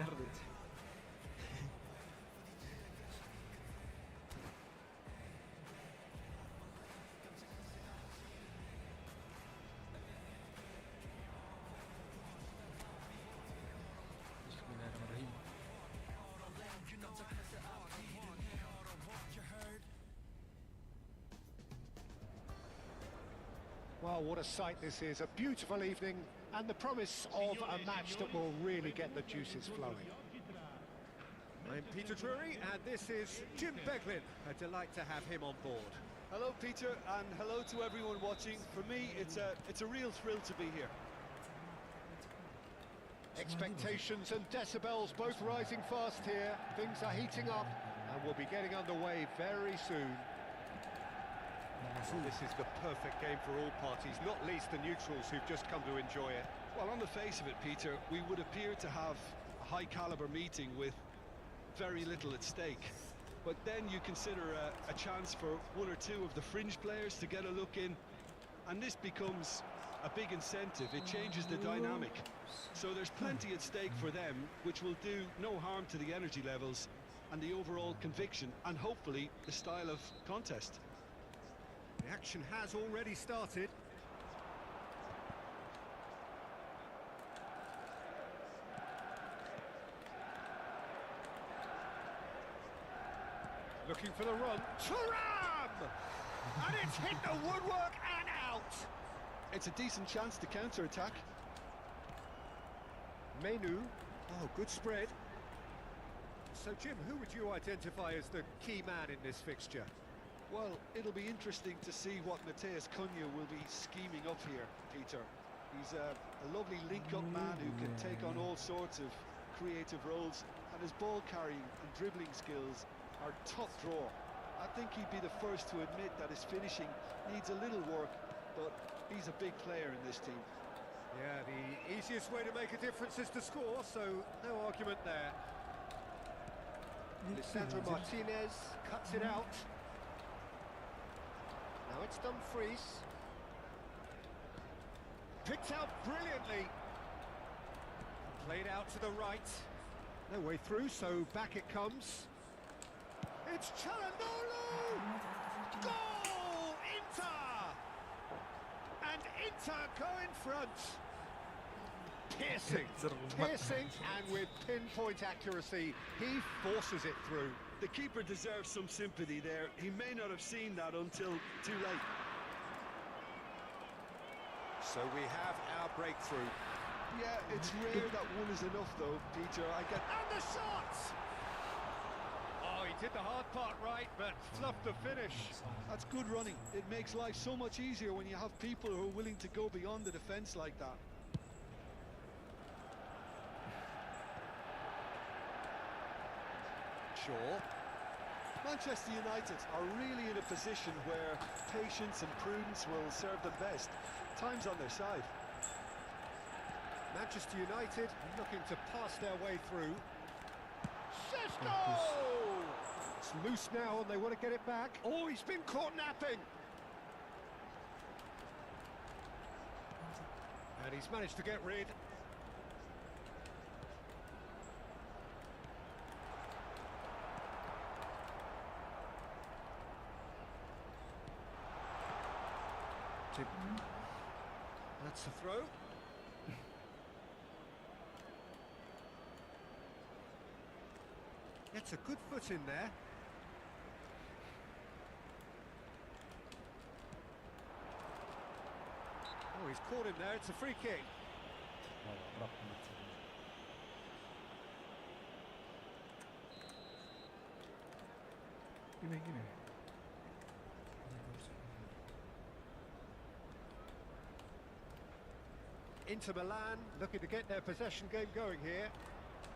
Terus. Bismillahirrahmanirrahim. Well, what a sight this is. A beautiful evening and the promise of a match that will really get the juices flowing. I'm Peter Drury, and this is Jim Beglin. A delight to have him on board. Hello, Peter, and hello to everyone watching. For me, it's a real thrill to be here. Expectations and decibels both rising fast here. Things are heating up and we'll be getting underway very soon. This is the perfect game for all parties, not least the neutrals who've just come to enjoy it. Well, on the face of it, Peter, we would appear to have a high-caliber meeting with very little at stake. But then you consider a chance for one or two of the fringe players to get a look in, and this becomes a big incentive. It changes the dynamic. So there's plenty at stake for them, which will do no harm to the energy levels and the overall conviction, and hopefully the style of contest. The action has already started. Looking for the run. Thuram! And it's hit the woodwork and out! It's a decent chance to counter-attack. Menu. Oh, good spread. So, Jim, who would you identify as the key man in this fixture? Well, it'll be interesting to see what Matheus Cunha will be scheming up here, Peter. He's a lovely link-up man who can take on all sorts of creative roles, and his ball carrying and dribbling skills are top draw. I think he'd be the first to admit that his finishing needs a little work, but he's a big player in this team. Yeah, the easiest way to make a difference is to score, so no argument there. Lisandro Martinez cuts it out. Now it's Dumfries. Picked out brilliantly. Played out to the right. No way through, so back it comes. It's Çalhanoğlu! Goal! Inter! And Inter go in front. Piercing, and with pinpoint accuracy, he forces it through. The keeper deserves some sympathy there. He may not have seen that until too late. So we have our breakthrough. Yeah, it's rare that one is enough, though, Peter. And the shot! Oh, he did the hard part right, but fluffed the finish. That's good running. It makes life so much easier when you have people who are willing to go beyond the defence like that. Sure. Manchester United are really in a position where patience and prudence will serve them best. Time's on their side. Manchester United looking to pass their way through. Sesko! It's loose now and they want to get it back. Oh, he's been caught napping. And he's managed to get rid. That's a throw. Gets a good foot in there. Oh, he's caught him there. It's a free kick. Gini. Inter Milan looking to get their possession game going here.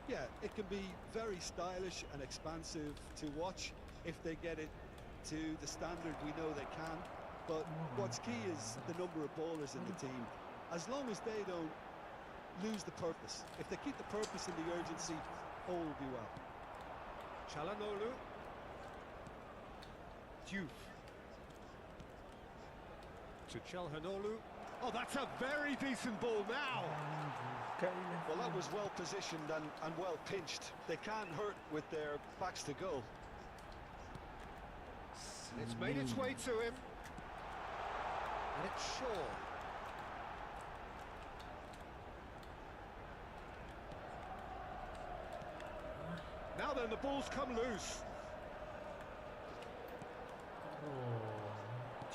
Yeah, it can be very stylish and expansive to watch if they get it to the standard we know they can. But what's key is the number of ballers in the team. As long as they don't lose the purpose. If they keep the purpose and the urgency, all will be well. Çalhanoğlu. Diouf. To Çalhanoğlu. Oh, that's a very decent ball now. Well, that was well positioned and well pinched. They can't hurt with their backs to goal. It's made its way to him. And it's Shaw. Now then, the ball's come loose.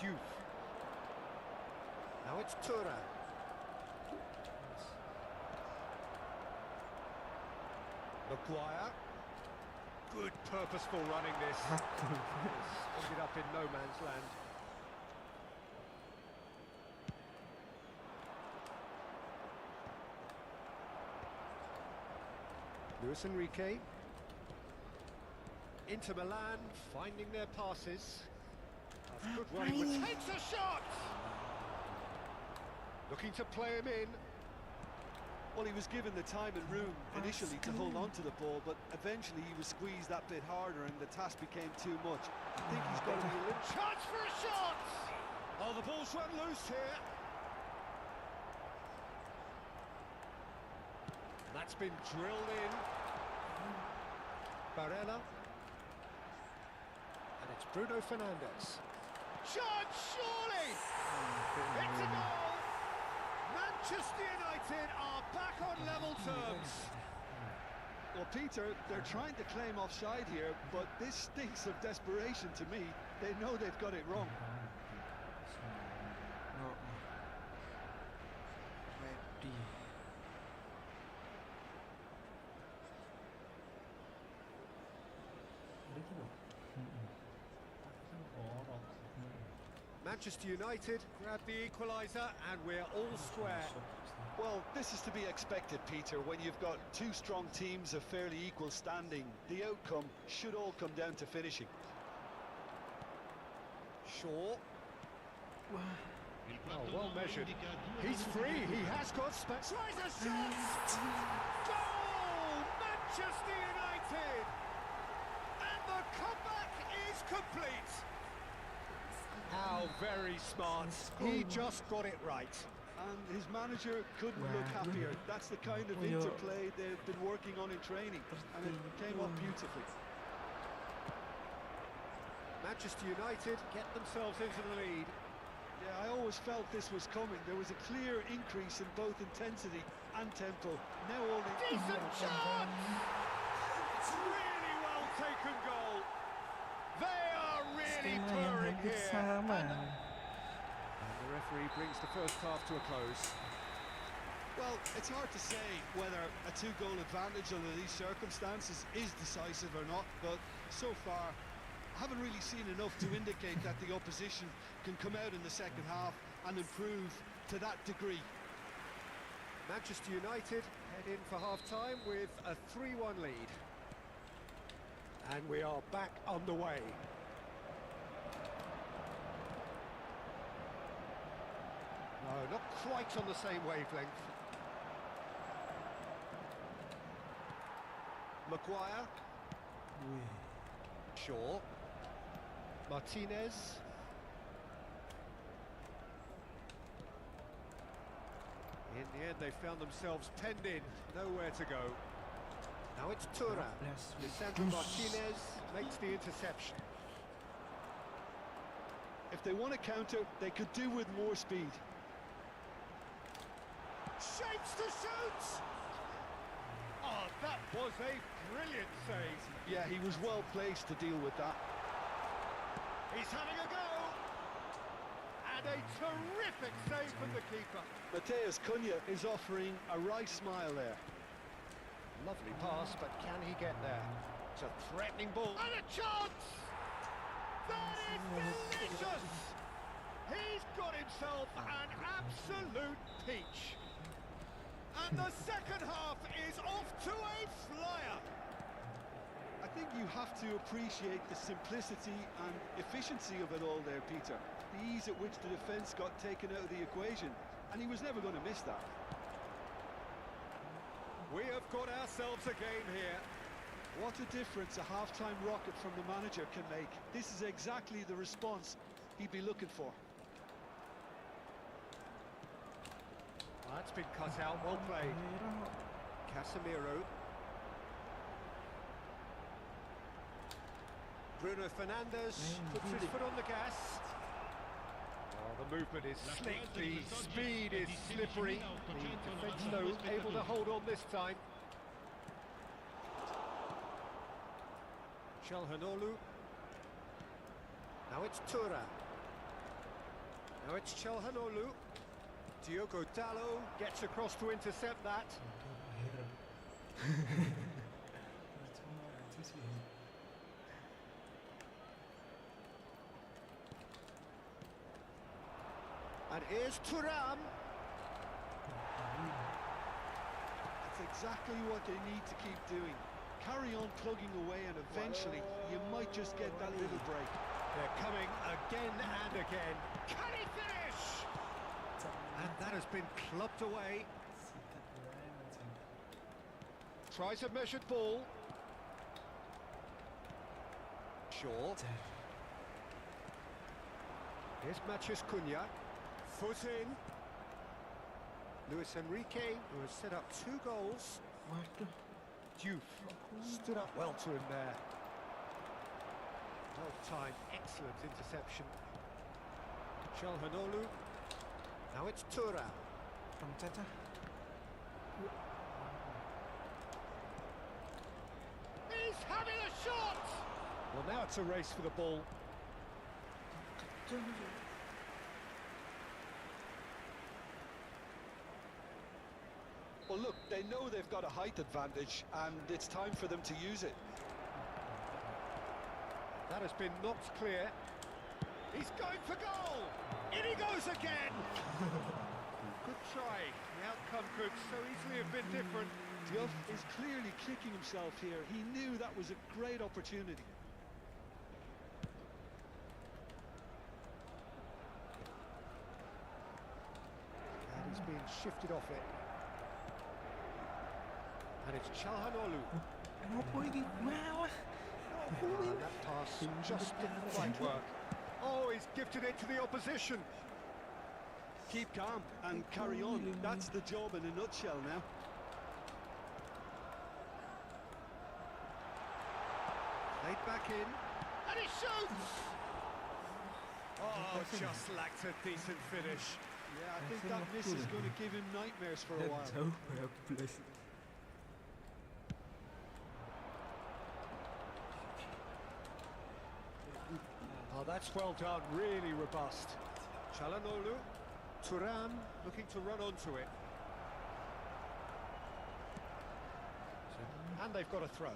Diouf. Now it's Tura. Maguire. Good purposeful running this. Ended up in no man's land. Luis Enrique. Inter Milan finding their passes. That's good running, but takes a shot! Looking to play him in. Well, he was given the time and room initially to hold on to the ball, but eventually he was squeezed that bit harder and the task became too much. I think he's got to be a little... Chance for a shot! Oh, the ball's run loose here. That's been drilled in. Barella. And it's Bruno Fernandes. Chance, surely! It's a goal! Manchester United are back on level terms. Well, Peter, they're trying to claim offside here, but this stinks of desperation to me. They know they've got it wrong. Manchester United grab the equaliser and we're all square. Well, this is to be expected, Peter, when you've got two strong teams of fairly equal standing. The outcome should all come down to finishing. Shaw. Oh, well measured. He's free, he has got space. Tries a shot! Goal! Manchester United! And the comeback is complete. How very smart. He just got it right. And his manager couldn't look happier. That's the kind of interplay they've been working on in training, and it came off beautifully. Manchester United get themselves into the lead. Yeah, I always felt this was coming. There was a clear increase in both intensity and tempo. Now all the... Decent chance! It's really well taken goal. They are really purring here. And the referee brings the first half to a close. Well, it's hard to say whether a two-goal advantage under these circumstances is decisive or not, but so far I haven't really seen enough to indicate that the opposition can come out in the second half and improve to that degree. Manchester United head in for half-time with a 3-1 lead. And we are back underway. No, not quite on the same wavelength. Maguire. Shaw. Martinez. In the end, they found themselves penned in, nowhere to go. Now it's Tura. Lisandro Martinez makes the interception. If they want to counter, they could do with more speed. Shapes to shoot! Oh, that was a brilliant save. Yeah, he was well placed to deal with that. He's having a go! And a terrific save from the keeper. Mateus Cunha is offering a right smile there. Lovely pass, but can he get there? It's a threatening ball. And a chance! That is delicious! He's got himself an absolute peach. And the second half is off to a flyer. I think you have to appreciate the simplicity and efficiency of it all there, Peter. The ease at which the defence got taken out of the equation, and he was never going to miss that. We have got ourselves a game here. What a difference a half-time rocket from the manager can make. This is exactly the response he'd be looking for. That's been cut out, well played. Casemiro. Bruno Fernandes puts his foot on the gas. Oh, the movement is slick, the speed is slippery. The defence, though, able to hold on this time. Çalhanoğlu. Now it's Tura. Now it's Çalhanoğlu. Diogo Dalot gets across to intercept that. And here's Thuram. That's exactly what they need to keep doing. Carry on plugging away, and eventually you might just get that little break. They're coming again and again. Can he finish? And that has been clubbed away. Tries a measured ball. Shaw. Here's Matheus Cunha. Foot in. Luis Enrique, who has set up 2 goals. Diouf stood up well to him there. Well timed, excellent interception. Çalhanoğlu. Now it's Tura. He's having a shot! Well, now it's a race for the ball. Well, look, they know they've got a height advantage, and it's time for them to use it. That has been knocked clear. He's going for goal! In he goes again! Good try. The outcome could so easily have been different. Diouf is clearly kicking himself here. He knew that was a great opportunity. And he's being shifted off it. And it's Çalhanoğlu. That pass just didn't quite work. Oh, he's gifted it to the opposition. Keep calm and carry on. That's the job in a nutshell now. Played back in. And he shoots! Oh, just lacked a decent finish. Yeah, I think that miss is going to give him nightmares for a while. Oh, that's well done, really robust. Çalhanoğlu, Thuram looking to run onto it. And they've got a throw.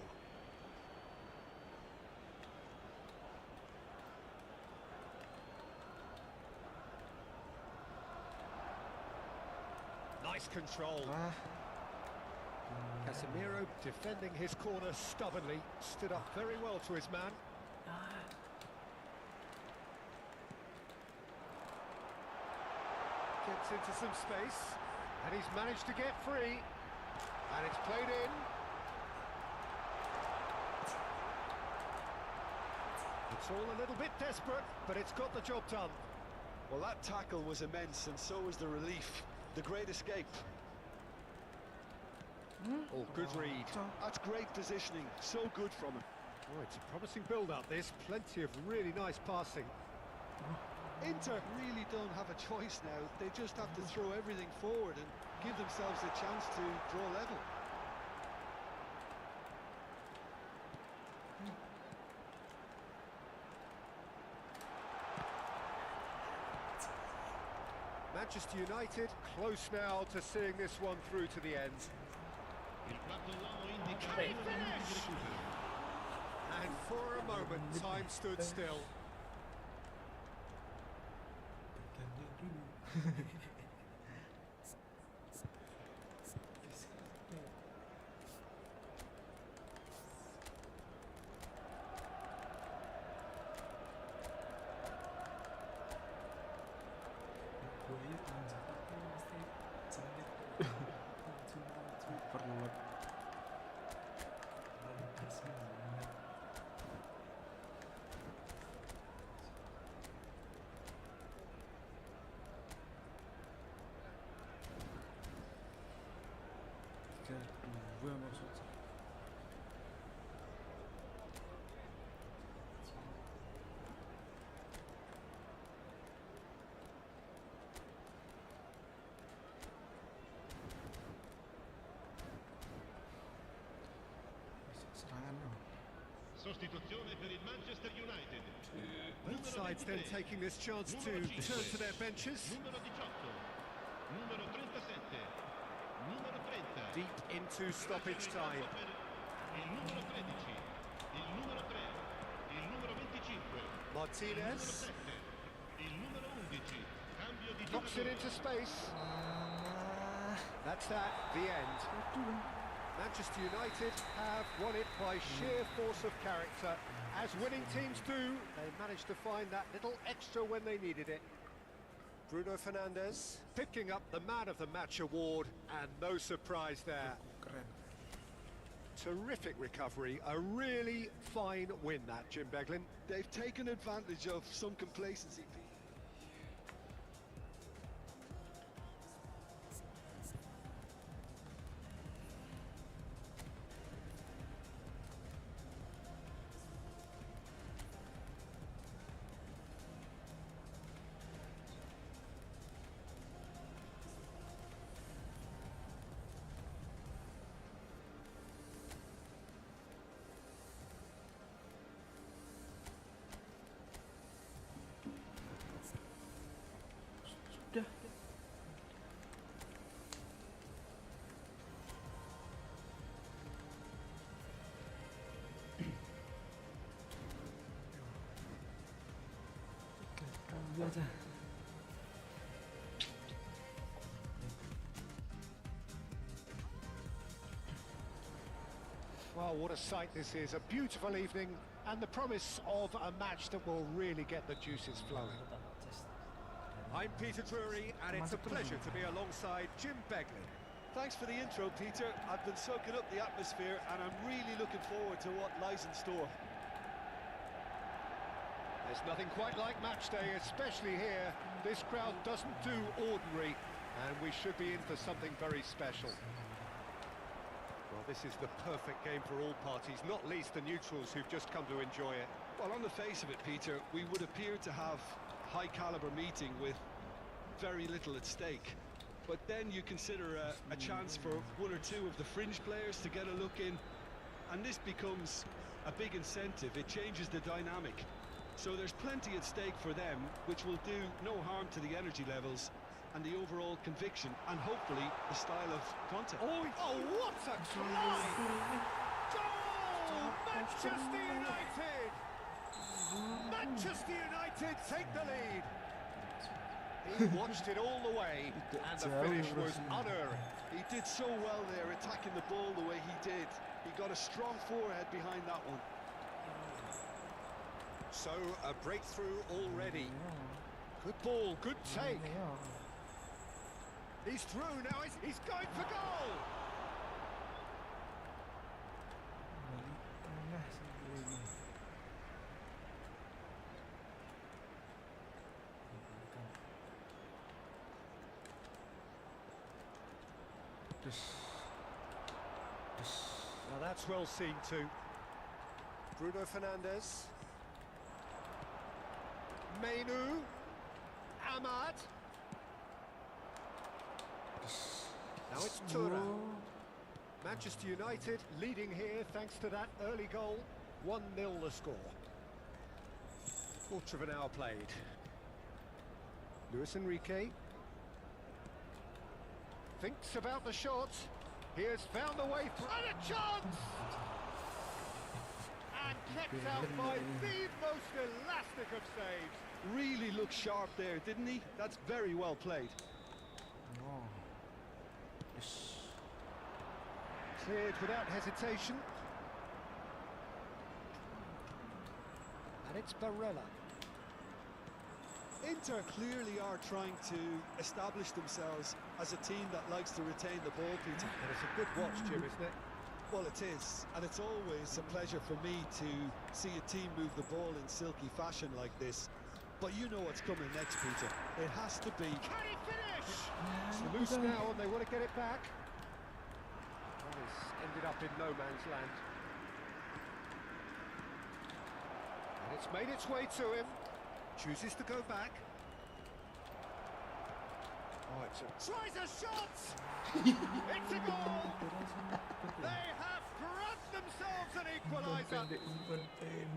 Nice control. Casemiro defending his corner stubbornly, stood up very well to his man. Gets into some space, and he's managed to get free, and it's played in. It's all a little bit desperate, but it's got the job done. Well, that tackle was immense, and so was the relief. The great escape. Oh, good read. That's great positioning, so good from him. Oh, it's a promising build-up, this. Plenty of really nice passing. Inter really don't have a choice now. They just have to throw everything forward and give themselves a chance to draw level. Manchester United close now to seeing this one through to the end. Can he finish? And for a moment, time stood still. Serangan. Sostituzione per il Manchester United. Both sides then taking this chance to turn to their benches. Numero 18. Numero 37. Numero 30. Deep into stoppage time. Il numero 13. Il numero 3. Il numero 25. Martinez 7. Il numero 11. Cambio di knocks it into space. That's that, the end. Manchester United have won it by sheer force of character. As winning teams do, they managed to find that little extra when they needed it. Bruno Fernandes picking up the Man of the Match award, and no surprise there. Keren. Terrific recovery, a really fine win that, Jim Beglin. They've taken advantage of some complacency. Sudah. Kali aja. Well, what a sight this is, a beautiful evening, and the promise of a match that will really get the juices flowing. I'm Peter Drury, and it's a pleasure to be alongside Jim Beglin. Thanks for the intro, Peter. I've been soaking up the atmosphere, and I'm really looking forward to what lies in store. There's nothing quite like match day, especially here. This crowd doesn't do ordinary, and we should be in for something very special. Well, this is the perfect game for all parties, not least the neutrals who've just come to enjoy it. Well, on the face of it, Peter, we would appear to have a high-caliber meeting with very little at stake. But then you consider a chance for one or two of the fringe players to get a look in, and this becomes a big incentive. It changes the dynamic. So there's plenty at stake for them, which will do no harm to the energy levels and the overall conviction, and hopefully the style of content. Oh, what a try! Goal! Manchester United! Manchester United take the lead. He watched it all the way, and the finish was unerring. He did so well there, attacking the ball the way he did. He got a strong forehead behind that one. So, a breakthrough already. Good ball, good take. He's through now, he's going for goal! Now that's well seen too. Bruno Fernandes. Mainu. Ahmad. Now it's Tura. Manchester United leading here thanks to that early goal. 1-0 the score. Quarter of an hour played. Luis Enrique thinks about the shot. He has found a way through. And a chance! And kept out by the most elastic of saves. Really looked sharp there, didn't he? That's very well played. Cleared without hesitation. And it's Barella. Inter clearly are trying to establish themselves as a team that likes to retain the ball, Peter. And it's a good watch, Jim, isn't it? Well, it is, and it's always a pleasure for me to see a team move the ball in silky fashion like this. But you know what's coming next, Peter. It has to be... Can he finish? It's loose now, and they want to get it back. Well, it's ended up in no man's land. And it's made its way to him. Chooses to go back. Oh, it's a... Tries a shot! It's a goal! They have grabbed themselves an counter.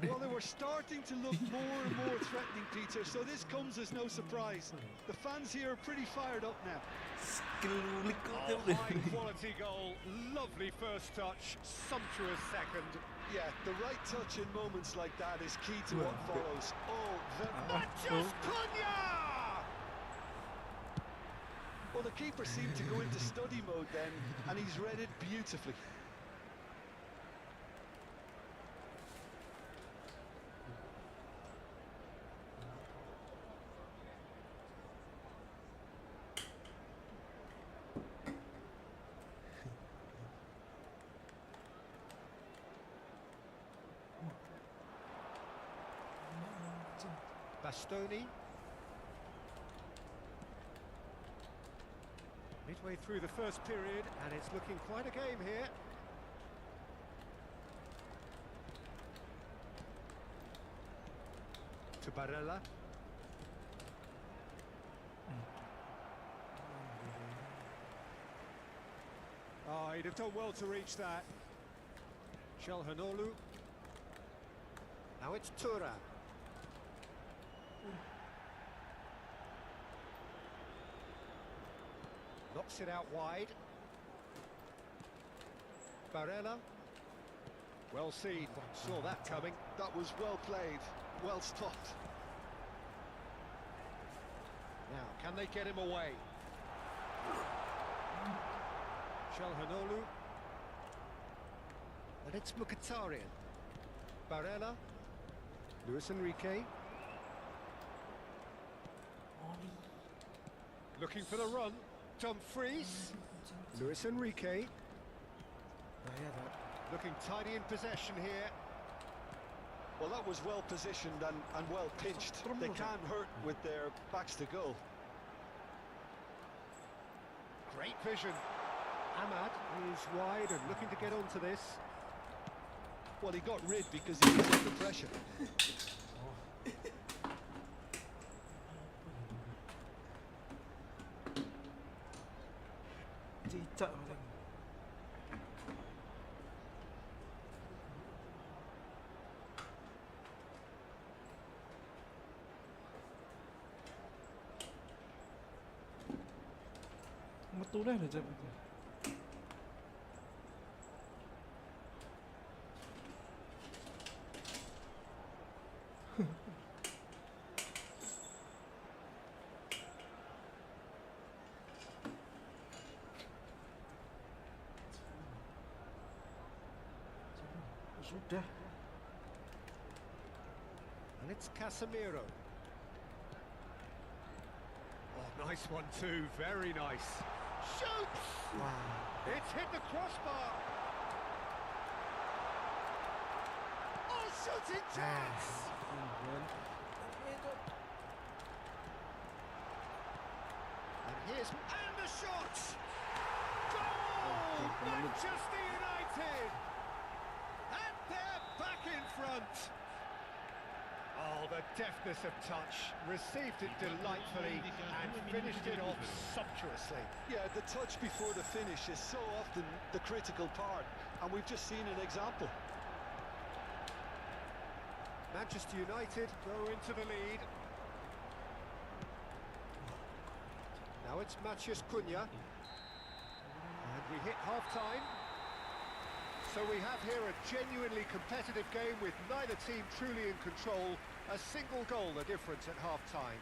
Well, they were starting to look more and more threatening, Peter, so this comes as no surprise. The fans here are pretty fired up now. Oh, high quality goal, lovely first touch, sumptuous second. Yeah, the right touch in moments like that is key to what follows. Oh, Matches Cunha! well, the keeper seemed to go into study mode then, and he's read it beautifully. Bastoni. Midway through the first period, and it's looking quite a game here. To Barella. Oh, he'd have done well to reach that. Çalhanoğlu. Now it's Tura. Knocks it out wide. Barella. Well seen, saw that coming. That was well played, well stopped. Now, can they get him away? Çalhanoğlu. And it's Mkhitaryan. Barella. Luis Enrique. Looking for the run. Dumfries. Luis Enrique. Looking tidy in possession here. Well, that was well positioned and well pitched. They can't hurt with their backs to goal. Great vision. Ahmad is wide and looking to get onto this. Well, he got rid because he was under pressure. Cicak paling. Metu dah jap. Sudah. And it's Casemiro. Oh, nice one too, very nice. Shoots! Wow. It's hit the crossbar. Oh, shooting chance! And here's the shot. Goal! Manchester United! And they're back in front. Oh, the deftness of touch. Received it delightfully and finished it off sumptuously. Yeah, the touch before the finish is so often the critical part, and we've just seen an example. Manchester United go into the lead. Now it's Matheus Cunha. And we hit half-time. So we have here a genuinely competitive game with neither team truly in control. A single goal the difference at half-time.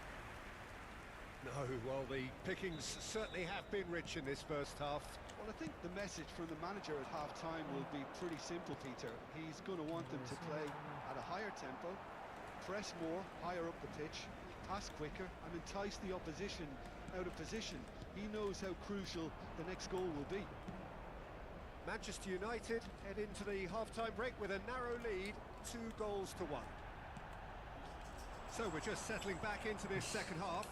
No, well, the pickings certainly have been rich in this first half. Well, I think the message from the manager at half-time will be pretty simple, Peter. He's going to want them to play at a higher tempo, press more, higher up the pitch, pass quicker, and entice the opposition out of position. He knows how crucial the next goal will be. Manchester United head into the half-time break with a narrow lead, 2-1. So we're just settling back into this second half.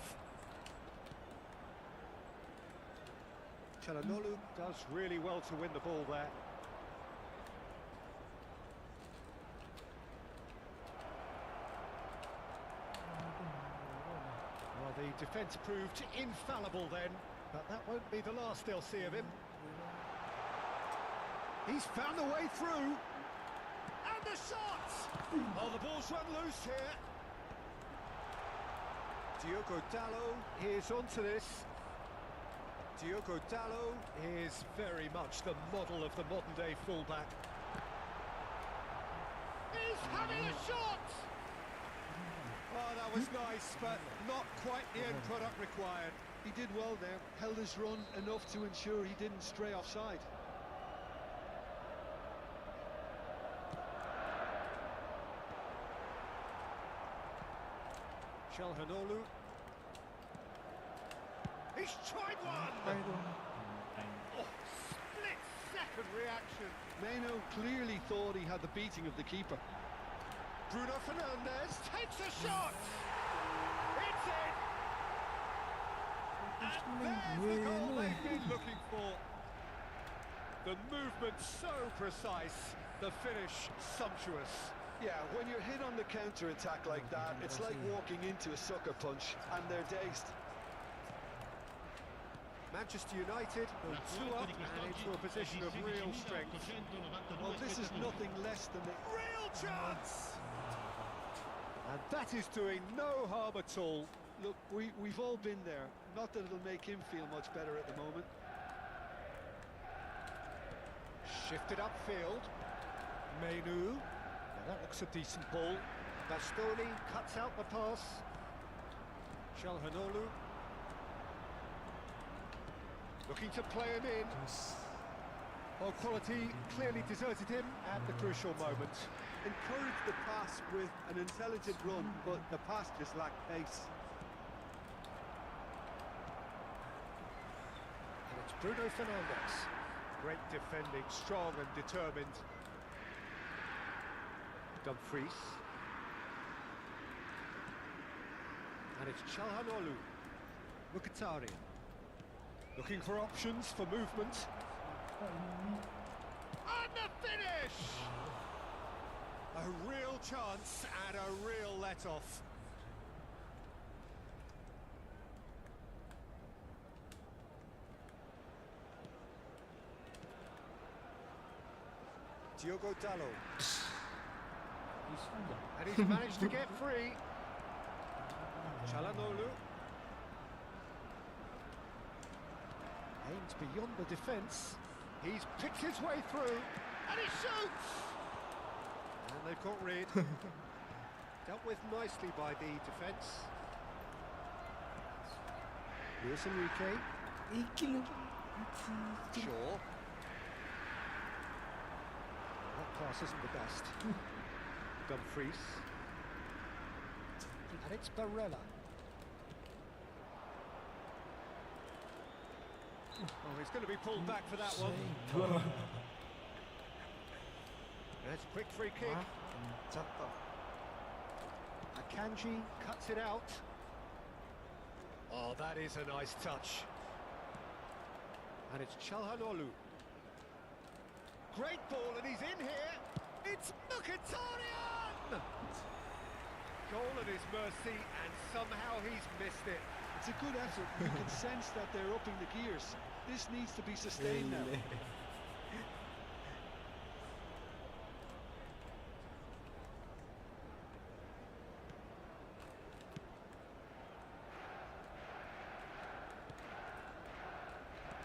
Çalhanoğlu does really well to win the ball there. Well, the defence proved infallible then, but that won't be the last they'll see of him. He's found a way through. And the shot! Oh, the ball's run loose here. Diogo Dalot is onto this. Diogo Dalot is very much the model of the modern-day fullback. He's having a shot! Oh, that was nice, but not quite the end product required. He did well there, held his run enough to ensure he didn't stray offside. Calhanoglu. He's tried one! 아이고. Oh, split-second reaction. Meno clearly thought he had the beating of the keeper. Bruno Fernandes takes a shot! It's in! And there's the goal they've been looking for. The movement so precise, the finish sumptuous. Yeah, when you're hit on the counter-attack like that, it's like walking into a sucker punch, and they're dazed. Manchester United go 2 up and into a position of real strength. Well, this is nothing less than the... Real chance! And that is doing no harm at all. Look, we've all been there. Not that it'll make him feel much better at the moment. Shifted upfield. Menu. Now that looks a decent ball. Bastoni cuts out the pass. Calhanoglu. Looking to play him in. Well, quality clearly deserted him at the crucial moment. Encouraged the pass with an intelligent run, but the pass just lacked pace. And it's Bruno Fernandes. Great defending, strong and determined. Dumfries. And it's Calhanoglu. Mkhitaryan. Looking for options for movement. And the finish! A real chance and a real let-off. Diogo Dalot. And he's managed to get free. Calhanoglu. Aims beyond the defence. He's picked his way through. And he shoots! And they've got rid. Dealt with nicely by the defence. Luis Enrique. Shaw. That pass isn't the best. Dumfries. And it's Barella. Oh, he's going to be pulled back for that one. That's a quick free kick. Akanji cuts it out. Oh, that is a nice touch. And it's Calhanoglu. Great ball, and he's in here. It's Mkhitaryan! Goal at his mercy, and somehow he's missed it. It's a good effort. You can sense that they're upping the gears. This needs to be sustained now.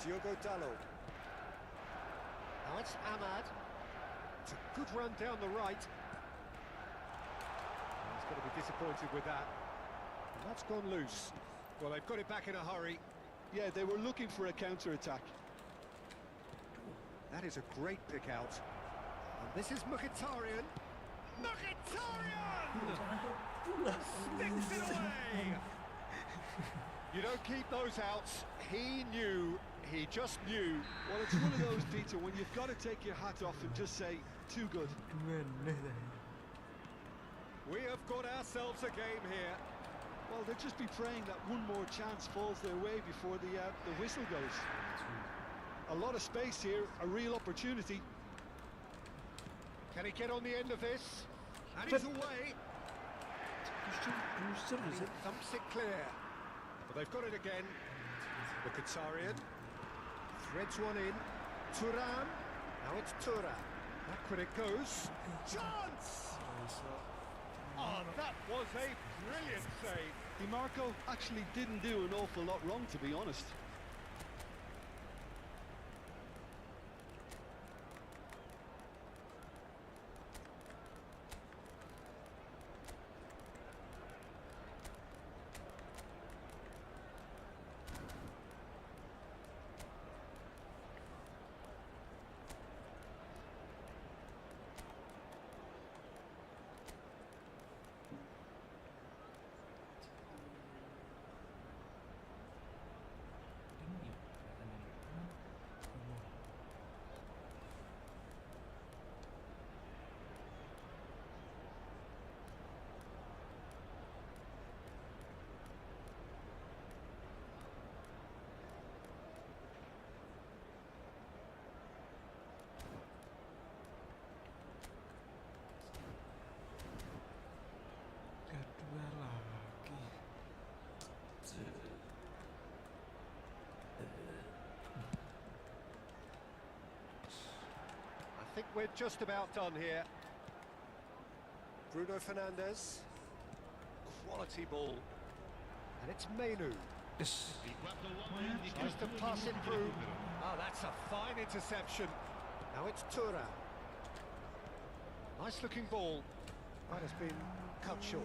Diogo Dalot. Now it's Ahmad. It's a good run down the right. He's going to be disappointed with that. And that's gone loose. Well, they've got it back in a hurry. Yeah, they were looking for a counter-attack. That is a great pick out. And this is Mkhitaryan. Mkhitaryan! Sticks it away! You don't keep those outs. He knew. He just knew. Well, it's one of those, Peter, when you've got to take your hat off and just say, too good. We have got ourselves a game here. Well, they'll just be praying that one more chance falls their way before the whistle goes. A lot of space here, a real opportunity. Can he get on the end of this? And he's away. And he thumps it clear. But they've got it again. Mkhitaryan threads one in. Thuram. Now it's Thuram. Back when it goes. Chance! Oh, that was a brilliant save. DiMarco actually didn't do an awful lot wrong, to be honest. Kedua lagi. I think we're just about done here. Bruno Fernandes. Quality ball. And it's Menu. Yes. Il quarto uomo indica Tries to un pass it minuto di through. recupero. Oh, that's a fine interception. Now it's Thuram. Nice looking ball. That has been cut short.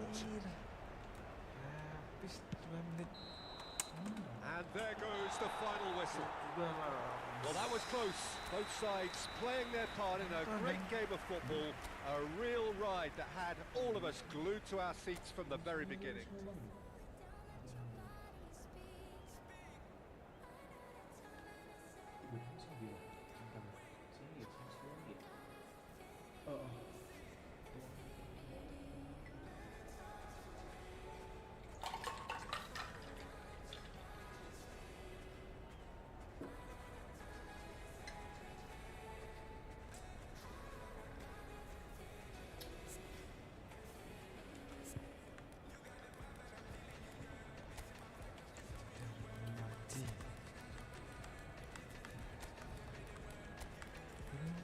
Habis 2 menit. And there goes the final whistle. Kedua lagi. Well, that was close. Both sides playing their part in a great game of football. A real ride that had all of us glued to our seats from the very beginning.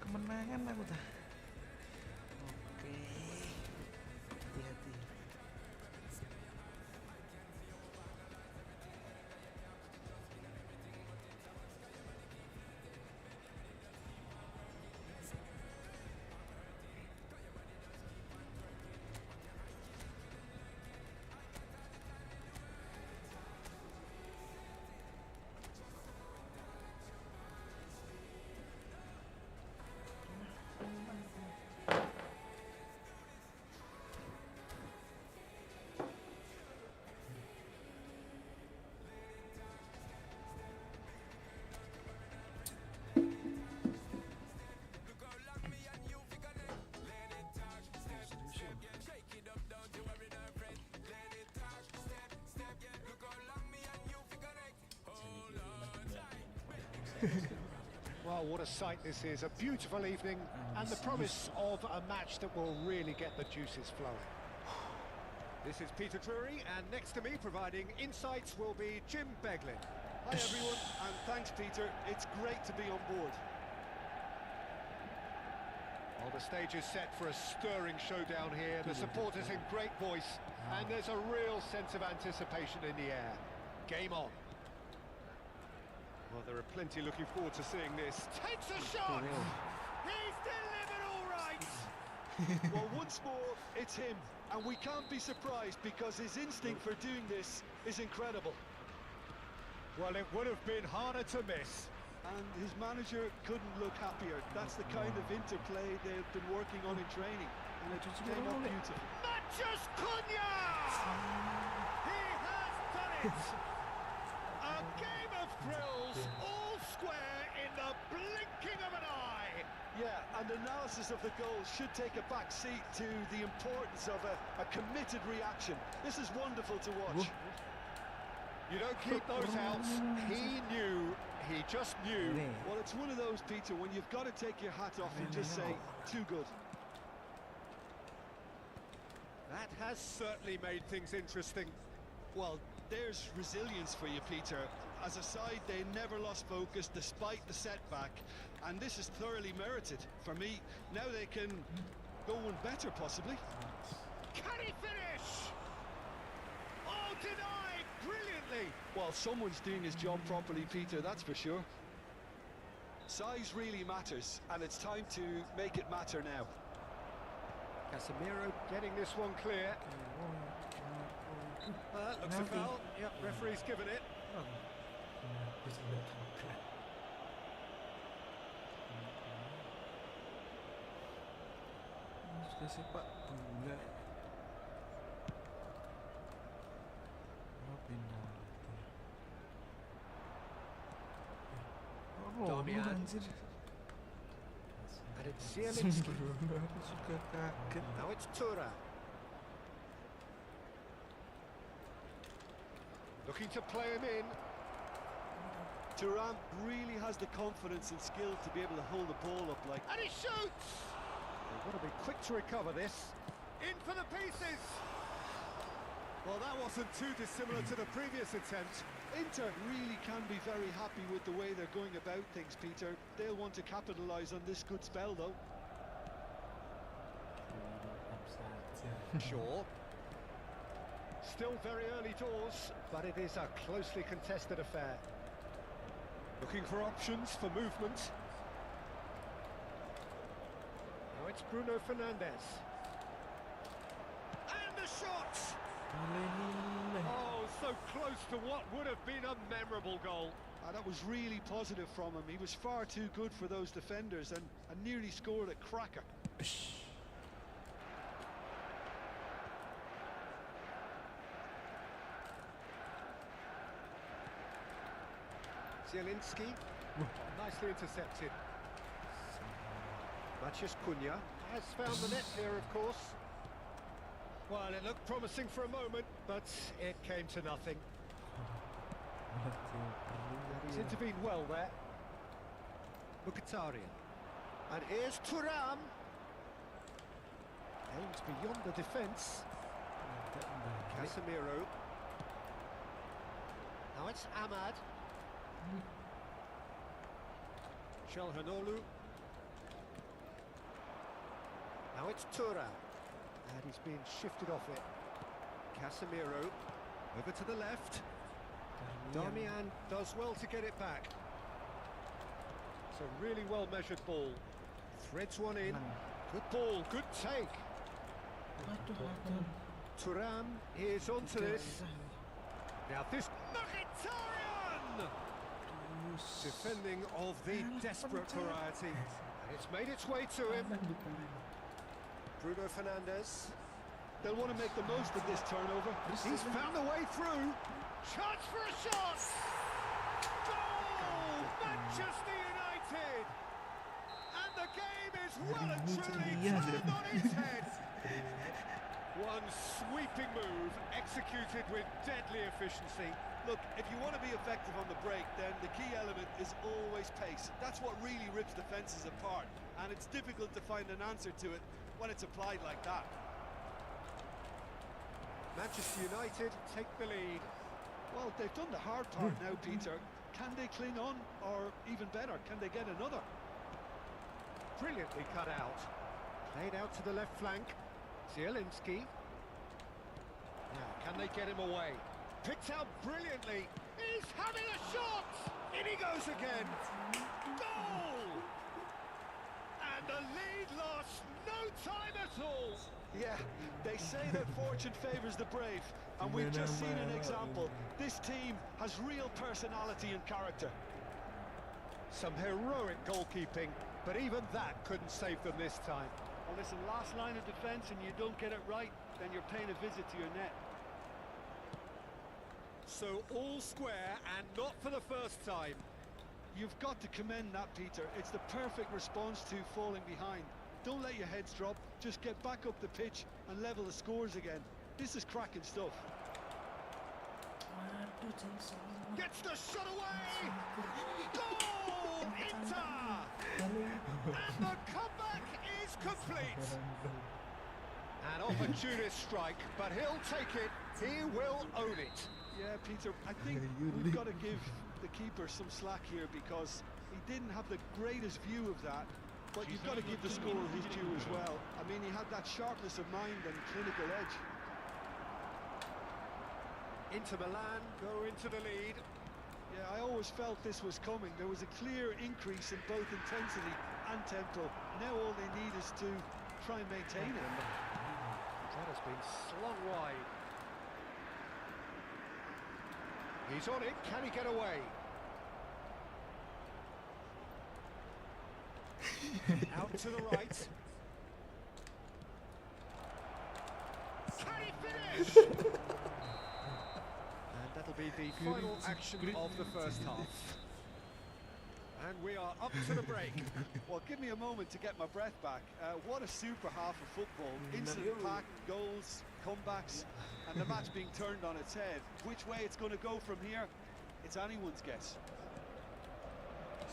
Kemenangan aku dah. Oke. Hati-hati. Well, what a sight this is. A beautiful evening and the promise of a match that will really get the juices flowing. This is Peter Drury, and next to me providing insights will be Jim Beglin. Hi everyone, and thanks Peter. It's great to be on board. Well, the stage is set for a stirring showdown here. The supporters in great voice, and there's a real sense of anticipation in the air. Game on. Well, there are plenty looking forward to seeing this. Takes a shot! He's delivered all right! Well, once more, it's him, and we can't be surprised because his instinct for doing this is incredible. Well, it would have been harder to miss. And his manager couldn't look happier. That's the kind of interplay they've been working on in training, and it just came up beautiful. Matches Cunha! He has done it! A game of thrills, all square in the blinking of an eye. Yeah, and analysis of the goal should take a back seat to the importance of a committed reaction. This is wonderful to watch. You don't keep those outs. He knew, he just knew. Well, it's one of those, Peter, when you've got to take your hat off and just say, too good. That has certainly made things interesting. Well, there's resilience for you, Peter. As a side, they never lost focus despite the setback. and this is thoroughly merited. For me, now they can go one better, possibly. Can he finish? Oh, denied brilliantly. Well, someone's doing his job properly, Peter, that's for sure. Size really matters, and it's time to make it matter now. Casemiro getting this one clear. Looks a foul. Yep, referee's given it. Sudah sepak bola. Oh, penalti. Oh, Damian. anjir. And it's Zielinski. Aku juga kaget. Now it's Tura. Looking to play him in. Thuram really has the confidence and skill to be able to hold the ball up like... And he shoots! They've got to be quick to recover this. In for the pieces! Well, that wasn't too dissimilar to the previous attempt. Inter really can be very happy with the way they're going about things, Peter. They'll want to capitalise on this good spell, though. Sure. Still very early doors, but it is a closely contested affair. Looking for options for movement. Now it's Bruno Fernandes. And the shot! Oh, so close to what would have been a memorable goal. That was really positive from him. He was far too good for those defenders and nearly scored a cracker. Zielinski, nicely intercepted. Maciej Cunha has found the net here, of course. Well, it looked promising for a moment, but it came to nothing. He's intervened well there. Mkhitaryan. And here's Thuram. Aims beyond the defence. Casemiro. Now it's Ahmad. Çalhanoğlu. Now it's Thuram. And he's being shifted off it. Casemiro. Over to the left. Damian does well to get it back. It's a really well-measured ball. Threads one in. Good ball, good take. Thuram is onto this. Now this... Mkhitaryan! Defending of the desperate variety. And it's made its way to him. Bruno Fernandes. They'll want to make the most of this turnover. He's found a way through. Chance for a shot! Goal! Manchester United! And the game is well and truly turned on its head. One sweeping move, executed with deadly efficiency. Look, if you want to be effective on the break, then the key element is always pace. That's what really rips defences apart, and it's difficult to find an answer to it when it's applied like that. Manchester United take the lead. Well, they've done the hard part now, Peter. Can they cling on, or even better, can they get another? Brilliantly cut out. Played out to the left flank. Zielinski. Now, can they get him away? Picked out brilliantly. He's having a shot! In he goes again. Goal! And the lead lost no time at all. Yeah, they say that fortune favours the brave, and we've just seen an example. This team has real personality and character. Some heroic goalkeeping, but even that couldn't save them this time. Well, listen, last line of defence and you don't get it right, then you're paying a visit to your net. So all square, and not for the first time. You've got to commend that, Peter. It's the perfect response to falling behind. Don't let your heads drop, just get back up the pitch and level the scores again. This is cracking stuff. Gets the shot away! Goal! Inter! And the comeback is complete! An opportunist strike, but he'll take it. He will own it. Yeah, Peter, I think we've got to give the keeper some slack here, because He didn't have the greatest view of that, but you've got to give the scorer his due as well. I mean, he had that sharpness of mind and clinical edge. Inter Milan go into the lead. Yeah, I always felt this was coming. There was a clear increase in both intensity and tempo. Now all they need is to try and maintain it. That has been slung wide. He's on it. Can he get away? Out to the right. Can he finish? And that'll be the final action of the first half. And we are up to the break. Well, give me a moment to get my breath back. What a super half of football. Instant pack, goals, comebacks, and the match being turned on its head. Which way it's going to go from here, it's anyone's guess.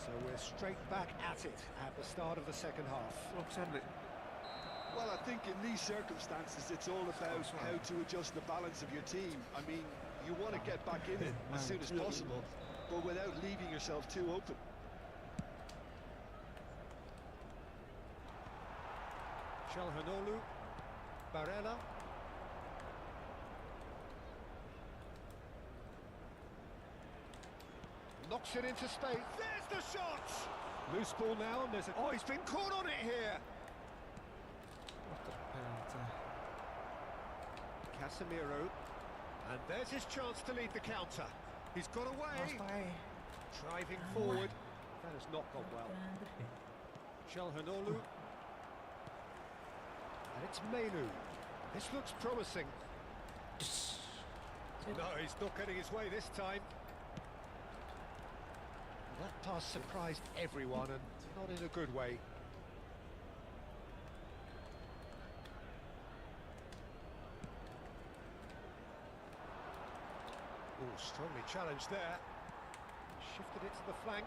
So we're straight back at it at the start of the second half. Well, I think in these circumstances, it's all about how to adjust the balance of your team. I mean, you want to get back in it as soon as possible, but without leaving yourself too open. Calhanoglu, Barella. Knocks it into space. There's the shot! Loose ball now, and there's a... Oh, he's been caught on it here! Casemiro. And there's his chance to lead the counter. He's got away. Driving forward. That has not gone well. Calhanoglu. And it's Menu. This looks promising. No, he's not getting his way this time. That pass surprised everyone, and not in a good way. Oh, strongly challenged there. Shifted it to the flank.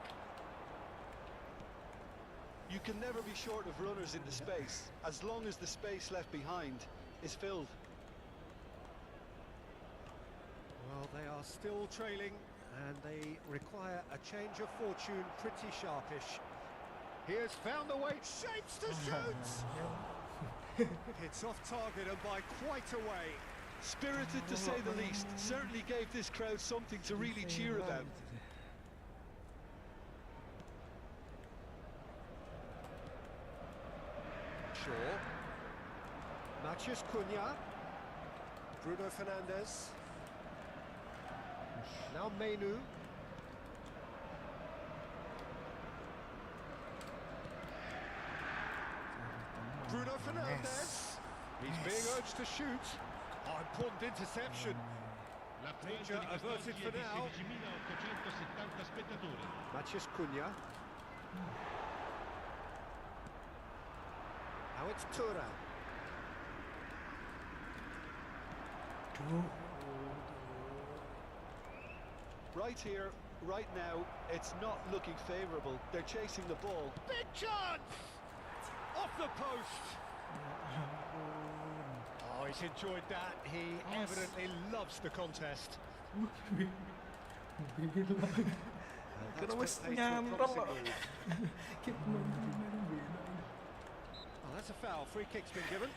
You can never be short of runners in the space, as long as the space left behind is filled. Well, they are still trailing, and they require a change of fortune pretty sharpish. He has found the way, shapes to shoot! It's off target and by quite a way. Spirited to say the least, certainly gave this crowd something to really cheer about. Shaw. Matheus Cunha. Bruno Fernandes. Now Menu. Bruno Fernandes. He's being urged to shoot. Oh, important interception. La Danger averted for now. 16.870 spettatori. Matheus Cunha. Now it's Thuram. Right here, right now, it's not looking favourable. They're chasing the ball. Big chance! Off the post! Oh, he's enjoyed that. He evidently loves the contest. Oh, that's a foul. Free kick's been given.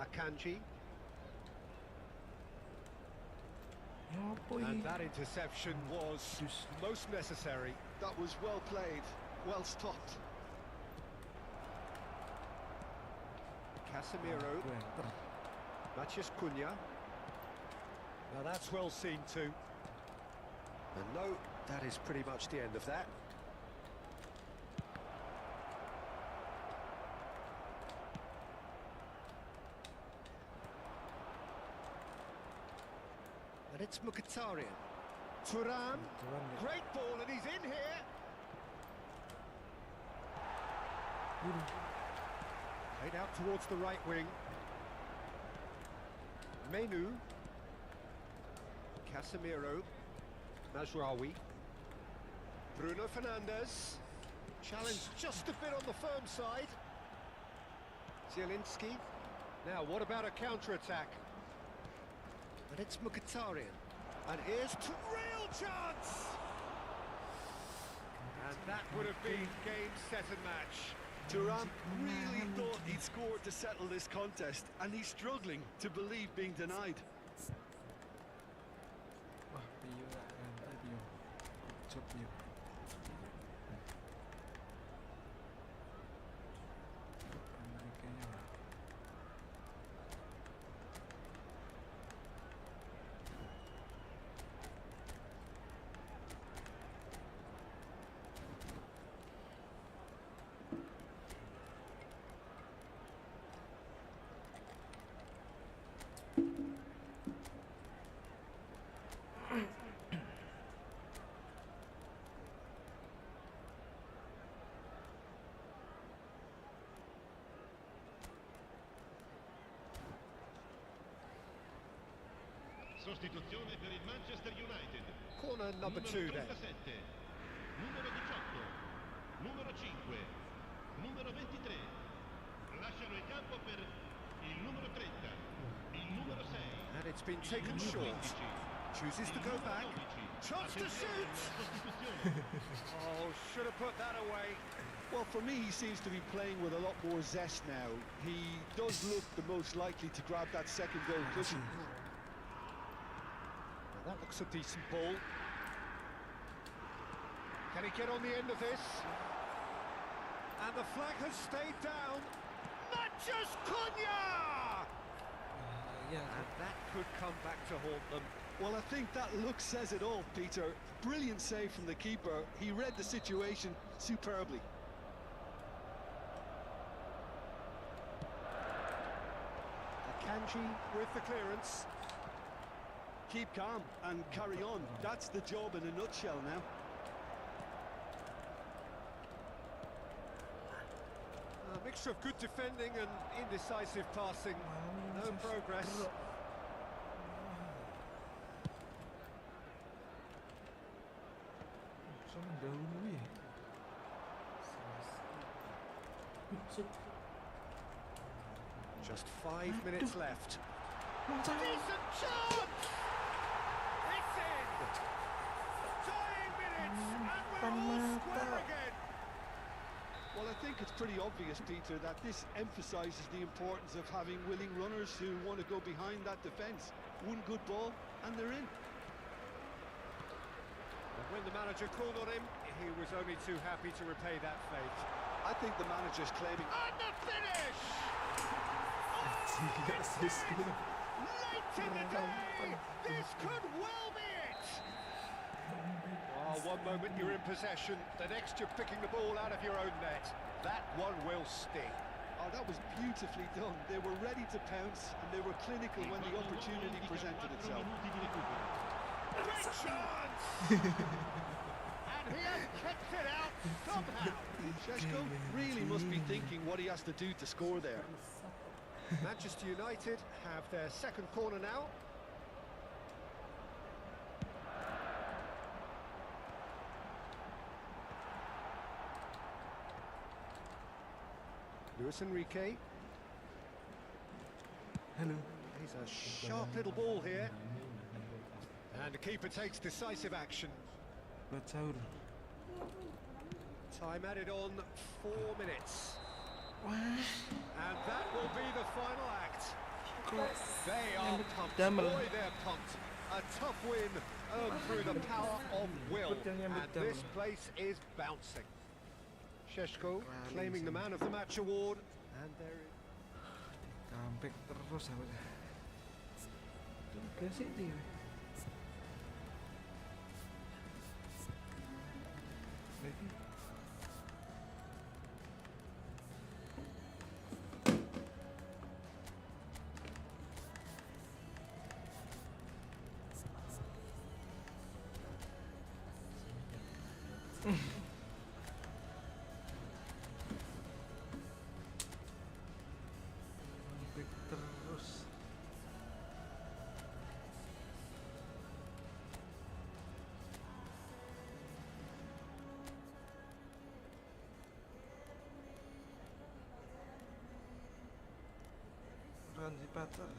Akanji. And that interception was most necessary. That was well played, well stopped. Casemiro. Matheus Cunha. Now that's well seen too. And no, that is pretty much the end of that. And it's Mkhitaryan. Thuram. Great ball, and he's in here. Played out towards the right wing. Menu. Casemiro. Mazraoui. Bruno Fernandes. Challenge just a bit on the firm side. Zielinski. Now, what about a counter-attack? And it's Mkhitaryan. And here's to real chance! And that would have been game, set and match. Thuram really thought he'd scored to settle this contest, and he's struggling to believe being denied. Wah, Pio gak ganti Pio. Good job Pio. Enrique-nya. Sostituzione per il Manchester United. Corner number two Numero then. 37, numero 18, numero 5, numero 23. Lasciano il campo per il numero 30, il numero 6. And it's been il taken numero short. 15, Chooses to il go numero back. 12. Chance to Attenzione shoot! alla sostituzione. Oh, should have put that away. Well, for me, he seems to be playing with a lot more zest now. He does look the most likely to grab that second goal cushion. Well, that looks a decent ball. Can he get on the end of this? And the flag has stayed down. Matches Cunha! Ya, And that could come back to haunt them. Well, I think that look says it all, Peter. Brilliant save from the keeper. He read the situation superbly. Akanji with the clearance. Keep calm and carry on. That's the job in a nutshell now. A mixture of good defending and indecisive passing. No progress. Bisa mendahului. Just 5 minutes left. Decent Decent chance! It's in! Dying minutes, and we're all square again. Well, I think it's pretty obvious, Peter, that this emphasises the importance of having willing runners who want to go behind that defence. One good ball, and they're in. And when the manager called on him, he was only too happy to repay that fate. I think the manager's claiming... And the finish! Gila sis. Late in the day! This could well be it! Oh, one moment you're in possession, the next you're picking the ball out of your own net. That one will sting. Oh, that was beautifully done. They were ready to pounce, and they were clinical when the opportunity presented itself. Minuti di recupero. Great chance! And he has kept it out somehow. Šeško really must be thinking what he has to do to score there. Manchester United have their second corner now. Luis Enrique. Hello. He's a sharp little ball here. And the keeper takes decisive action. Buat sahur. Time added on 4 minutes. Wah. And that will be the final act. Kok They are pumped. double. Boy, they're pumped. A tough win earned through the power of will. And this place is bouncing. Šeško claiming the Man of the Match award. And there is... comeback terus aku. Juga sih dia. Lagi. Comeback terus. better.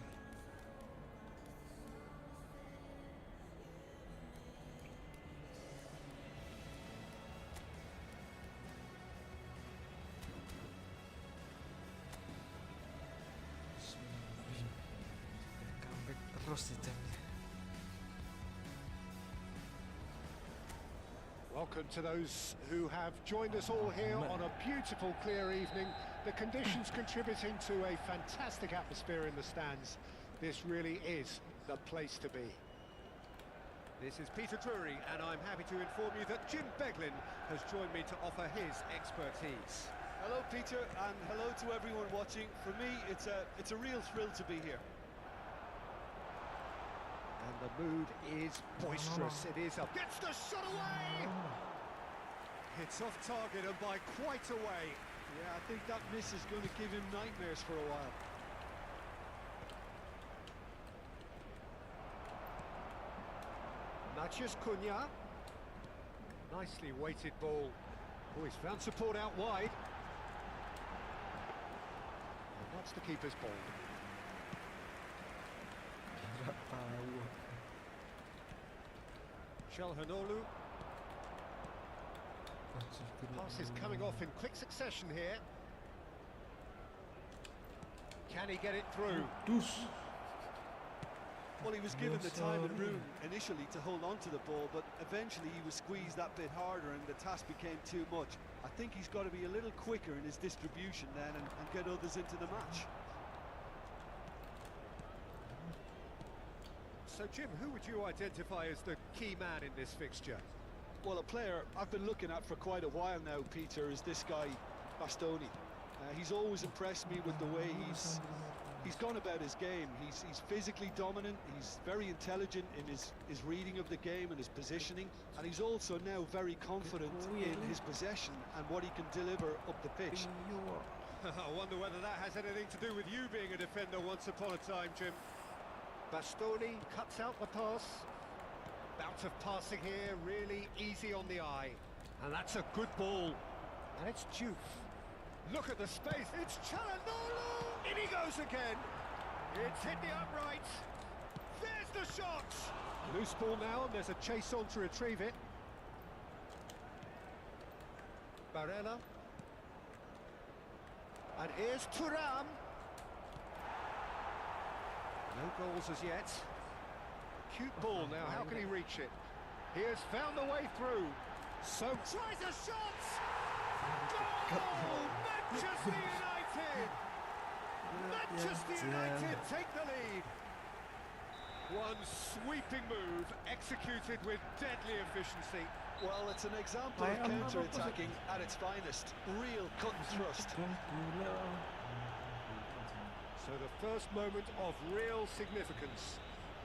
Comeback terus di jamnya. Welcome to those who have joined us all here on a beautiful, clear evening. The conditions contributing to a fantastic atmosphere in the stands. This really is the place to be. This is Peter Drury, and I'm happy to inform you that Jim Beglin has joined me to offer his expertise. Hello, Peter, and hello to everyone watching. For me, it's a real thrill to be here. And the mood is boisterous. It is up. Gets the shot away! It's off target and by quite a way. Yeah, I think that miss is going to give him nightmares for a while. Maciej Cunha. Nicely weighted ball. Oh, he's found support out wide. And that's the keeper's ball. Gak tahu. Çalhanoğlu. Pass is coming off in quick succession here. Can he get it through? Dus. Well, he was given the time and room initially to hold on to the ball, but eventually he was squeezed that bit harder and the task became too much. I think he's got to be a little quicker in his distribution then and get others into the match. So, Jim, who would you identify as the key man in this fixture? Well, a player I've been looking at for quite a while now, Peter, is this guy, Bastoni. He's always impressed me with the way he's gone about his game. He's physically dominant, he's very intelligent in his reading of the game and his positioning, and he's also now very confident in his possession and what he can deliver up the pitch. I wonder whether that has anything to do with you being a defender once upon a time, Jim. Bastoni cuts out the pass. Bout of passing here, really easy on the eye. And that's a good ball. And it's Juve. Look at the space, it's Çalhanoğlu! In he goes again! It's hit the upright. There's the shot! Loose ball now, and there's a chase on to retrieve it. Barella. And here's Thuram. No goals as yet. Cute ball now, how can he reach it? He has found the way through. So tries a shot! Goal! Manchester United! Manchester United take the lead. One sweeping move executed with deadly efficiency. Well, it's an example of counter-attacking at its finest. Real cut and thrust. So the first moment of real significance.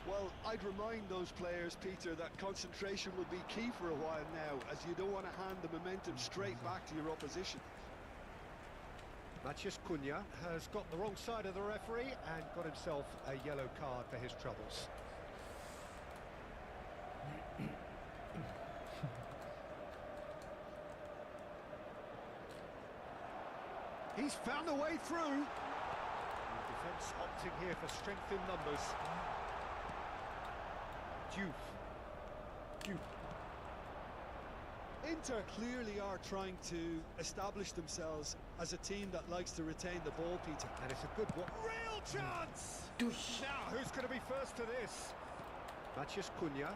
Well, I'd remind those players, Peter, that concentration will be key for a while now, as you don't want to hand the momentum straight back to your opposition. Maciej Cunha has got the wrong side of the referee and got himself a yellow card for his troubles. He's found a way through. The defence opting here for strength in numbers. Juve. Inter clearly are trying to establish themselves as a team that likes to retain the ball, Peter. And it's a good one. Real chance! Now, who's going to be first to this? Maciej Cunha.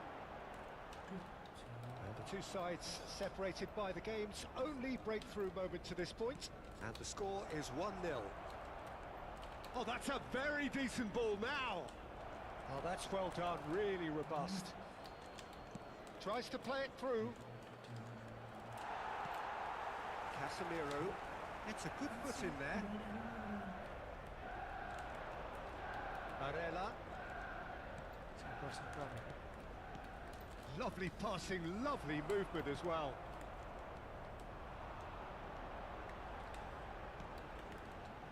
And the two sides separated by the game's only breakthrough moment to this point. And the score is 1-0. Oh, that's a very decent ball now. Oh, that's well done, really robust. Tries to play it through. Casemiro. It's a good foot in there. Barella. Lovely passing, lovely movement as well.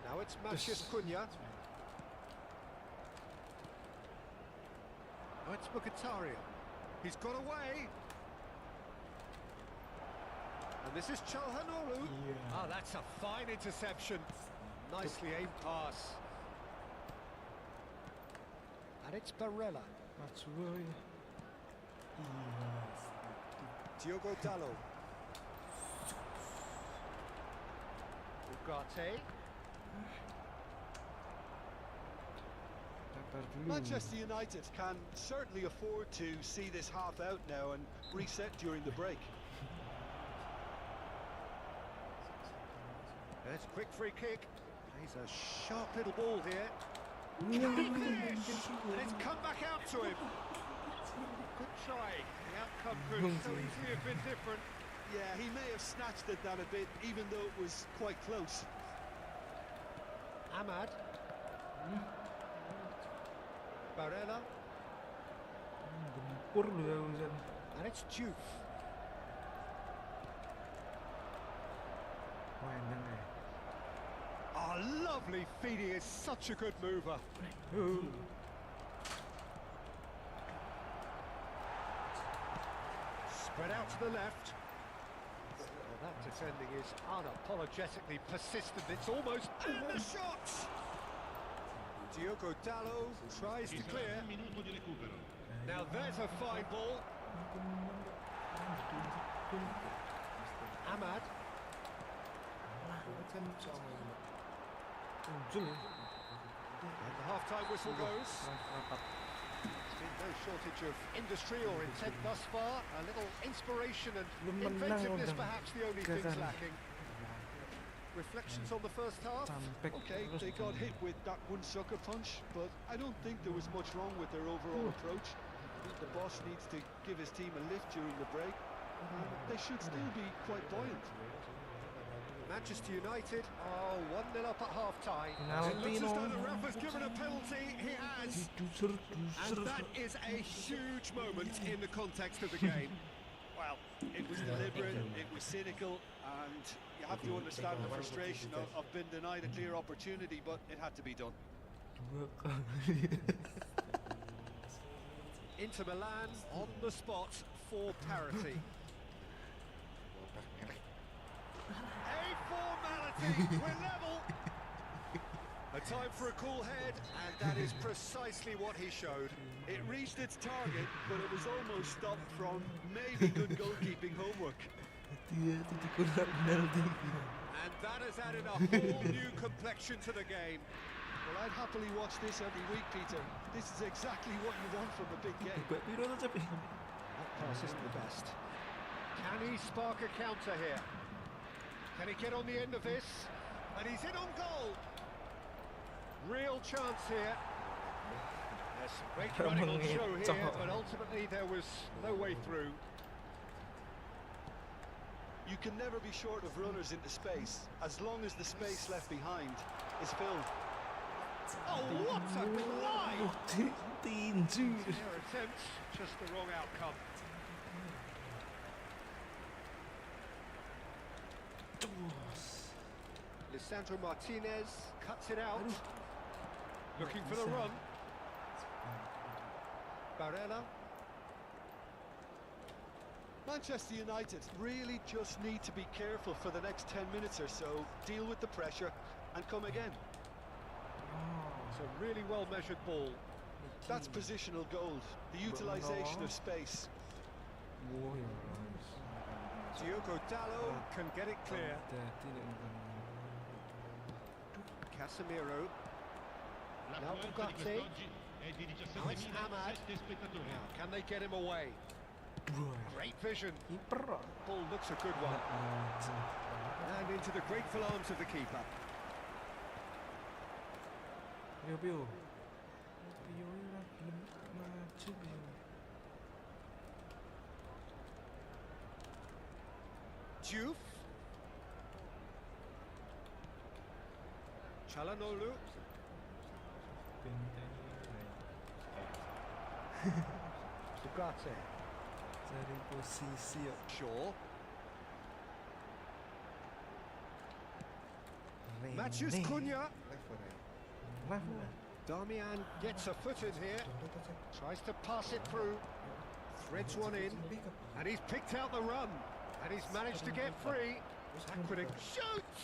Now it's Maciej Cunha. Oh, it's Mkhitaryan. He's got away. And this is Çalhanoğlu. Yeah. Ah, that's a fine interception. Nicely aimed pass. And it's Barella. Matsui. Diogo Dallo. Ugarte. Manchester United can certainly afford to see this half out now and reset during the break. There's a quick free kick. He's a sharp little ball here. And it's come back out to him. Good try. The outcome could so easily have been different. Yeah, he may have snatched at that a bit, even though it was quite close. Ahmad. Barella. And it's Juve. Oh, lovely feeding is such a good mover. Spread out to the left. Well, that defending is unapologetically persistent. It's almost... And the shot! Diogo Dallo tries to clear. Un minuto di recupero. Now there's a fine ball. Ahmad. And the half-time whistle goes. There's been no shortage of industry or intent thus far. A little inspiration and inventiveness perhaps the only things lacking. Reflections on the first half? Okay, they got hit with that one sucker punch, but I don't think there was much wrong with their overall approach. I think the boss needs to give his team a lift during the break. They should still be quite buoyant. Manchester United are 1-0 up at half-time. It looks as though the ref has given a penalty. He has. And that is a huge moment in the context of the game. Well, it was deliberate, it was cynical, and you have to understand the frustration of being denied a clear opportunity, but it had to be done. Inter Milan on the spot for parity. A formality. We're level. A time for a cool head, and that is precisely what he showed. It reached its target, but it was almost stopped from maybe good goalkeeping homework. And that has added a whole new complexion to the game. Well, I'd happily watch this every week, Peter. This is exactly what you want from a big game. That pass isn't the best. Can he spark a counter here? Can he get on the end of this? And he's in on goal. Real chance here. There's some great running on show here, but ultimately there was no way through. You can never be short of runners into space, as long as the space left behind is filled. Oh, what a climb! Their attempt, just the wrong outcome. Lisandro Martinez cuts it out. Looking for the run. Barella. Manchester United really just need to be careful for the next 10 minutes or so, deal with the pressure and come again. It's a really well measured ball. That's positional gold, the utilisation of space. Diogo Dallo can get it clear. Casemiro. Now L'affluenza di Ugarte. quest'oggi è di Now it's Ahmad. 17.7 spettatori. Can they get him away? Great vision. Ball looks a good one. And into the grateful arms of the keeper. Juve. Çalhanoğlu. Ugarte. Shaw. Matheus Cunha. Damian gets a foot in here. Tries to pass it through. Threads one in. And he's picked out the run. And he's managed to get free. Aquinic shoots!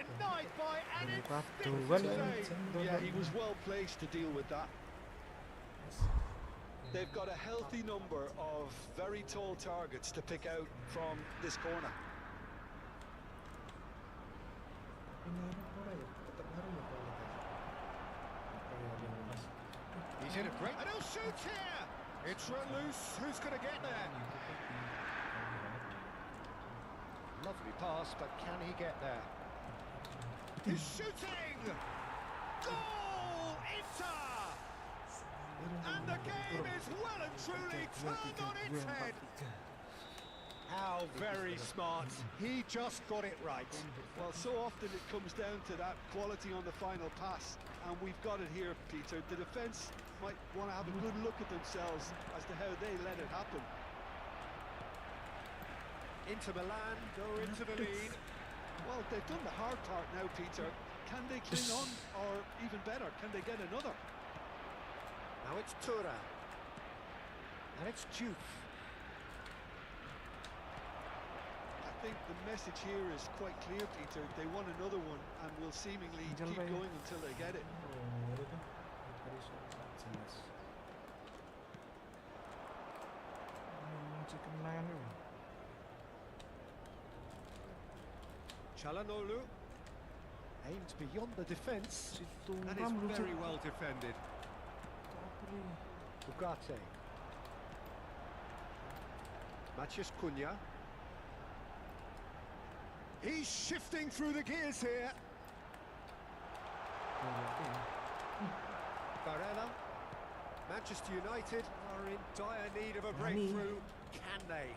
denied by an Waduh, instinctive save. Yeah, he was well placed to deal with that. They've got a healthy number of very tall targets to pick out from this corner. He's in a great... And he'll shoot here! It's run loose. Who's going to get there? Lovely pass, but can he get there? He's shooting! Goal! Inter! And the game is well and truly turned on its head. How very smart. He just got it right. Well, so often it comes down to that quality on the final pass, and we've got it here, Peter. The defence might want to have a good look at themselves as to how they let it happen. Inter Milan go into the lead. Well, they've done the hard part now, Peter. Can they cling on, or even better, can they get another? Now it's Tura. And it's Juve. I think the message here is quite clear, Peter. They want another one and will seemingly keep going until they get it. Çalhanoğlu aimed beyond the defence. That is very well defended. Ugarte. Maciej Cunha. He's shifting through the gears here. Varela. Manchester United are in dire need of a breakthrough. Can they?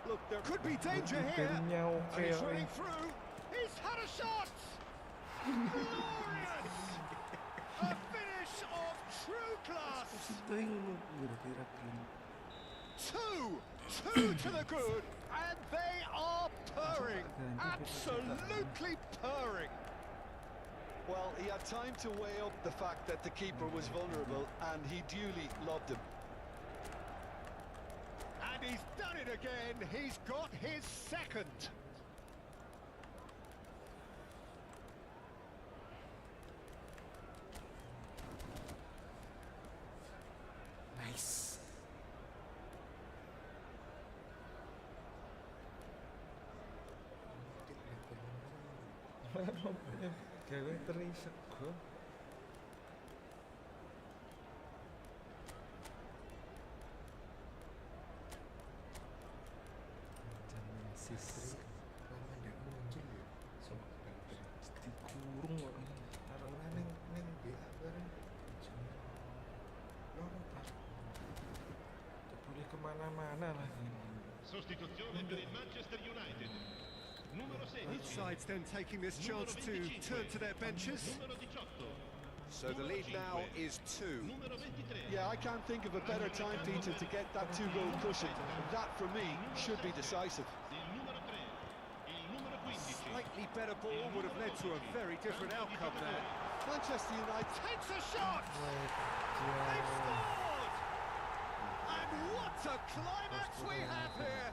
Look, there could be danger here. And he's running through. He's had a shot! Glorious! A finish of true class! Two to the good, and they are purring. Absolutely purring. Well, he had time to weigh up the fact that the keeper was vulnerable, and he duly lobbed him. And he's done it again. He's got his second. Nice. Gawe teri sego. Istri lama ndak muncul ya. Dikurung kok. Ora neng BA bareng. Boleh kemana-mana lagi. Sostituzione per il Manchester United. Numero 16. Both sides then taking this chance to turn to their benches. Numero 18. So the lead now is 2. Numero 23. Yeah, I can't think of a better time, Peter, to get that two-goal cushion. That, for me, should be decisive. Il numero 3. Il numero 15. Slightly better ball would have led to a very different outcome there. Manchester United Takes a shot! They've scored! And what a climax we have here!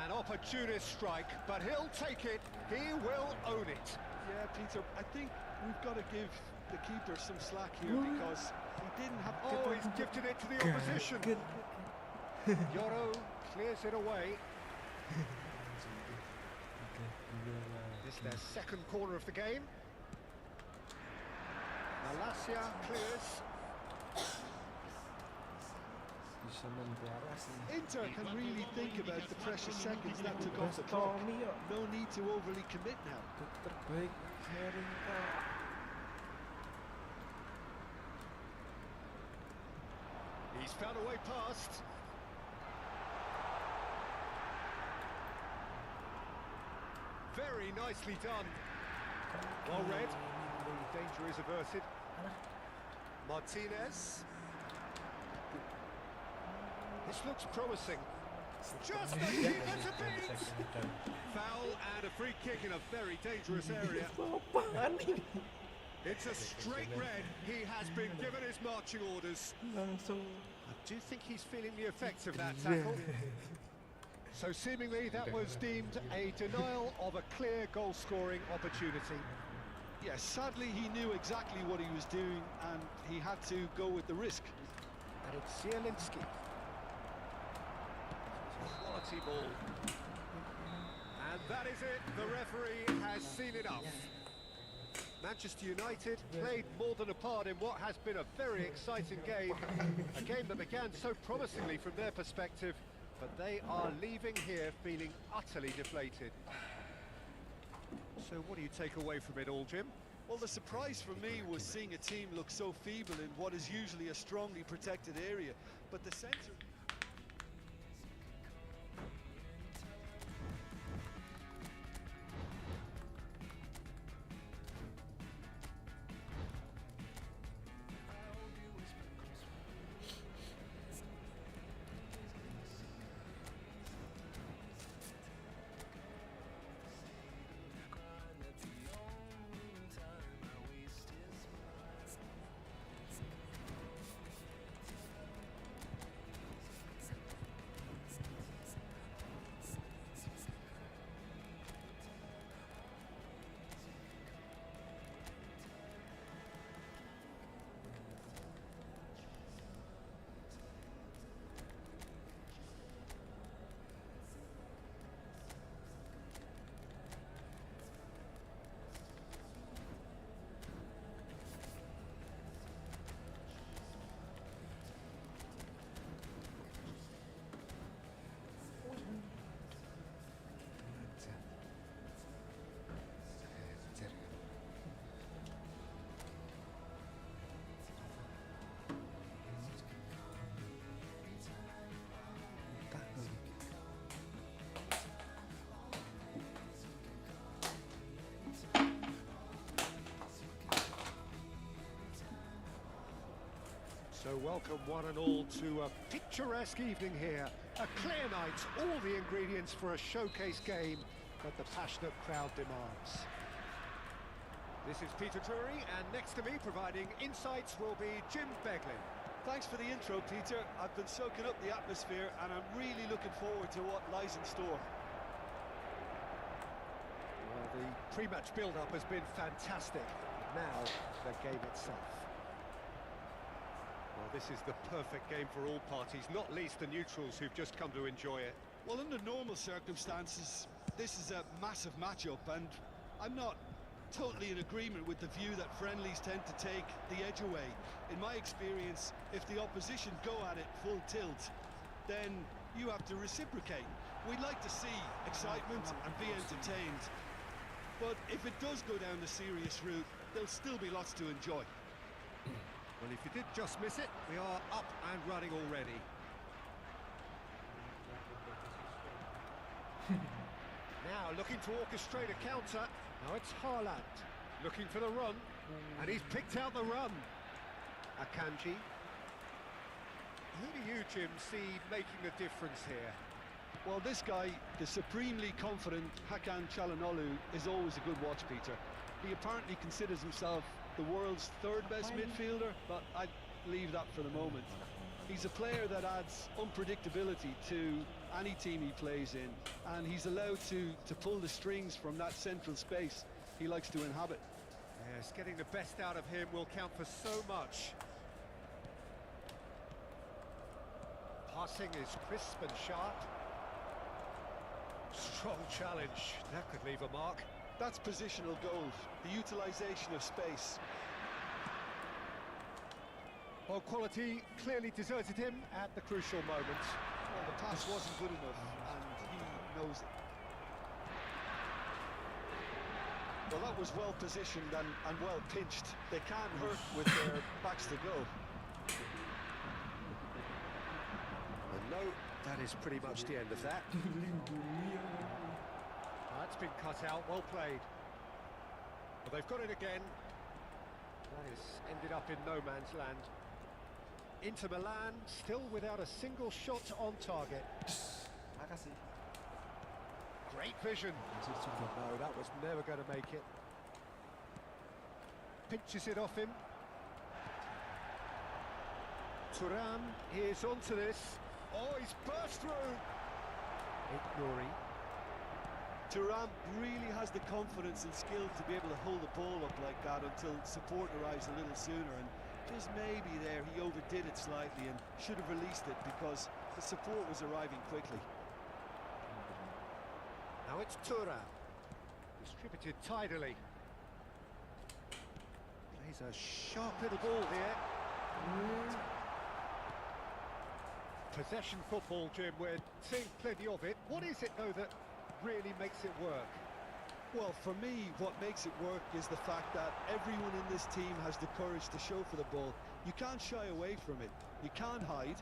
An opportunist strike, but he'll take it. He will own it. Yeah, Peter, I think we've got to give the keeper some slack here because he didn't have... Oh, he's gifted it to the opposition. Yoro clears it away. This is their second corner of the game. Malacia clears. Inter can really think about the precious seconds that took off the clock. No need to overly commit now. Terbaik sharing Kak. He's found a way past. Very nicely done. Well read. Danger is averted. Martinez. This looks promising. Just the keeper to beat. Foul and a free kick in a very dangerous area. It's a straight red. He has been given his marching orders. Langsung I do think he's feeling the effects of that tackle. So seemingly that was deemed a denial of a clear goal-scoring opportunity. Yes, sadly he knew exactly what he was doing and he had to go with the risk. And it's Zielinski. Quality ball. And that is it. The referee has seen enough. Manchester United played more than a part in what has been a very exciting game. A game that began so promisingly from their perspective, but they are leaving here feeling utterly deflated. So what do you take away from it all, Jim? Well, the surprise for me was seeing a team look so feeble in what is usually a strongly protected area, but the centre... So welcome one and all to a picturesque evening here. A clear night, all the ingredients for a showcase game that the passionate crowd demands. This is Peter Drury, and next to me providing insights will be Jim Beglin. Thanks for the intro, Peter. I've been soaking up the atmosphere and I'm really looking forward to what lies in store. Well, the pre-match build-up has been fantastic. Now, the game itself. Well, this is the perfect game for all parties, not least the neutrals who've just come to enjoy it. Well, under normal circumstances, this is a massive matchup, and I'm not totally in agreement with the view that friendlies tend to take the edge away. In my experience, if the opposition go at it full tilt, then you have to reciprocate. We'd like to see excitement and be entertained, but if it does go down the serious route, there'll still be lots to enjoy. Well, if you did just miss it, we are up and running already. Now looking to orchestrate a counter. Now it's Haaland looking for the run, and he's picked out the run. Akanji. Who do you, Jim, see making the difference here? Well, this guy, the supremely confident Hakan Çalhanoğlu, is always a good watch, Peter. He apparently considers himself the world's third best midfielder, but I'd leave that for the moment. He's a player that adds unpredictability to any team he plays in, and he's allowed to pull the strings from that central space he likes to inhabit. Yes, getting the best out of him will count for so much. Passing is crisp and sharp. Strong challenge, that could leave a mark. That's positional goal, the utilisation of space. Well, quality clearly deserted him at the crucial moment. Well, the pass wasn't good enough, and he knows it. Well, that was well positioned and well pinched. They can't hurt with their backs to go. And no, that is pretty much the end of that. That's been cut out, well played. Well, they've got it again. That has ended up in no man's land. Inter Milan still without a single shot on target. Great vision. No, that was never going to make it. Pinches it off him. Thuram is onto this. Oh, he's burst through. Ignori. Thuram really has the confidence and skill to be able to hold the ball up like that until support arrives a little sooner, and just maybe there he overdid it slightly and should have released it because the support was arriving quickly. Now it's Thuram. Distributed tidily. Plays a sharp little ball here. Possession football, Jim, we're seeing plenty of it. What is it, though, that really makes it work? Well, for me, what makes it work is the fact that everyone in this team has the courage to show for the ball. You can't shy away from it. You can't hide.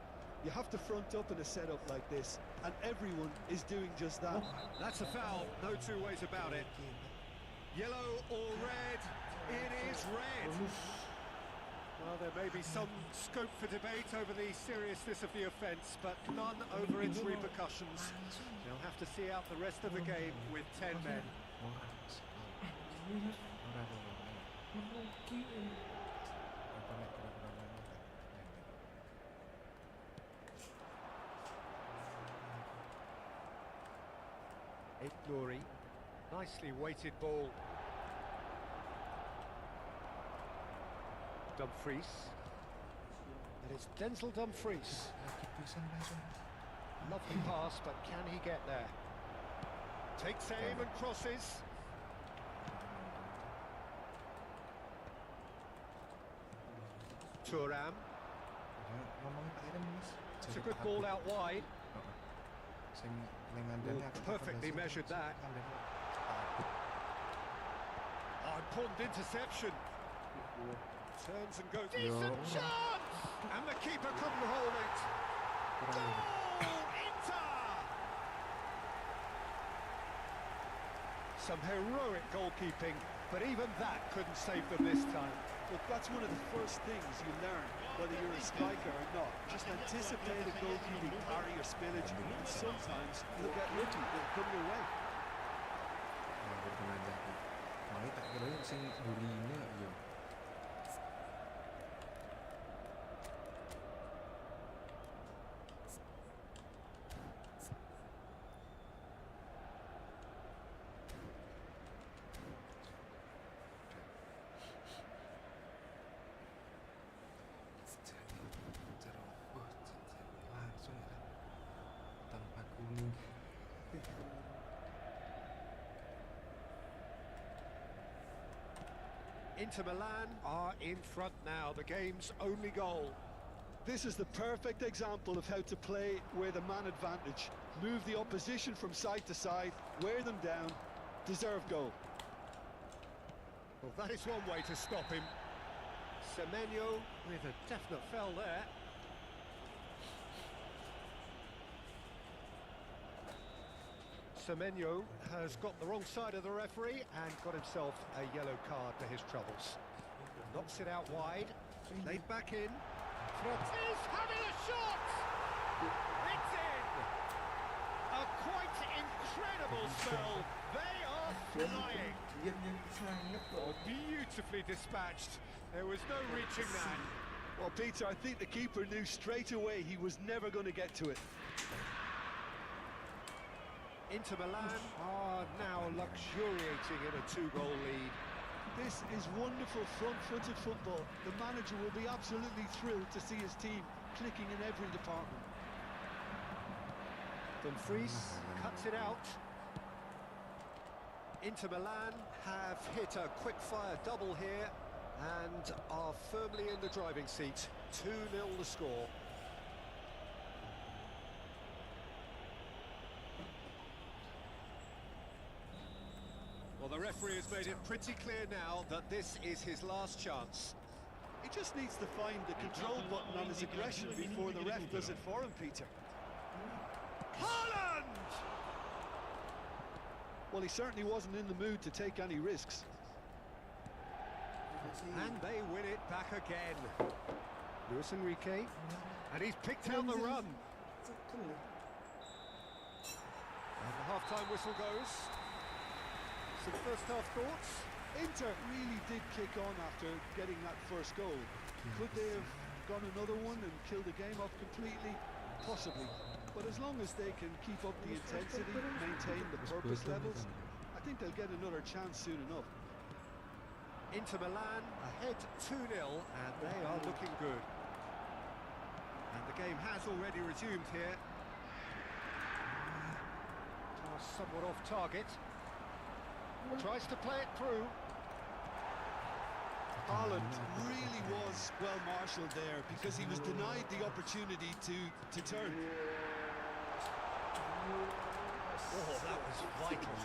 You have to front up in a setup like this, and everyone is doing just that. That's a foul, no two ways about it. Yellow or red? It is red. Well, there may be some scope for debate over the seriousness of the offence, but none over its repercussions. They'll have to see out the rest of the game with 10 men. Ignori. Nicely weighted ball. Dumfries. And it's Denzel Dumfries. Lovely pass, but can he get there? Takes aim and crosses. Thuram. It's a good ball out wide. Perfectly measured that. Oh, important interception. Turns and goes. Decent chance! And the keeper couldn't hold it. Goal! Inter! Some heroic goalkeeping, but even that couldn't save them this time. Look, that's one of the first things you learn, whether you're a striker or not. Just anticipate a goalkeeping parry or spillage, and sometimes you'll get lucky, it'll come your way. Inter Milan are in front now, the game's only goal. This is the perfect example of how to play with a man advantage. Move the opposition from side to side, wear them down, deserve goal. Well, that is one way to stop him. Semenyo with a definite foul there. Semenyo has got the wrong side of the referee and got himself a yellow card for his troubles. Knocks it out wide, laid back in. He's having a shot! It's in! A quite incredible spell. They are flying. Oh, beautifully dispatched. There was no reaching that. Well, Peter, I think the keeper knew straight away he was never going to get to it. Inter Milan are now luxuriating in a 2-goal lead. This is wonderful front-footed football. The manager will be absolutely thrilled to see his team clicking in every department. Dumfries cuts it out. Inter Milan have hit a quick-fire double here and are firmly in the driving seat. 2-0 the score. Well, the referee has made it pretty clear now that this is his last chance. He just needs to find the control button on his aggression before the ref does it for him, Peter. Haaland! Well, he certainly wasn't in the mood to take any risks. And they win it back again. Luis Enrique, and he's picked out the run. And the half-time whistle goes. Some first-half thoughts? Inter really did kick on after getting that first goal. Could they have gone another one and killed the game off completely? Possibly. But as long as they can keep up the intensity, maintain the purpose levels, I think they'll get another chance soon enough. Inter Milan ahead 2-0, and they are looking good. And the game has already resumed here. Pass somewhat off target. Tries to play it through. Haaland really was well marshalled there because he was denied the opportunity to turn. Oh, that was vital.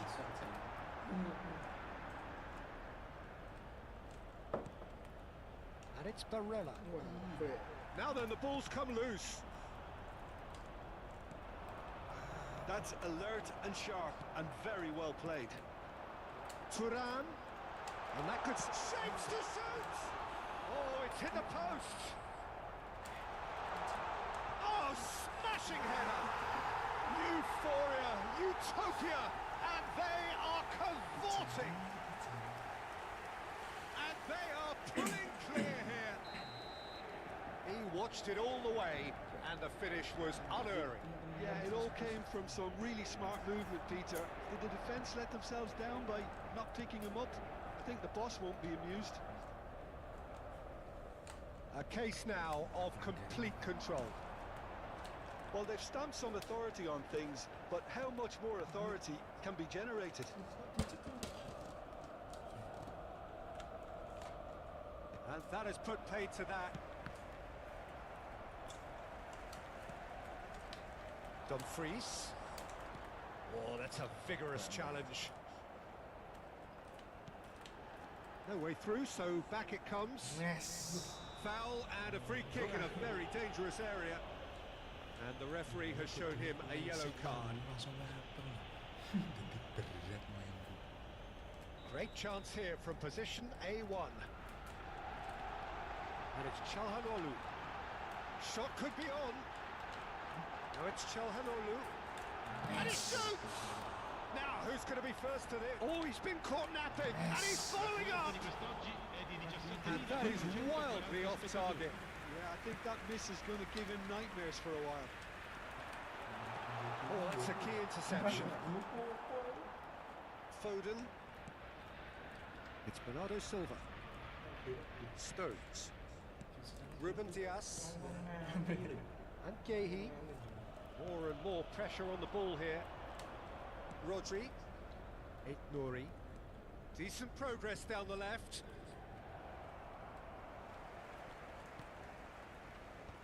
And it's Barella. Now then, the ball's come loose. That's alert and sharp and very well played. Thuram. And that could... Shapes to shoot! Oh, it's hit the post. Oh, smashing header. Euphoria, utopia, and they are cavorting. And they are pulling clear here. He watched it all the way, and the finish was unerring. Yeah, it all came from some really smart movement, Peter. Did the defence let themselves down by not picking him up? I think the boss won't be amused. A case now of complete control. Well, they've stamped some authority on things, but how much more authority can be generated? And that has put paid to that. Dumfries. Oh, that's a vigorous challenge. No way through, so back it comes. Yes. Foul and a free kick in a very dangerous area. And the referee has shown him a yellow card. Great chance here from position A1. And it's Çalhanoğlu. Shot could be on. Now it's Çalhanoğlu. And he shoots! Now, who's going to be first to this? Oh, he's been caught napping, and he's following up! Di quest'oggi è di 17 And that is wildly off target. Yeah, I think that miss is going to give him nightmares for a while. Oh, that's a key interception. Foden. It's Bernardo Silva. Stones. Ruben Dias. And Gehi. More and more pressure on the ball here. Rodri. Nouri. Decent progress down the left.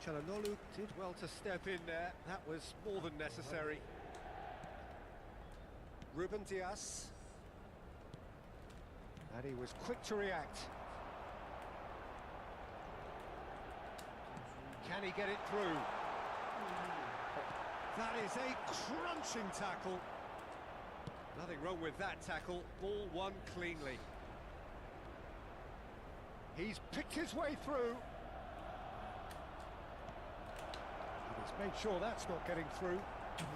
Çalhanoğlu did well to step in there. That was more than necessary. Ruben Dias. And he was quick to react. Can he get it through? That is a crunching tackle. Nothing wrong with that tackle. Ball won cleanly. He's picked his way through. And he's made sure that's not getting through. And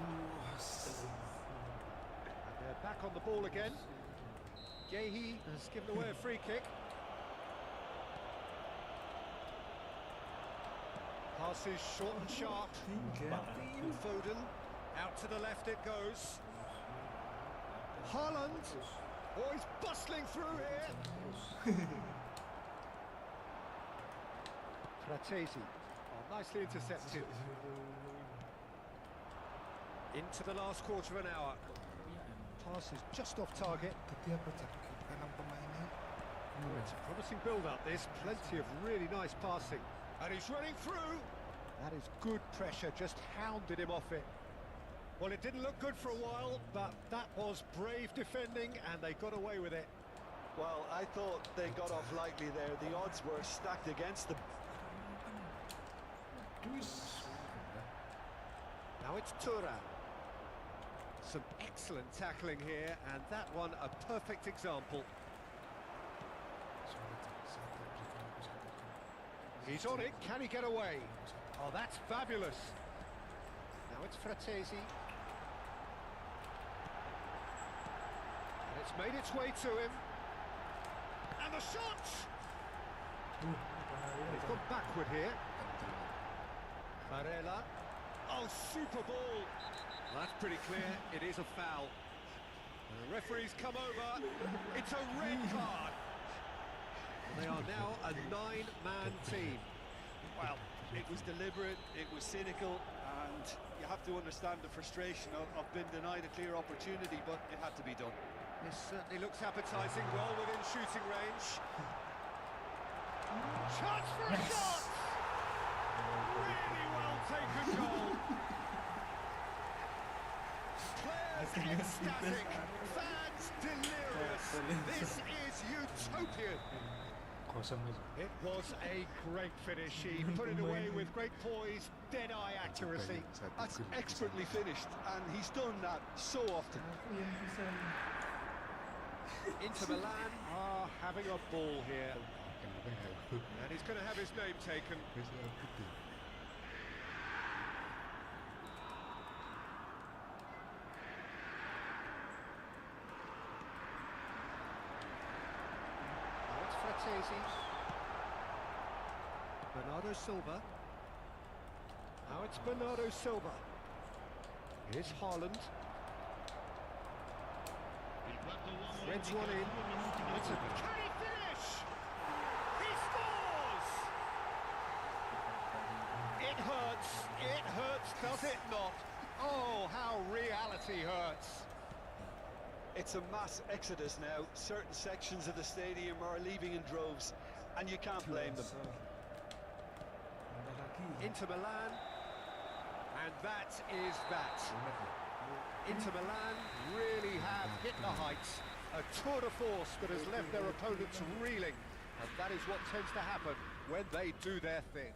they're back on the ball again. Gehi has given away a free kick. Passes short and sharp. Foden. Out to the left it goes. Haaland. Oh, he's bustling through here. Fratesi. Oh, nicely intercepted. Into the last quarter of an hour. Pass is just off target. Oh, it's a promising build-up, this. Plenty of really nice passing. And he's running through. That is good pressure, just hounded him off it. Well, it didn't look good for a while, but that was brave defending, and they got away with it. Well, I thought they got off lightly there. The odds were stacked against them. Now it's Thuram. Some excellent tackling here, and that one a perfect example. He's on it, can he get away? Oh, that's fabulous. Now it's Fratesi. And it's made its way to him. And the shot! He's gone backward here. Barella. Oh, super ball. That's pretty clear. It is a foul. The referee's come over. It's a red card. They are now a 9-man team. Well, it was deliberate, it was cynical, and you have to understand the frustration of being denied a clear opportunity, but it had to be done. This certainly looks appetising, well within shooting range. Chance for a shot! Really well taken goal. Players ecstatic, fans delirious. This is utopian. It was a great finish. He put it away with great poise, dead-eye accuracy. That's expertly finished, and he's done that so often. Inter Milan are having a ball here. And he's going to have his name taken. Now it's Fratesi. Bernardo Silva. Now it's Bernardo Silva. Here's Haaland. Il quarto uomo Threads indica one in. 2 minuti di It's a... recupero. Can he finish? He scores! It hurts. It hurts, does it not? Oh, how reality hurts. It's a mass exodus now. Certain sections of the stadium are leaving in droves, and you can't blame them. Inter Milan, and that is that. Inter Milan really have hit the heights. A tour de force that has left their opponents reeling. And that is what tends to happen when they do their thing.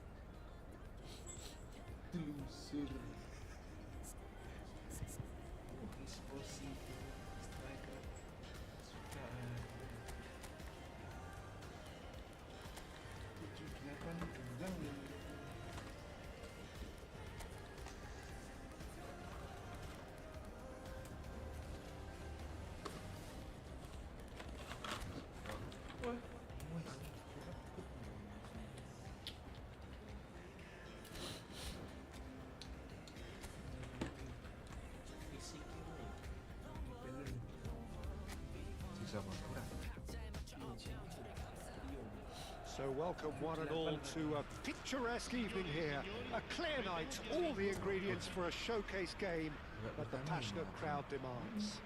So welcome one and all to a picturesque evening here. A clear night, all the ingredients for a showcase game that the passionate crowd demands.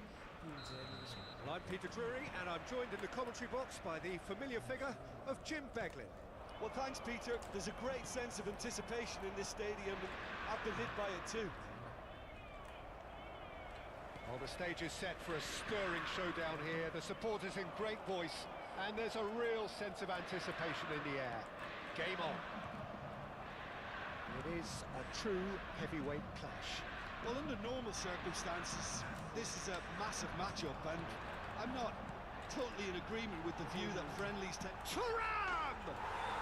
Well, I'm Peter Drury, and I'm joined in the commentary box by the familiar figure of Jim Beglin. Well, thanks, Peter. There's a great sense of anticipation in this stadium, and I've been hit by it too. Well, the stage is set for a stirring showdown here. The supporters in great voice, and there's a real sense of anticipation in the air. Game on. It is a true heavyweight clash. Well, under normal circumstances, this is a massive matchup, and I'm not totally in agreement with the view that friendlies take. Thuram!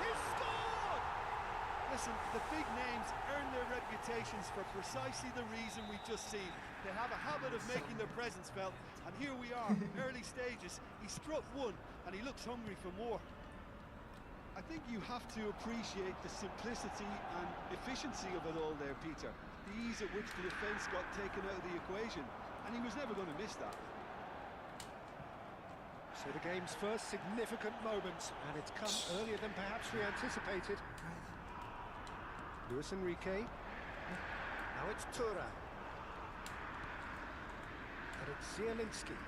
He scored! Listen, the big names earn their reputations for precisely the reason we've just seen. They have a habit of making their presence felt, and here we are, early stages. He struck one, and he looks hungry for more. I think you have to appreciate the simplicity and efficiency of it all there, Peter. The ease at which the defence got taken out of the equation, and he was never going to miss that. So the game's first significant moment, and it's come earlier than perhaps we anticipated. Luis Enrique. Now it's Thuram. And it's Zielinski.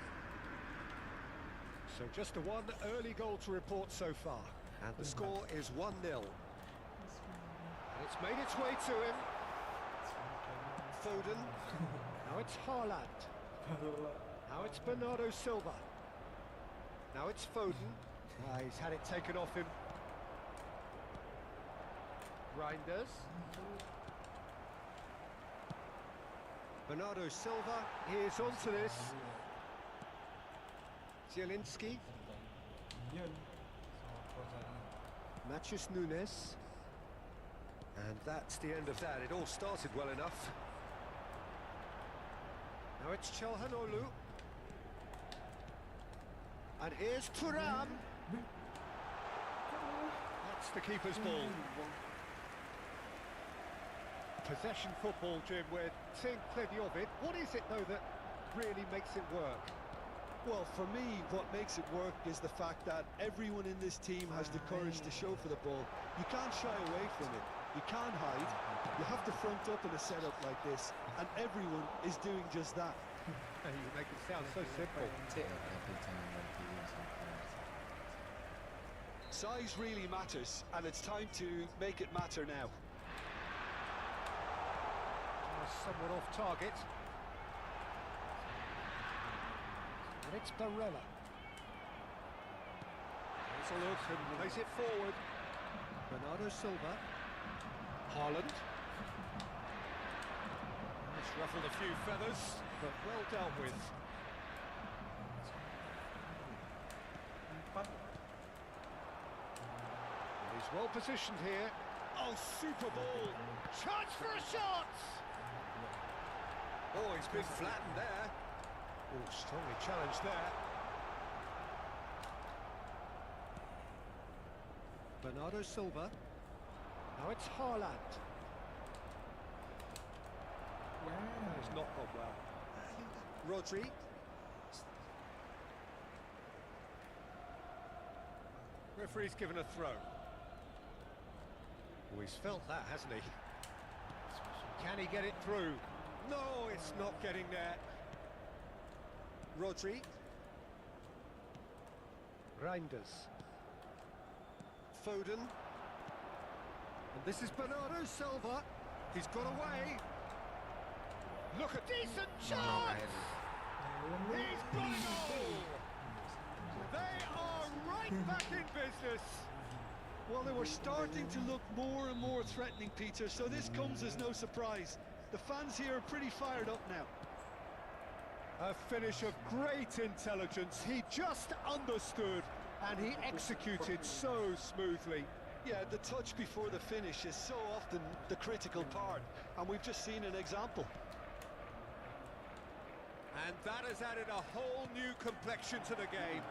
So just the one early goal to report so far. And the score is 1-0. And it's made its way to him. Foden. Now it's Haaland. Now it's Bernardo Silva. Now it's Foden. He's had it taken off him. Reinders. Bernardo Silva is onto this. Zielinski. Matheus Nunes. And that's the end of that. It all started well enough. Now it's Çalhanoğlu. And here's Thuram. That's the keeper's ball. Possession football, Jim, we're seeing plenty of it. What is it, though, that really makes it work? Well, for me, what makes it work is the fact that everyone in this team has the courage to show for the ball. You can't shy away from it. You can't hide. You have to front up in a setup like this, and everyone is doing just that. You make it sound so simple. Size really matters, and it's time to make it matter now. Somewhat off target. And it's Barella. There's a look and plays it forward. Bernardo Silva. Haaland. It's ruffled a few feathers, but well dealt with. And he's well positioned here. Oh, super ball! Chance for a shot! Oh, he's been flattened there. Oh, strongly challenged there. Bernardo Silva. Now it's Haaland. It's not gone well. Rodri. Referee's given a throw. Oh, he's felt that, hasn't he? Can he get it through? No, it's not getting there. Rodri. Reinders. Foden. And this is Bernardo Silva. He's got away. Look at decent chance! He's got a goal! They are right back in business. Well, they were starting to look more and more threatening, Peter, so this comes as no surprise. The fans here are pretty fired up now. A finish of great intelligence. He just understood and he executed so smoothly. Yeah, the touch before the finish is so often the critical part, and we've just seen an example. And that has added a whole new complexion to the game.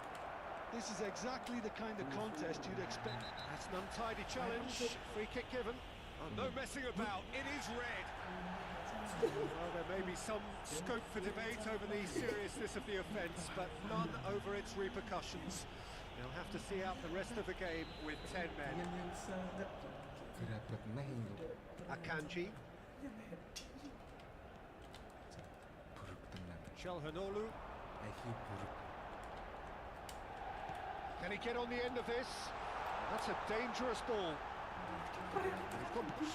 This is exactly the kind of contest you'd expect. That's an untidy challenge. Free kick given. Oh, no messing about. It is red. Well, there may be some scope for debate over the seriousness of the offence, but none over its repercussions. They'll have to see out the rest of the game with 10 men. Akanji. Çalhanoğlu. Can he get on the end of this? That's a dangerous ball.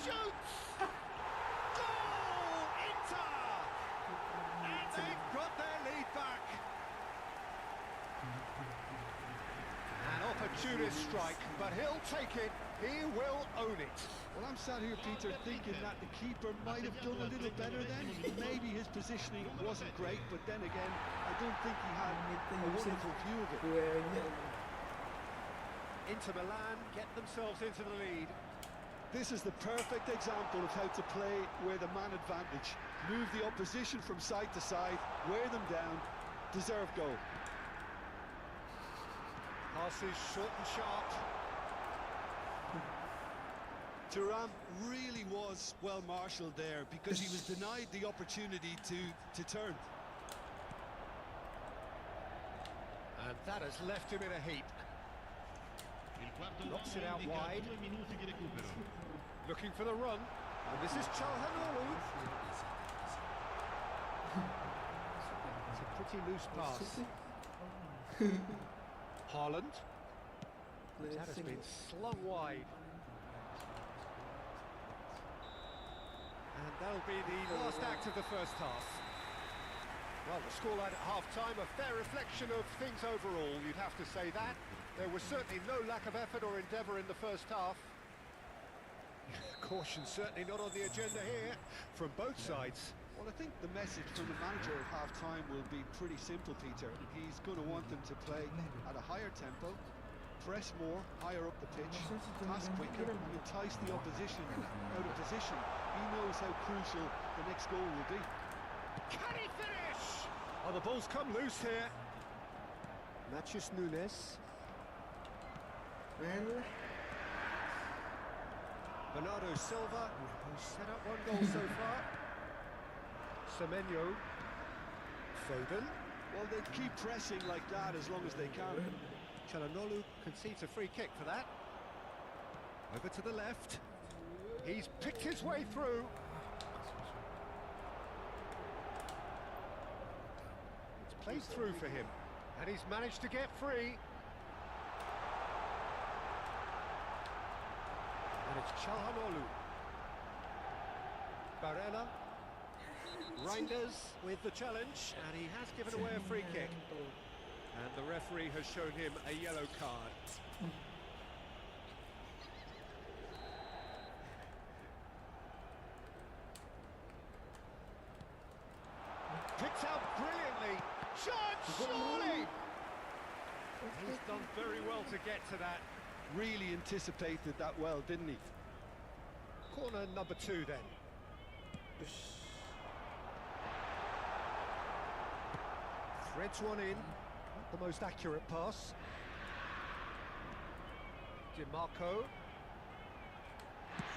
Shoots! Goal! Inter! And they've got their lead back. An opportunist strike, but he'll take it. He will own it. Well, I'm sat here, Peter, thinking that the keeper might have done a little better then. Maybe his positioning wasn't great, but then again, I don't think he had a wonderful view of it. Inter Milan get themselves into the lead. This is the perfect example of how to play with a man advantage. Move the opposition from side to side, wear them down, deserve goal. Passes short and sharp. Thuram really was well marshalled there because he was denied the opportunity to turn. And that has left him in a heap. Knocks it out wide. Looking for the run. And this is Çalhanoğlu. It's a pretty loose pass. Haaland. That has been slung wide. And that'll be the last act of the first half. Well, the scoreline at half-time, a fair reflection of things overall, you'd have to say that. There was certainly no lack of effort or endeavour in the first half. Caution certainly not on the agenda here, from both sides. Well, I think the message from the manager at half-time will be pretty simple, Peter. He's going to want them to play at a higher tempo, press more, higher up the pitch, pass quicker, and entice the opposition out of position. He knows how crucial the next goal will be. Can he finish? Oh, the ball's come loose here. Matheus Nunes. Bernardo Silva, who's set up one goal so far. Semenyo. Foden. Well, they keep pressing like that as long as they can. Çalhanoğlu concedes a free kick for that. Over to the left. He's picked his way through. It's played through for him, and he's managed to get free. And it's Çalhanoğlu. Barella. Reinders with the challenge, and he has given away a free kick. And the referee has shown him a yellow card. Picked out brilliantly. Shot, surely! He's done very well to get to that. Really anticipated that well, didn't he? Corner number 2 then. Threads one in. Not the most accurate pass. DiMarco.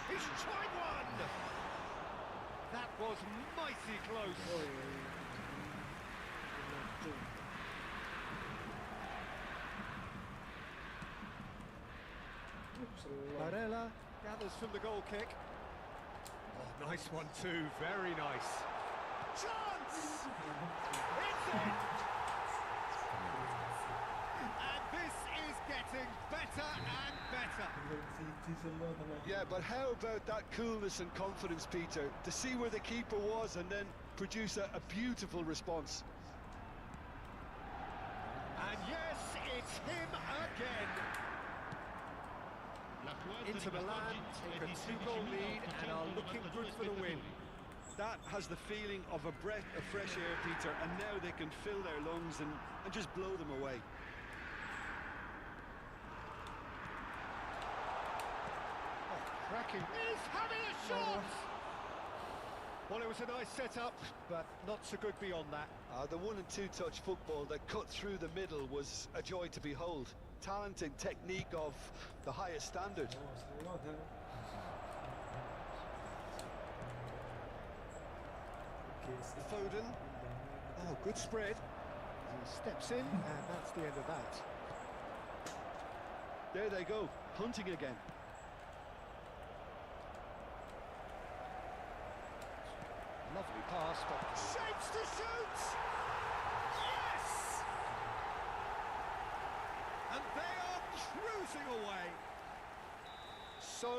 He's tried one! That was mighty close. Barella gathers from the goal kick. Oh, nice one too, very nice. Chance! It's in! And this is getting better and better. Yeah, but how about that coolness and confidence, Peter, to see where the keeper was and then produce a beautiful response. And yes, it's him again. Inter Milan take a 2-goal lead and are looking good for the win. That has the feeling of a breath of fresh air, Peter, and now they can fill their lungs and just blow them away. Oh, cracking. He's having a shot! Well, it was a nice setup, but not so good beyond that. The 1- and 2-touch football that cut through the middle was a joy to behold. Talent and technique of the highest standard. Foden. Oh, good spread. He steps in, and that's the end of that. There they go, hunting again. Lovely pass, but shapes to shoot! Yes! And they are cruising away. So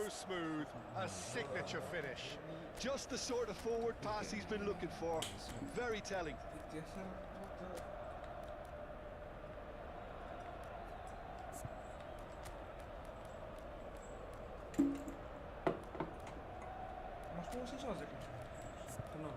smooth. A signature finish. Just the sort of forward pass he's been looking for. Very telling. Mas como vocês fazem aqui? Não.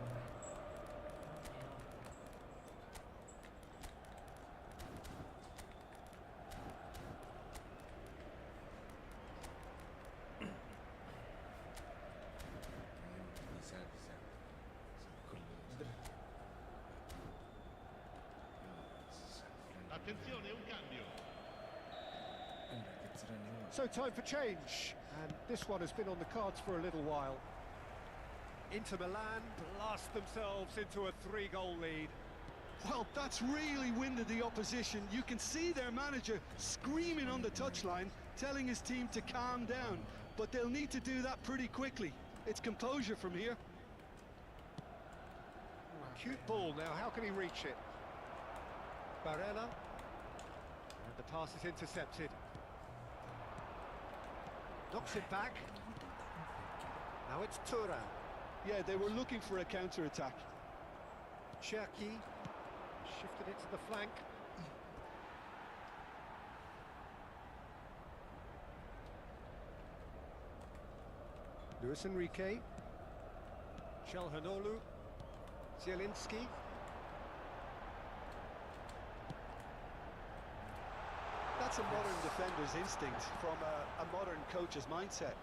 Attenzione, un cambio. So time for change, and this one has been on the cards for a little while. Inter Milan blast themselves into a 3-goal lead. Well, that's really winded the opposition. You can see their manager screaming on the touchline, telling his team to calm down. But they'll need to do that pretty quickly. It's composure from here. Cute ball now, how can he reach it? Barella. And the pass is intercepted. Knocks it back. Now it's Thuram. Yeah, they were looking for a counter-attack. Cherki shifted it to the flank. Luis Enrique. Çalhanoğlu. Zielinski. That's a modern defender's instinct from a modern coach's mindset.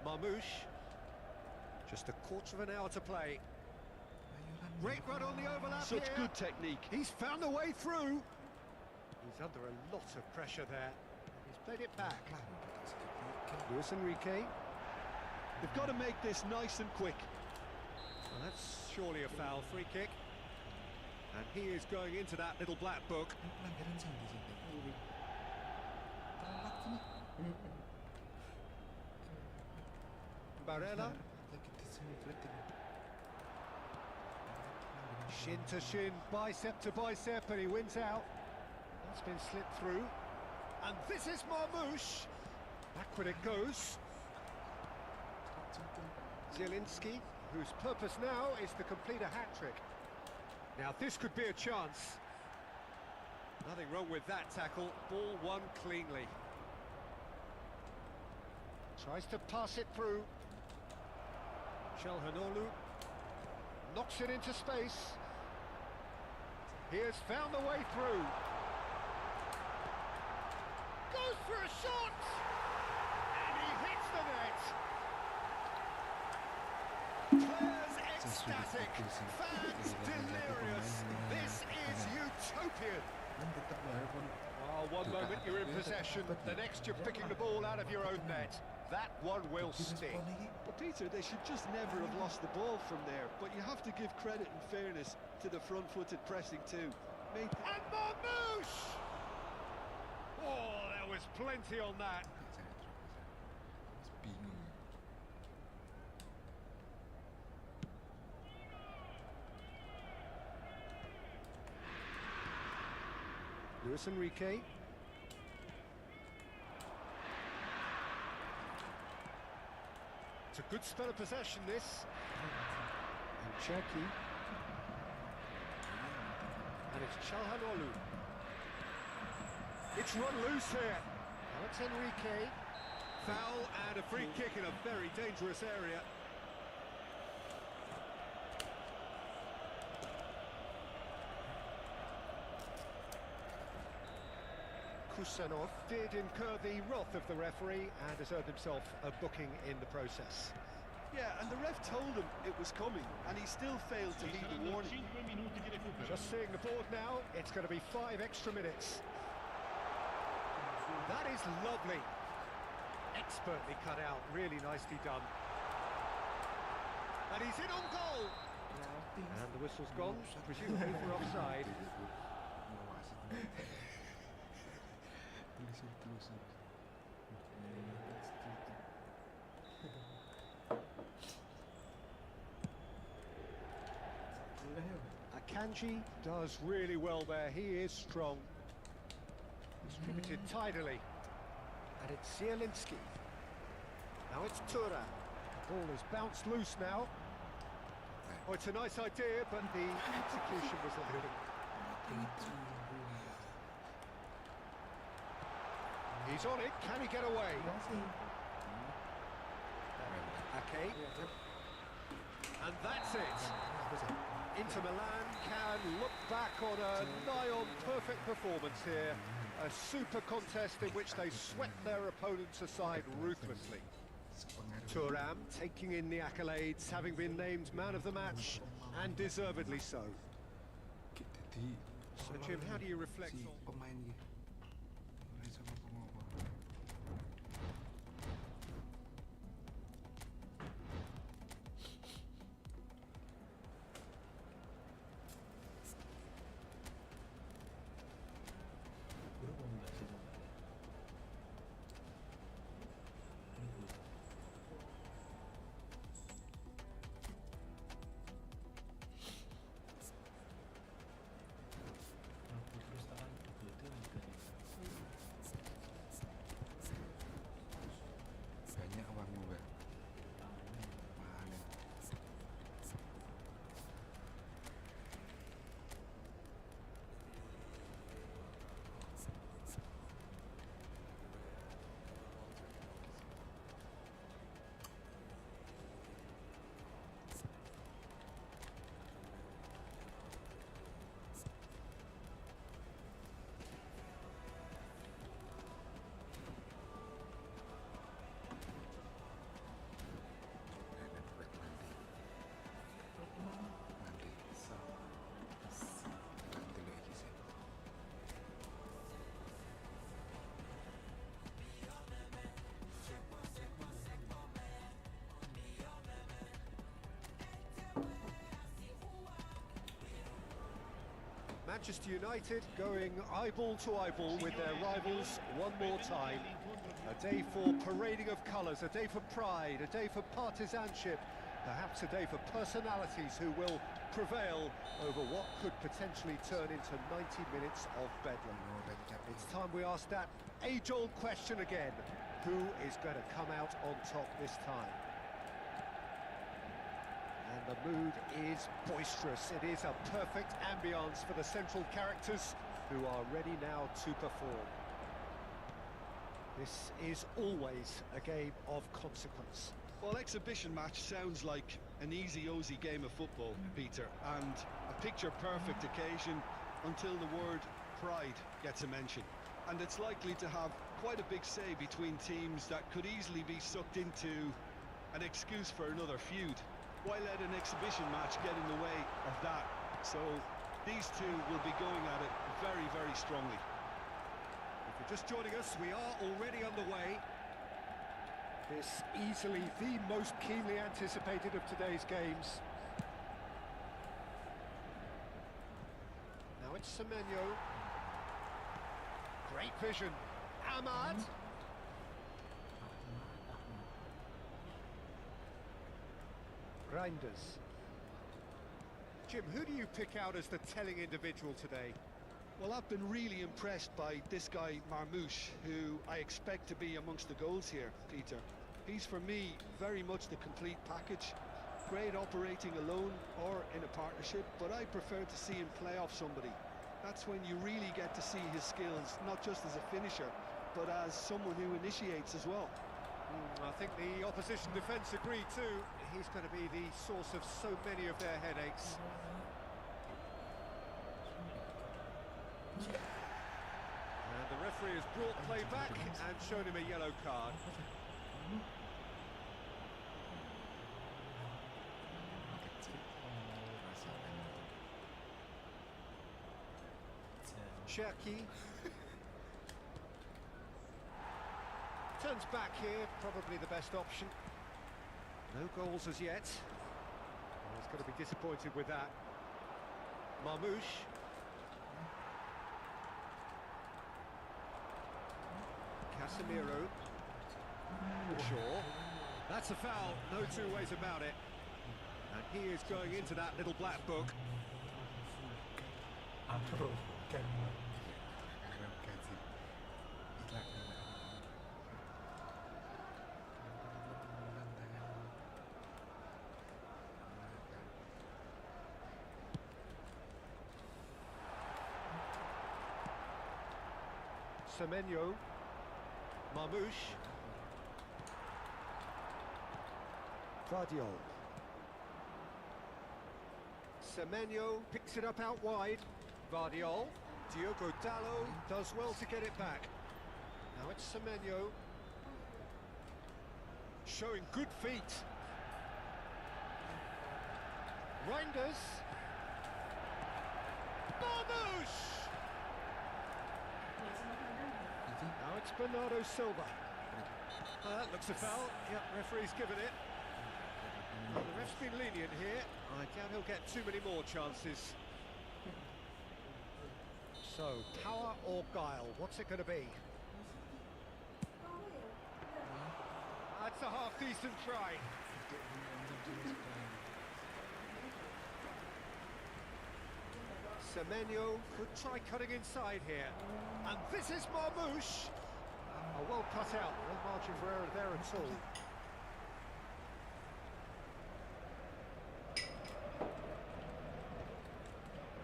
Marmoush. Just a quarter of an hour to play. Great run on the overlap Such here. good technique. He's found a way through. He's under a lot of pressure there. He's played it back. Luis Enrique. They've got to make this nice and quick. Well, that's surely a foul. Free kick. And he is going into that little black book. pelanggaran santai. Telat sini. Barella. Lagi di sini flipping. Shin to shin, bicep to bicep, and he wins out. That's been slipped through. And this is Marmouche. Backward it goes. Zielinski, whose purpose now is to complete a hat-trick. Now this could be a chance. Nothing wrong with that tackle. Ball won cleanly. Tries to pass it through. Çalhanoğlu knocks it into space. He has found the way through. Goes for a shot! And he hits the net! Players ecstatic, fans delirious. This is utopian. Oh, one moment you're in possession, the next you're picking the ball out of your own net. That one will sting. But Peter, they should just never have lost the ball from there. But you have to give credit and fairness to the front-footed pressing too. And Marmouche! Oh, there was plenty on that. Bingung. Luis Enrique. It's a good spell of possession, this. And Cherky. And it's Çalhanoğlu. It's run loose here. Now it's Enrique. Foul and a free kick in a very dangerous area. Kusanov did incur the wrath of the referee and has earned himself a booking in the process. Yeah, and the ref told him it was coming, and he still failed to heed the warning. 5 minuti di recupero. Just seeing the board now, it's going to be 5 extra minutes. That is lovely. Expertly cut out, really nicely done. And he's in on goal. And the whistle's gone, presumably for offside. Akanji does really well there, he is strong. Distributed tidily. And it's Zielinski. Now it's Tura. The ball is bounced loose now. Oh, it's a nice idea, but the execution was lacking. He's on it, can he get away? Ake. And that's it. Inter Milan can look back on a nigh-on perfect performance here. A super contest in which they swept their opponents aside ruthlessly. Thuram taking in the accolades, having been named man of the match, and deservedly so. So Jim, how do you reflect on... Pemain gitu. Mulai sama pengobor. Terus tangan betul Manchester United going eyeball to eyeball with their rivals one more time. A day for parading of colours, a day for pride, a day for partisanship, perhaps a day for personalities who will prevail over what could potentially turn into 90 minutes of bedlam. It's time we ask that age-old question again. Who is going to come out on top this time? And the mood is boisterous. It is a perfect ambience for the central characters who are ready now to perform. This is always a game of consequence. Well, exhibition match sounds like an easy-ozy game of football, Peter, and a picture-perfect occasion until the word pride gets a mention. And it's likely to have quite a big say between teams that could easily be sucked into an excuse for another feud. Why let an exhibition match get in the way of that? So these two will be going at it very, very strongly. If you're just joining us, we are already underway. This easily the most keenly anticipated of today's games. Now it's Semenyo. Great vision. Ahmad. Reinders. Jim, who do you pick out as the telling individual today? Well, I've been really impressed by this guy, Marmoush, who I expect to be amongst the goals here, Peter. He's, for me, very much the complete package. Great operating alone or in a partnership, but I prefer to see him play off somebody. That's when you really get to see his skills, not just as a finisher, but as someone who initiates as well. I think the opposition defence agreed too. He's going to be the source of so many of their headaches. And the referee has brought play back and shown him a yellow card. Cherki turns back here, probably the best option. No goals as yet. Well, he's going to be disappointed with that. Marmoush. Casemiro. Shaw. That's a foul, no two ways about it. And he is going into that little black book. Semenyo, Marmoush, Vardiol. Semenyo picks it up out wide. Vardiol, Diogo Dallo does well to get it back. Now it's Semenyo, showing good feet. Reinders, Marmoush. Now it's Bernardo Silva. That looks a foul. Yep, referee's given it. Well, the ref's been lenient here. I doubt he'll get too many more chances. So, power or guile? What's it going to be? That's a half-decent try. Semenyo could try cutting inside here. And this is Marmoush. Oh, well cut out. No margin for error there at all.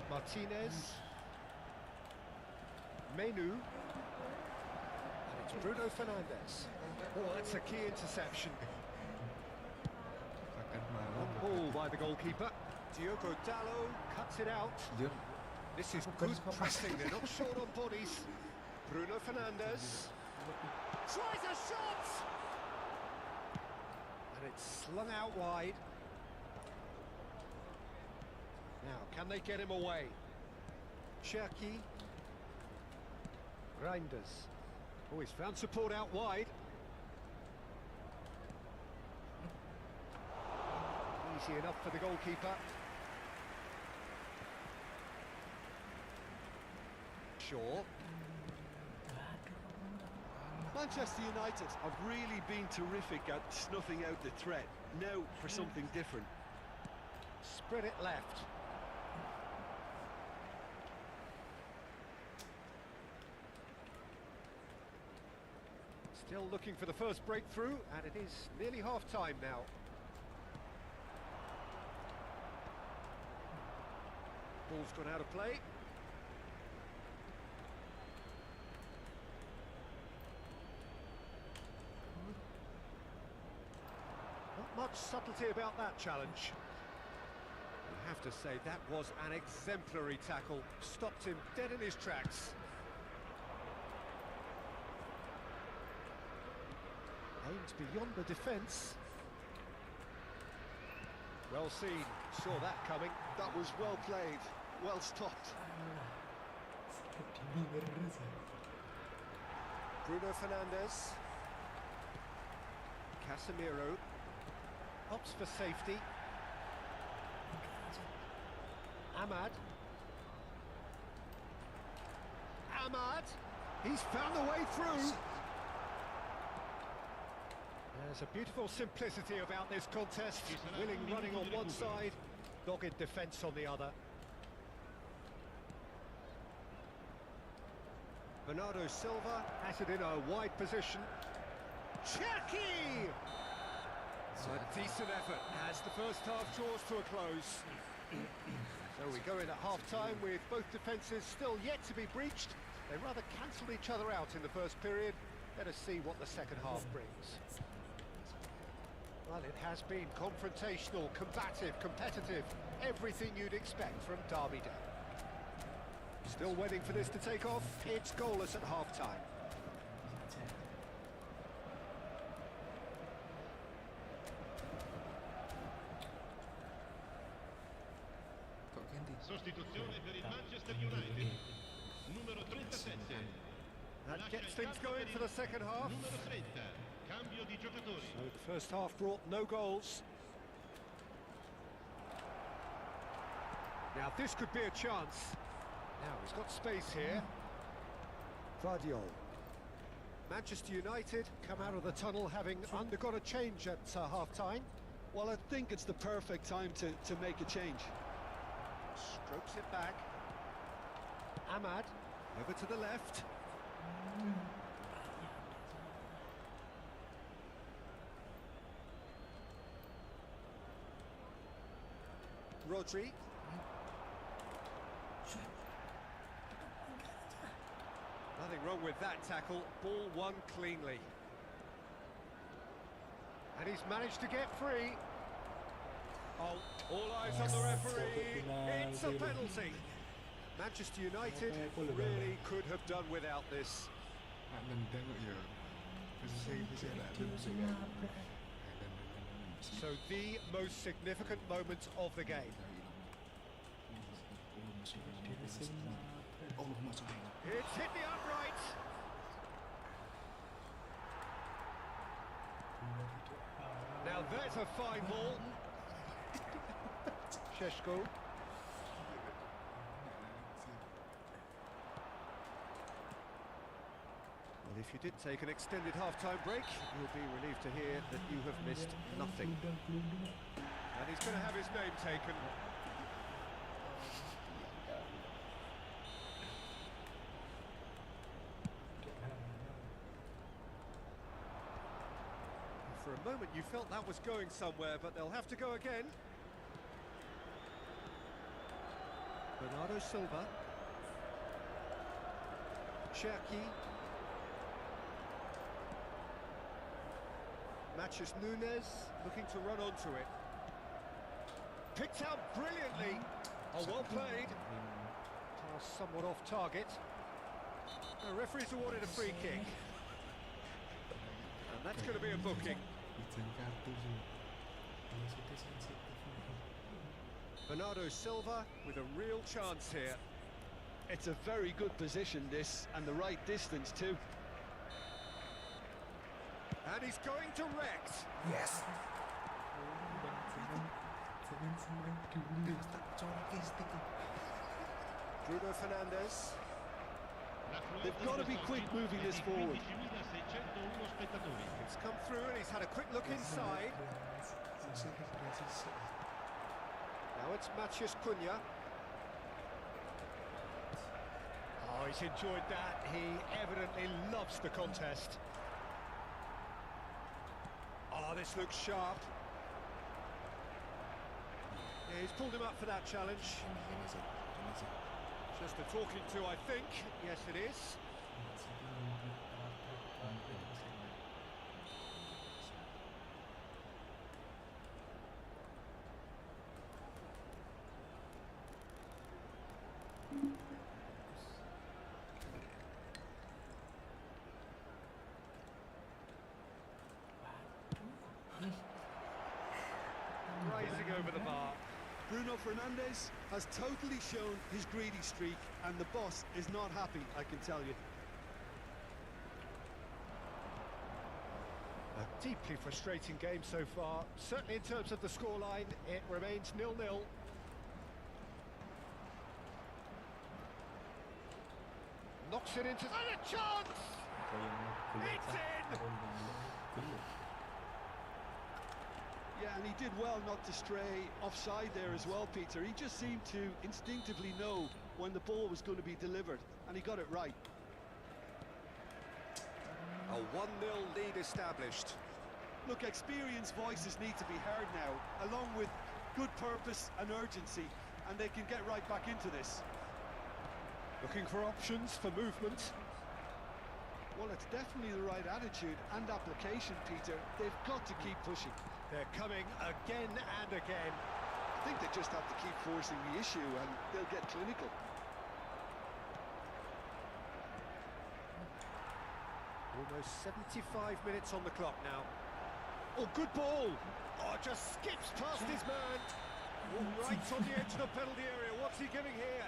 Martinez. Menu. And it's Bruno Fernandes. Oh, that's a key interception. One ball by the goalkeeper. Diogo Dallo cuts it out. This is good pressing, they're not short on bodies. Bruno Fernandes tries a shot! And it's slung out wide. Now, can they get him away? Cherki. Reinders. Oh, he's found support out wide. Easy enough for the goalkeeper. sure. Manchester United have really been terrific at snuffing out the threat. Now for something different. Spread it left. Still looking for the first breakthrough, and it is nearly half-time now. Ball's gone out of play. Not much subtlety about that challenge. I have to say, that was an exemplary tackle. Stopped him dead in his tracks. Aimed beyond the defence. Well seen, saw that coming. That was well played, well stopped. Bruno Fernandes. Casemiro. Opts for safety. Ahmad. Ahmad. He's found the way through. There's a beautiful simplicity about this contest. Willing running on one side, dogged defence on the other. Bernardo Silva has it in a wide position. Cherki! A decent effort as the first half draws to a close. So we go in at half-time with both defences still yet to be breached. They rather cancelled each other out in the first period. Let us see what the second half brings. Well, it has been confrontational, combative, competitive. Everything you'd expect from Derby Day. Still waiting for this to take off. It's goalless at half-time. Sostituzione per il Manchester United. Numero 37. That gets things going for the second half. Numero 30. Cambio di giocatori. So the first half brought no goals. Now this could be a chance. Now he's got space here. Vardiol. Manchester United come out of the tunnel having undergone a change at half-time. Well, I think it's the perfect time to make a change. Strokes it back. Ahmad, over to the left. Rodri. Nothing wrong with that tackle. Ball won cleanly. And he's managed to get free. Oh, all eyes on the referee. It's a penalty. Manchester United really could have done without this. So the most significant moment of the game. It's hit the upright. Now there's a fine ball. Sheshko. Well, if you did take an extended half-time break, you'll be relieved to hear that you have missed nothing. And he's going to have his name taken. For a moment you felt that was going somewhere, but they'll have to go again. Bernardo Silva. Cherki. Matches Nunes looking to run onto it. Picked out brilliantly. Oh, well played. Pass somewhat off target. The referee's awarded a free kick. And that's going to be a booking. Bernardo Silva with a real chance here. It's a very good position, this, and the right distance too. And he's going direct. Yes. Bruno Fernandes. They've got to be quick moving this forward. 15.601 spettatori. It's come through and he's had a quick look inside. Now it's Matheus Cunha. Oh, he's enjoyed that. He evidently loves the contest. Oh, this looks sharp. Yeah, he's pulled him up for that challenge. Just a talking to, I think. Yes, it is. Rising over the bar. Bruno Fernandes has totally shown his greedy streak, and the boss is not happy, I can tell you. A deeply frustrating game so far. Certainly in terms of the scoreline, it remains 0-0. Knocks it into... And a chance! It's in! Yeah, and he did well not to stray offside there as well, Peter. He just seemed to instinctively know when the ball was going to be delivered, and he got it right. A 1-0 lead established. Look, experienced voices need to be heard now, along with good purpose and urgency, and they can get right back into this. Looking for options for movement. Well, it's definitely the right attitude and application, Peter. They've got to keep pushing. They're coming again and again. I think they just have to keep forcing the issue and they'll get clinical. Almost 75 minutes on the clock now. Oh, good ball! Oh, just skips past his man. Oh, right on the edge of the penalty area. What's he giving here?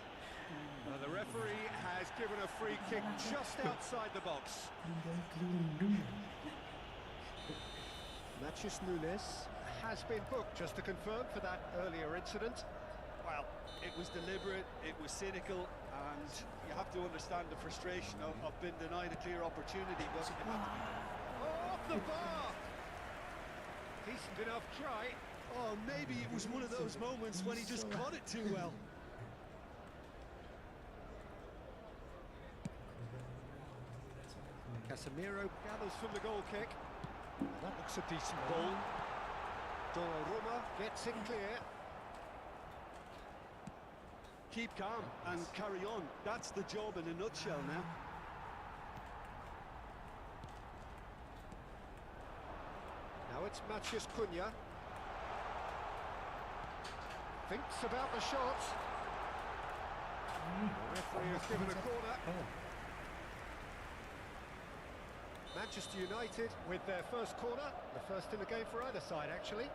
And the referee has given a free kick just outside the box. Matheus Nunes has been booked, just to confirm, for that earlier incident. Well, it was deliberate, it was cynical, and you have to understand the frustration of being denied a clear opportunity, but it had to be. Oh, off the bar! Decent enough try. Oh, maybe it was one of those moments when he just caught it too well. Casemiro gathers from the goal kick. That looks a decent ball. Donnarumma gets it clear. Keep calm and carry on. That's the job in a nutshell now. Now it's Matheus Cunha. Thinks about the shot. The referee has given a corner. Manchester United with their first corner, the first in the game for either side, actually.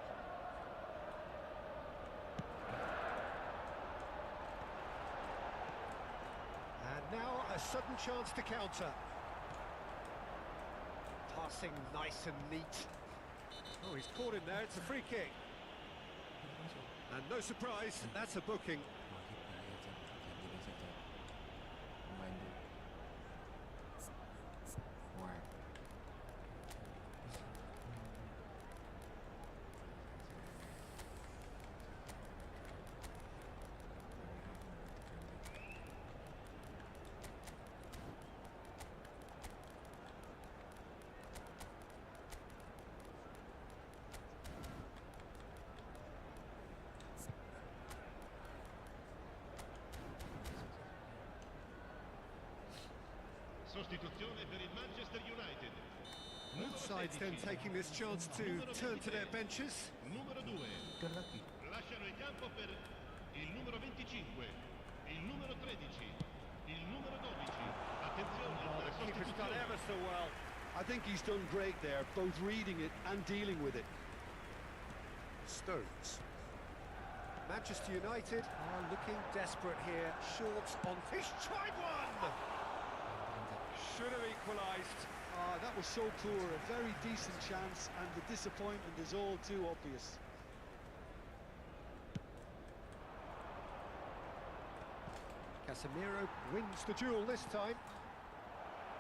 And now a sudden chance to counter. Passing nice and neat. Oh, he's caught him there, it's a free kick. And no surprise, that's a booking. Sostituzione per il Manchester United. Both sides then taking this chance to turn to their benches. Numero 2. Lasciano il campo per il numero 25, il numero 13, il numero 12. Attenzione, Oh, the keeper's done ever so well. I think he's done great there, both reading it and dealing with it. Stones. Manchester United are looking desperate here. Short on fish. Tried one! Should have equalised. That was so poor, a very decent chance, and the disappointment is all too obvious. Casemiro wins the duel this time.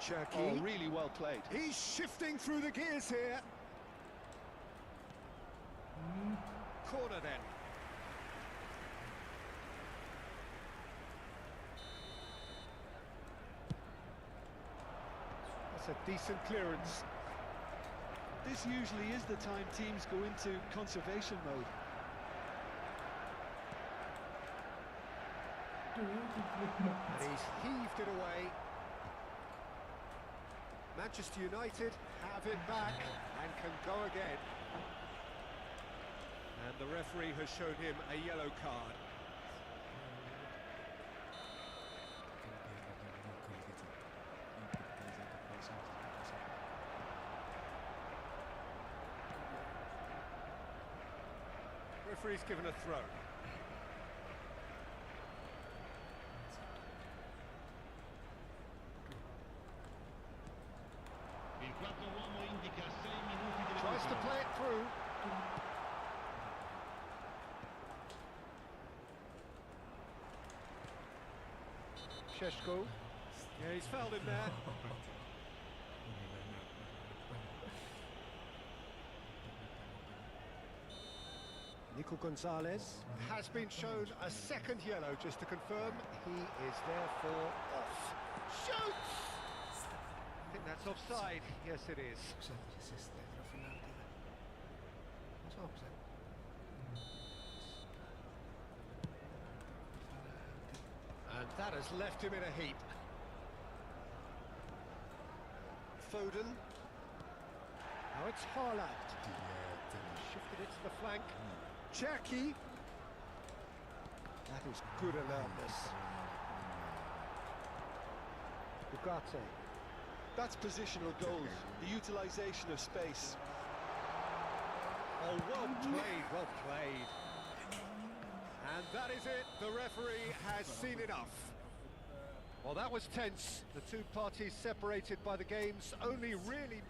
Cherky. Oh, really well played. He's shifting through the gears here. Corner then. That's a decent clearance. This usually is the time teams go into conservation mode. And he's heaved it away. Manchester United have it back and can go again. And the referee has shown him a yellow card. Referee's given a throw. Il quarto uomo indica 6 minuti di Tries to recupero. play it through. Sheshko. Yeah, he's fouled him there. Nico Gonzalez has been shown a second yellow, just to confirm. He is therefore off. Shoots! I think that's offside. Yes, it is. And that has left him in a heap. Foden. Now it's Haaland. Shifted it to the flank. Cherky. That is good alertness. Ugarte. That's positional goals, the utilisation of space. Oh, well played, well played. And that is it. The referee has seen enough. Well, that was tense. The two parties separated by the game's only really...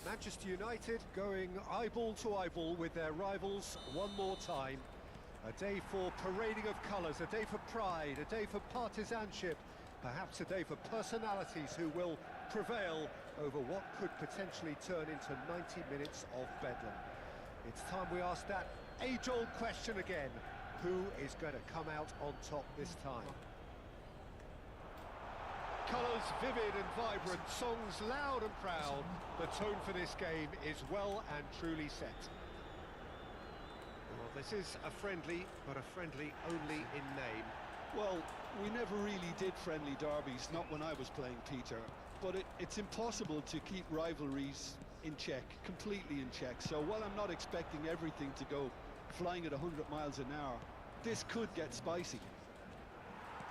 Manchester United going eyeball to eyeball with their rivals one more time. A day for parading of colours, a day for pride, a day for partisanship, perhaps a day for personalities who will prevail over what could potentially turn into 90 minutes of bedlam. It's time we ask that age-old question again. Who is going to come out on top this time? Colours vivid and vibrant, songs loud and proud. The tone for this game is well and truly set. Well, this is a friendly, but a friendly only in name. Well, we never really did friendly derbies, not when I was playing, Peter. But it's impossible to keep rivalries in check, completely in check. So while I'm not expecting everything to go flying at 100 miles an hour, this could get spicy.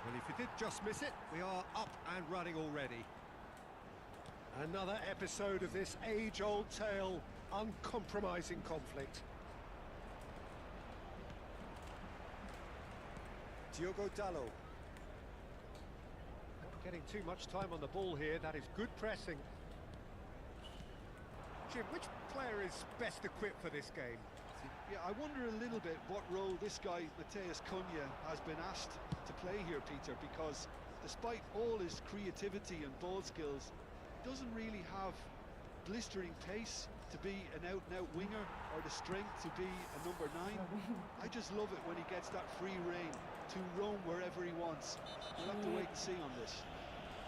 Well, if you did just miss it, we are up and running already. Another episode of this age-old tale, uncompromising conflict. Diogo Dalot. Not getting too much time on the ball here, that is good pressing. Jim, which player is best equipped for this game? Yeah, I wonder a little bit what role this guy, Mateus Cunha, has been asked to play here, Peter, because despite all his creativity and ball skills, he doesn't really have blistering pace to be an out-and-out winger or the strength to be a number 9. I just love it when he gets that free rein to roam wherever he wants. We'll have to wait and see on this.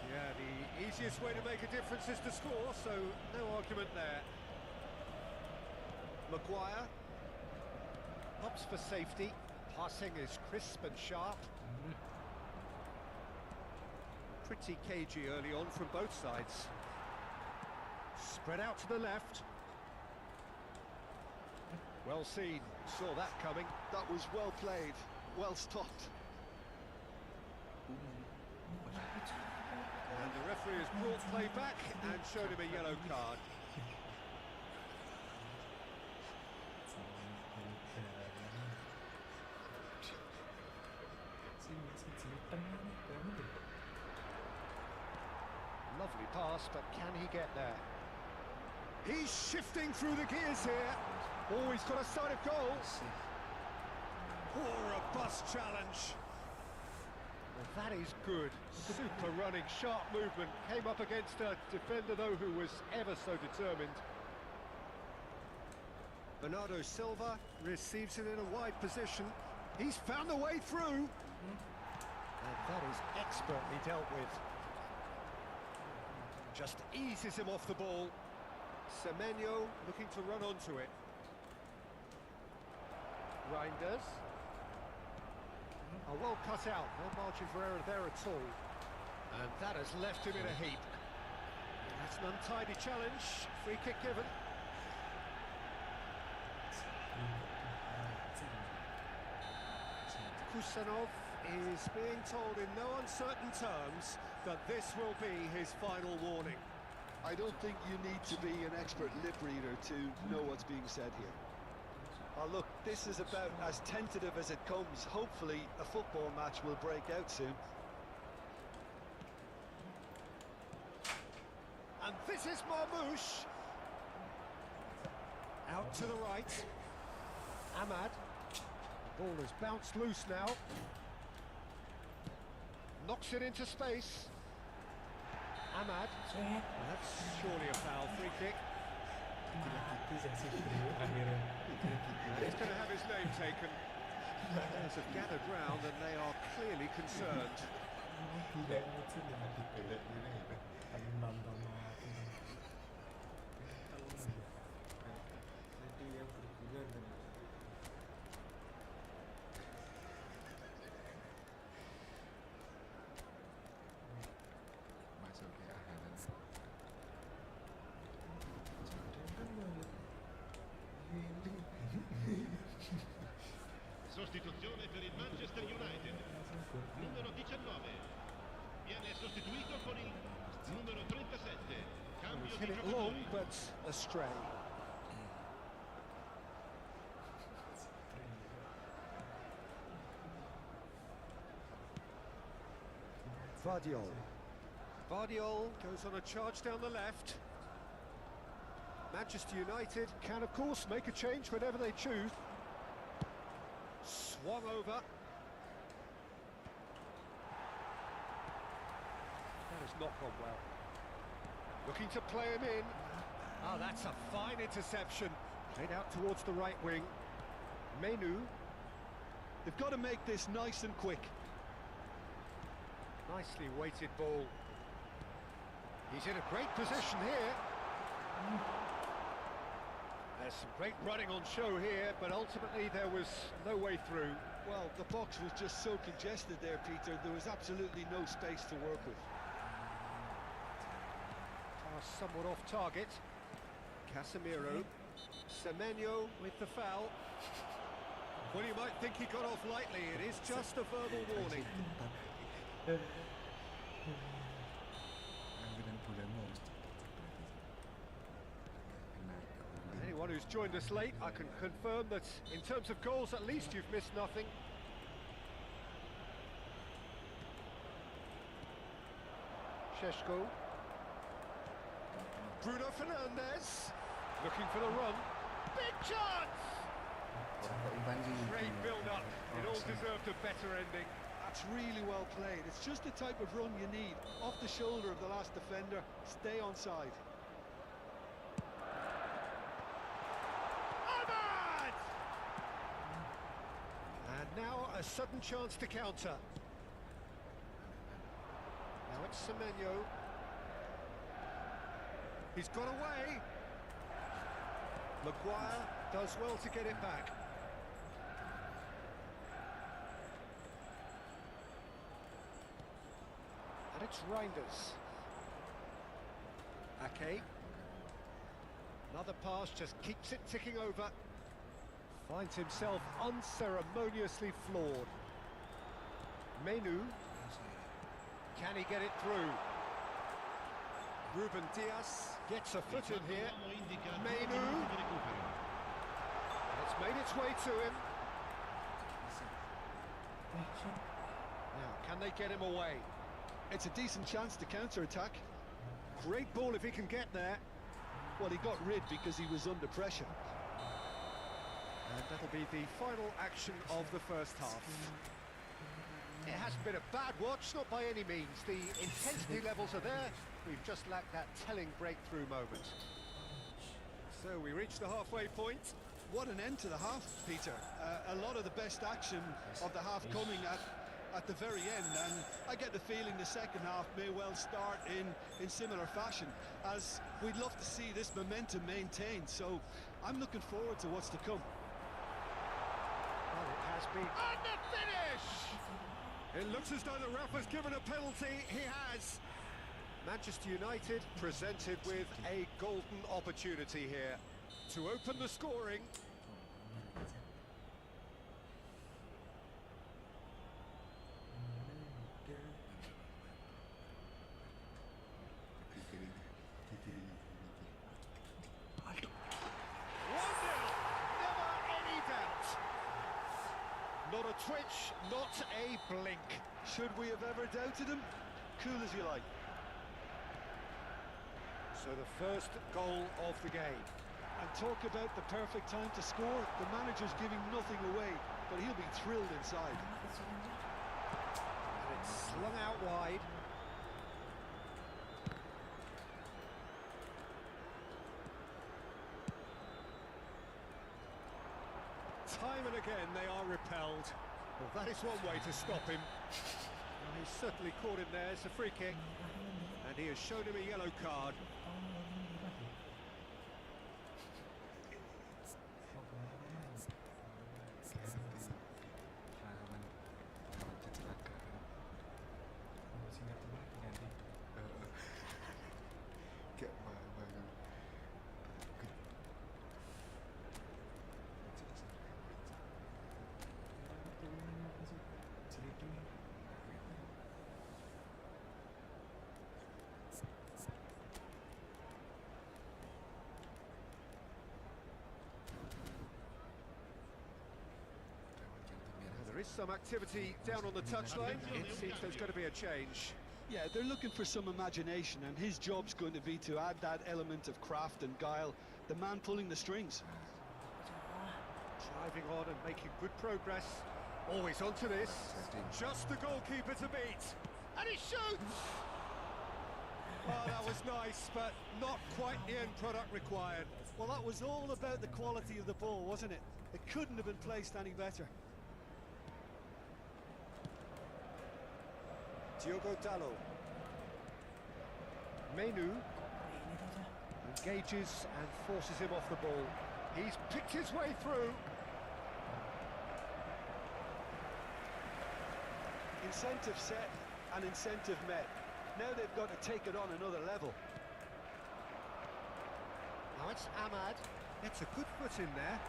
Yeah, the easiest way to make a difference is to score, so no argument there. Maguire opts for safety. Passing is crisp and sharp. Pretty cagey early on from both sides. Spread out to the left. Well seen, saw that coming. That was well played, well stopped. And the referee has brought play back and showed him a yellow card. Lovely pass, but can he get there? He's shifting through the gears here. Oh, he's got a sight of goal. Oh, robust challenge. Well, that is good. Super running, sharp movement. Came up against a defender, though, who was ever so determined. Bernardo Silva receives it in a wide position. He's found the way through. And that is expertly dealt with. Just eases him off the ball. Semenyo looking to run onto it. Reinders. Oh, well cut out, no margin for error there at all. And that has left him in a heap. That's an untidy challenge, free kick given. Kusanov is being told in no uncertain terms that this will be his final warning. I don't think you need to be an expert lip reader to know what's being said here. Oh, look, this is about as tentative as it comes. Hopefully, a football match will break out soon. And this is Marmouche. Out to the right. Ahmad. Ball has bounced loose now. Knocks it into space. Ahmad. That's surely a foul, free kick. He's going to have his name taken. Players have gathered round and they are clearly concerned. Sostituzione per il Manchester United. Numero 19. Viene sostituito con il numero 37. Cambio He's di hit it long, giocatori. but astray. Vardiol. Vardiol goes on a charge down the left. Manchester United can, of course, make a change whenever they choose. Swung over. That has not gone well. Looking to play him in. Ah, that's a fine interception. Played out towards the right wing. Menu. They've got to make this nice and quick. Nicely weighted ball. He's in a great position here. There's some great running on show here, but ultimately there was no way through. Well, the box was just so congested there, Peter. There was absolutely no space to work with. Pass somewhat off target. Casemiro. Semenyo with the foul. Well, you might think he got off lightly. It is just a verbal warning. Anyone who's joined us late, I can confirm that in terms of goals, at least you've missed nothing. Šeško. Bruno Fernandes. Looking for the run. Big chance! Great build-up. It all deserved a better ending. That's really well played. It's just the type of run you need. Off the shoulder of the last defender. Stay onside. Ahmad! And now a sudden chance to counter. Now it's Semenyo. He's got away. Maguire does well to get it back. And it's Reinders. Ake. Another pass just keeps it ticking over. Finds himself unceremoniously floored. Menu. Can he get it through? Ruben Diaz gets a foot in here. Menu. It's made its way to him. Now, can they get him away? It's a decent chance to counter-attack. Great ball if he can get there. Well, he got rid because he was under pressure. And that'll be the final action of the first half. It hasn't been a bad watch, not by any means. The intensity levels are there. We've just lacked that telling breakthrough moment. So we reach the halfway point. What an end to the half, Peter. A lot of the best action of the half coming at the very end, and I get the feeling the second half may well start in similar fashion, as we'd love to see this momentum maintained. So I'm looking forward to what's to come. Well, it has been. And the finish! It looks as though the ref has given a penalty. He has. Manchester United presented with a golden opportunity here to open the scoring. Not a twitch, not a blink. Should we have ever doubted him? Cool as you like. So the first goal of the game. And talk about the perfect time to score. The manager's giving nothing away, but he'll be thrilled inside. And it's slung out wide. Time and again they are repelled. Well, that is one way to stop him. Well, he's certainly caught him there. It's a free kick. And he has shown him a yellow card. There is some activity down on the touchline. It seems there's going to be a change. Yeah, they're looking for some imagination, and his job's going to be to add that element of craft and guile, the man pulling the strings. Driving on and making good progress. Always onto this. Just the goalkeeper to beat. And he shoots! Well, that was nice, but not quite the end product required. Well, that was all about the quality of the ball, wasn't it? It couldn't have been placed any better. Diogo Dalot. Menu engages and forces him off the ball. He's picked his way through. Incentive set and incentive met. Now they've got to take it on another level. Now it's Ahmad. It's a good foot in there.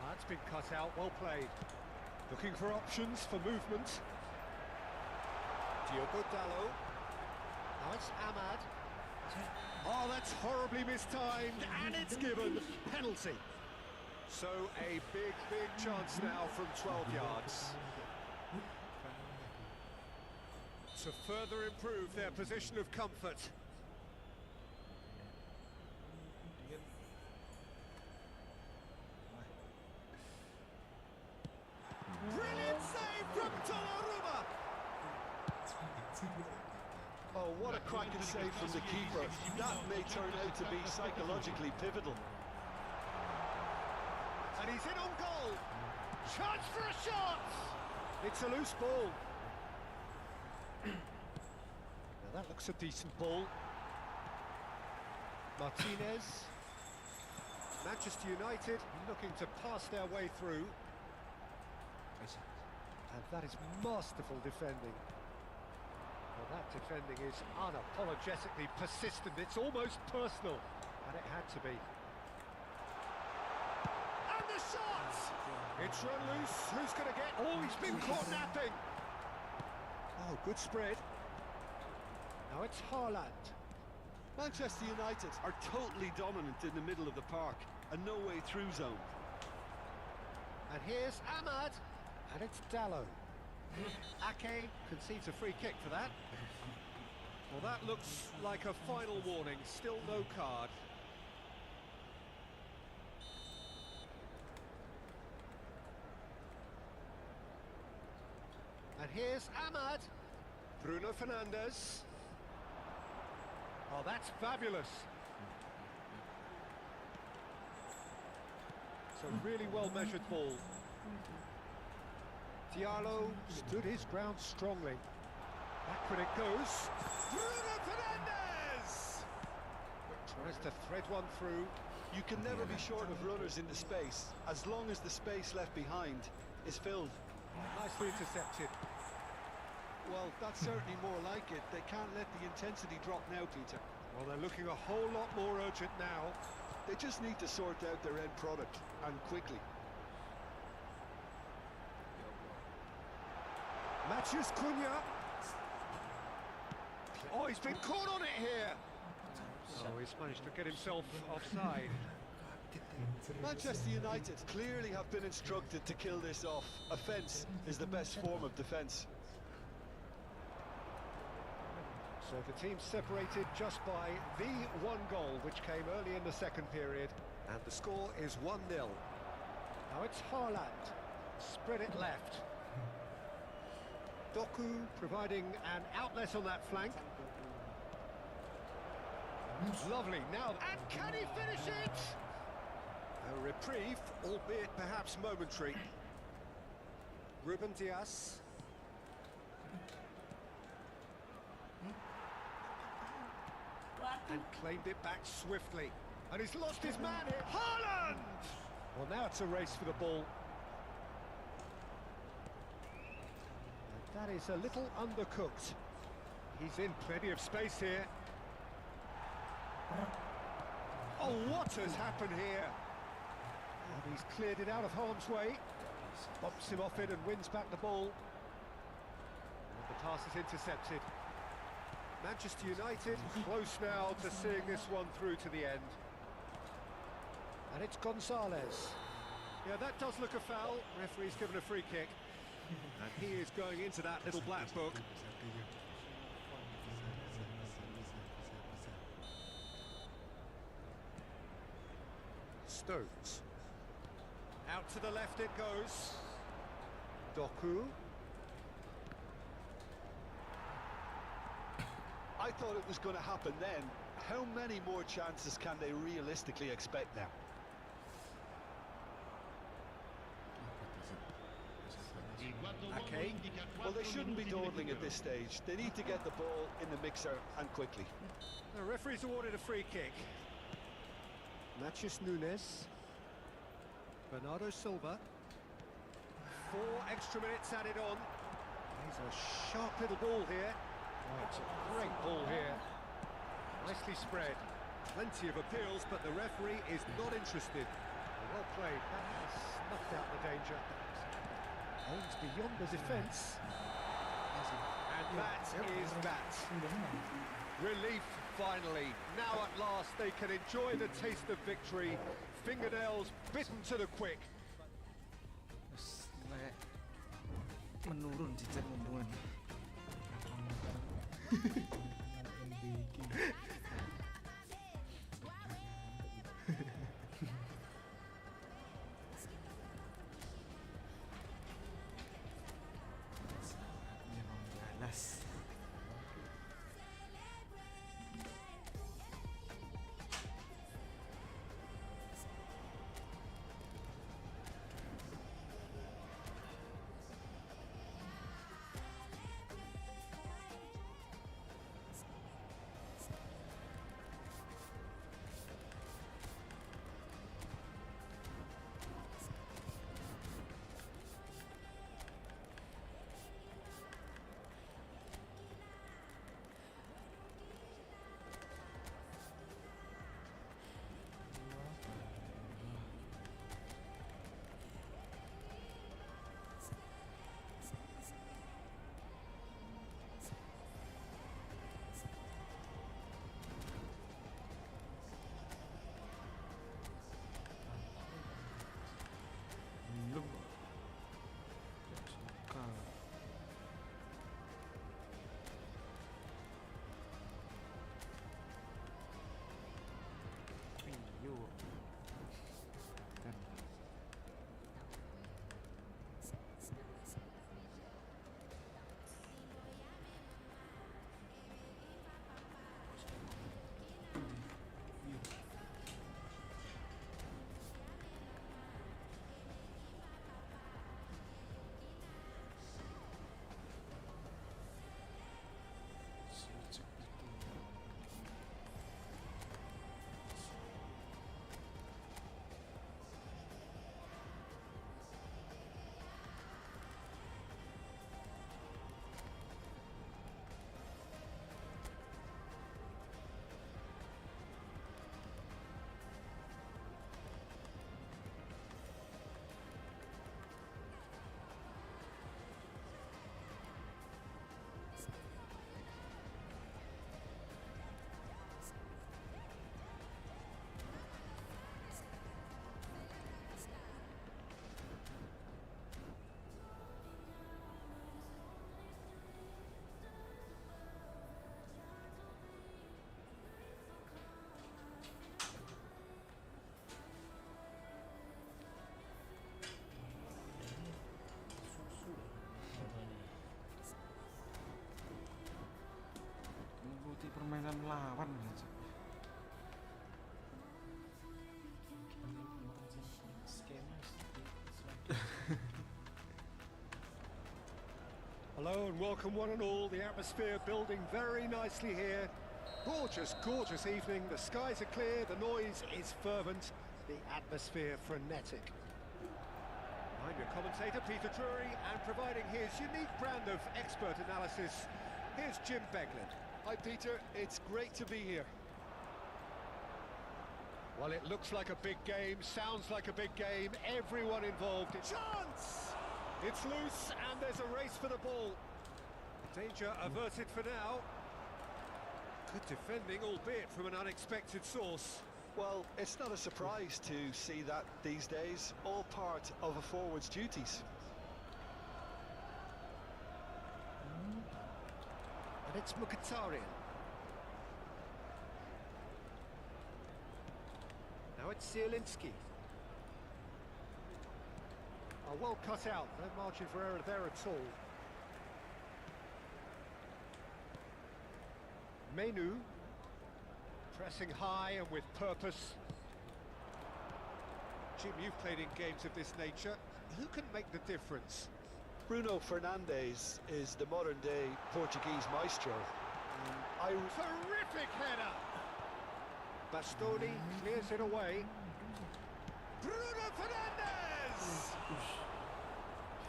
That's been cut out, well played. Looking for options for movement. Diogo Dalot. Now it's Ahmad. Oh, that's horribly mistimed, and it's given. Penalty. So a big, big chance now from 12 yards. To further improve their position of comfort. Brilliant save from Donnarumma! Oh, what a cracking save from the keeper. That may turn out to be psychologically pivotal. And he's in on goal. Chance for a shot! It's a loose ball. That looks a decent ball. Martinez. Manchester United looking to pass their way through. And that is masterful defending. Well, that defending is unapologetically persistent. It's almost personal. And it had to be. And the shot! It's run loose. Who's going to get... Oh, he's been caught napping. Oh, good spread. Now it's Haaland. Manchester United are totally dominant in the middle of the park, a no-way through zone. And here's Ahmad. And it's Dallo. Ake concedes a free kick for that. Well, that looks like a final warning. Still no card. And here's Ahmad. Bruno Fernandes. Oh, that's fabulous. It's a really well-measured ball. Diallo stood his ground strongly. Backward it goes. Bruno Fernandes! Tries to thread one through. You can never be short of runners into space, as long as the space left behind is filled. Nicely intercepted. Well, that's certainly more like it. They can't let the intensity drop now, Peter. Well, they're looking a whole lot more urgent now. They just need to sort out their end product, and quickly. Matheus Cunha. Oh, he's been caught on it here. Oh, he's managed to get himself offside. Manchester United clearly have been instructed to kill this off. Offence is the best form of defence. So the team's separated just by the one goal, which came early in the second period. And the score is 1-0. Now it's Haaland. Spread it left. Doku providing an outlet on that flank. Lovely, now... And can he finish it? A reprieve, albeit perhaps momentary. Ruben Dias. And claimed it back swiftly. And he's lost his man here. Haaland! Well, now it's a race for the ball. And that is a little undercooked. He's in plenty of space here. Oh, what has happened here? And he's cleared it out of harm's way. Bumps him off it and wins back the ball. And the pass is intercepted. Manchester United close now to seeing this one through to the end. And it's Gonzalez. Yeah, that does look a foul. Referee's given a free kick. And he is going into that little black book. Stones. Out to the left it goes. Doku. I thought it was going to happen then. How many more chances can they realistically expect now? Okay. Well, they shouldn't be dawdling at this stage. They need to get the ball in the mixer and quickly. The referee's awarded a free kick. Matheus Nunes. Bernardo Silva. 4 extra minutes added on. He's a sharp little ball here. Oh, it's a great ball here. Nicely spread. Plenty of appeals, but the referee is not interested. Well played. That has snuffed out the danger. Aims beyond the defence. And that is that. Relief, finally. Now at last they can enjoy the taste of victory. Fingernails bitten to the quick. Menurun cicak hubungan. Balas. welcome one and all. The atmosphere building very nicely here. Gorgeous, gorgeous evening. The skies are clear, the noise is fervent, the atmosphere frenetic. I'm your commentator, Peter Drury, and providing his unique brand of expert analysis, here's Jim Beglin. Hi Peter, it's great to be here. Well, it looks like a big game, sounds like a big game, everyone involved. Chance! It's loose, and there's a race for the ball. Danger averted for now. Good defending, albeit from an unexpected source. Well, it's not a surprise to see that these days, all part of a forward's duties. And it's Mkhitaryan. Now it's Zielinski. Well cut out, no margin for error there at all. Menu, pressing high and with purpose. Jim, you've played in games of this nature. Who can make the difference? Bruno Fernandes is the modern-day Portuguese maestro. Terrific header! Bastoni clears it away. Bruno Fernandes!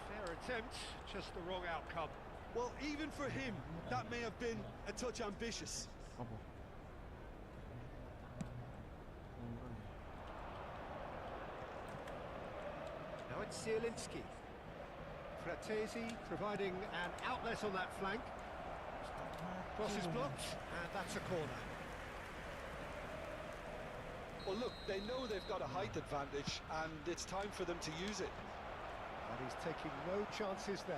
Fair attempt, just the wrong outcome. Well, even for him, that may have been a touch ambitious. 봐봐. Now it's Zielinski. Fratesi providing an outlet on that flank. Cross is blocked, and that's a corner. Well, look, they know they've got a height advantage, and it's time for them to use it. And he's taking no chances there.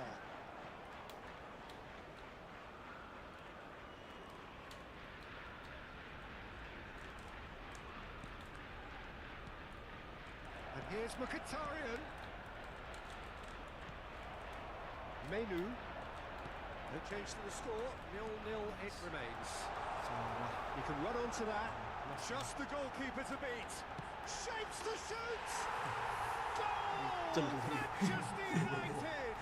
And here's Mkhitaryan. Menu. No change to the score. 0-0 it remains. You can run onto that. Just the goalkeeper to beat. Shapes to shoot. Goal! Manchester United!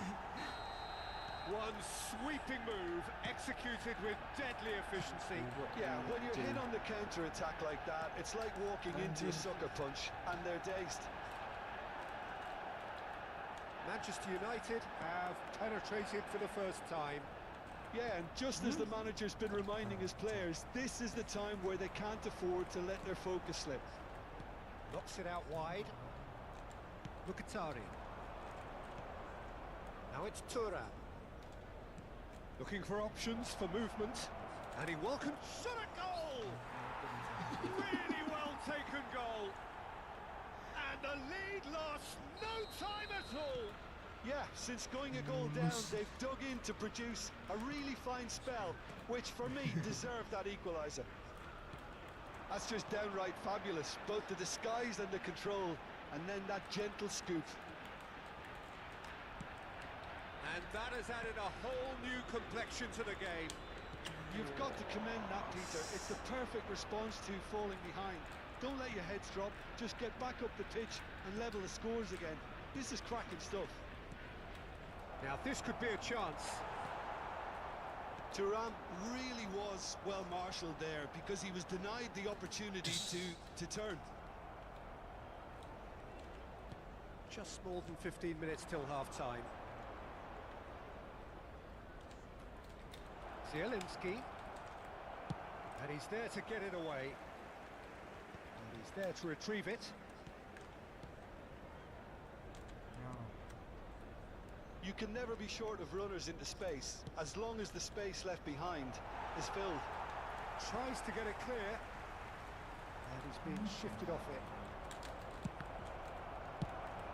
One sweeping move, executed with deadly efficiency. Yeah, when you're hit on the counter-attack like that, it's like walking into a sucker punch, and they're dazed. Manchester United have penetrated for the first time. Yeah, and just as the manager's been reminding his players, this is the time where they can't afford to let their focus slip. Knocks it out wide. Mkhitaryan. Now it's Thuram. Looking for options for movement. And he welcomes shot at goal! Really well taken goal. And the lead lost no time at all. Yeah, since going a goal down, they've dug in to produce a really fine spell, which for me deserved that equaliser. That's just downright fabulous, both the disguise and the control, and then that gentle scoop. And that has added a whole new complexion to the game. You've got to commend that, Peter. It's the perfect response to falling behind. Don't let your heads drop, just get back up the pitch and level the scores again. This is cracking stuff. Now this could be a chance. Thuram really was well marshalled there because he was denied the opportunity to turn. Just more than 15 minutes till half-time. Zielinski. And he's there to get it away. And he's there to retrieve it. You can never be short of runners into space, as long as the space left behind is filled. Tries to get it clear. And he's being shifted off it.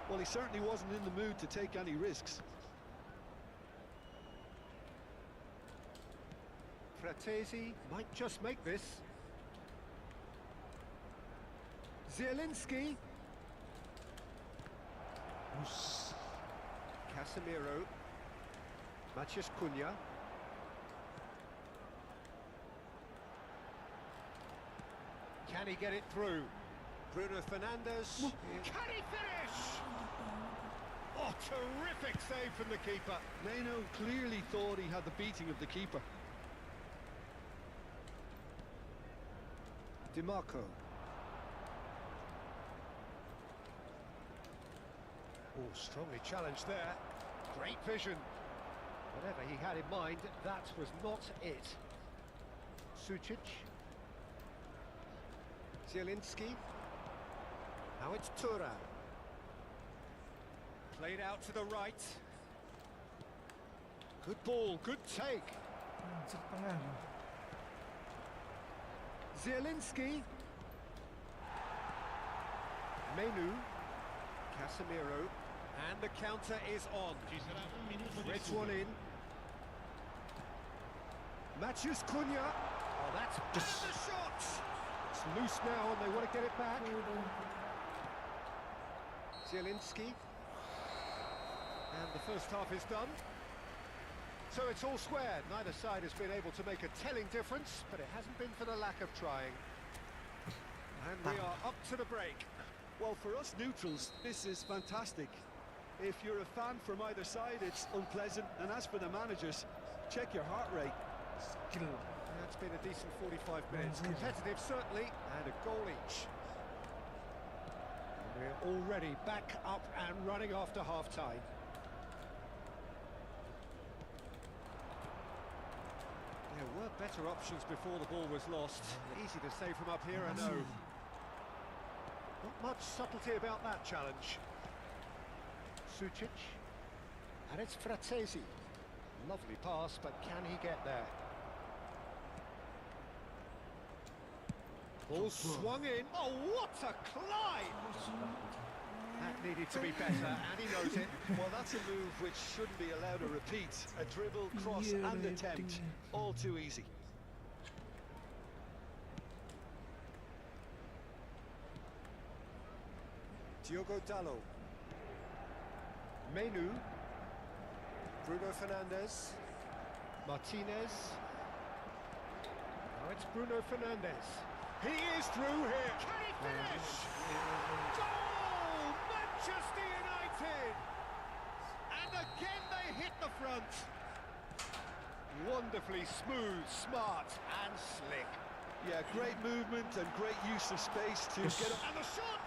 Well, he certainly wasn't in the mood to take any risks. Fratesi might just make this. Zielinski. Casemiro. Matheus Cunha. Can he get it through? Bruno Fernandes. Can he finish? Oh, terrific save from the keeper. Leno clearly thought he had the beating of the keeper. DiMarco. Oh, strongly challenged there. Great vision. Whatever he had in mind, that was not it. Sucic. Zielinski. Now it's Thuram. Played out to the right. Good ball, good take. Masuk tengah tu. Zielinski. Menu. Casemiro. And the counter is on. Ci sarà un minuto di Threads studio. one in. Matthews Cunha. Oh, that's and the shot. It's loose now, and they want to get it back. Zielinski. And the first half is done. So it's all squared. Neither side has been able to make a telling difference, but it hasn't been for the lack of trying. And we are up to the break. Well, for us neutrals, this is fantastic. If you're a fan from either side, it's unpleasant. And as for the managers, check your heart rate. Skill. That's been a decent 45 minutes. Competitive, certainly, and a goal each. And we're already back up and running after half-time. There were better options before the ball was lost. Easy to say from up here, I know. Not much subtlety about that challenge. Sucic. And it's Frattesi. Lovely pass, but can he get there? Ball swung in. Oh, what a climb! That needed to be better, and he knows it. Well, that's a move which shouldn't be allowed a repeat. A dribble, cross and attempt. All too easy. Diogo Dallo. Menu. Bruno Fernandes. Martinez. Now it's Bruno Fernandes. He is through here. Can he finish? Goal! Manchester United! And again they hit the front. Wonderfully smooth, smart and slick. Yeah, great movement and great use of space to get up. And the shot!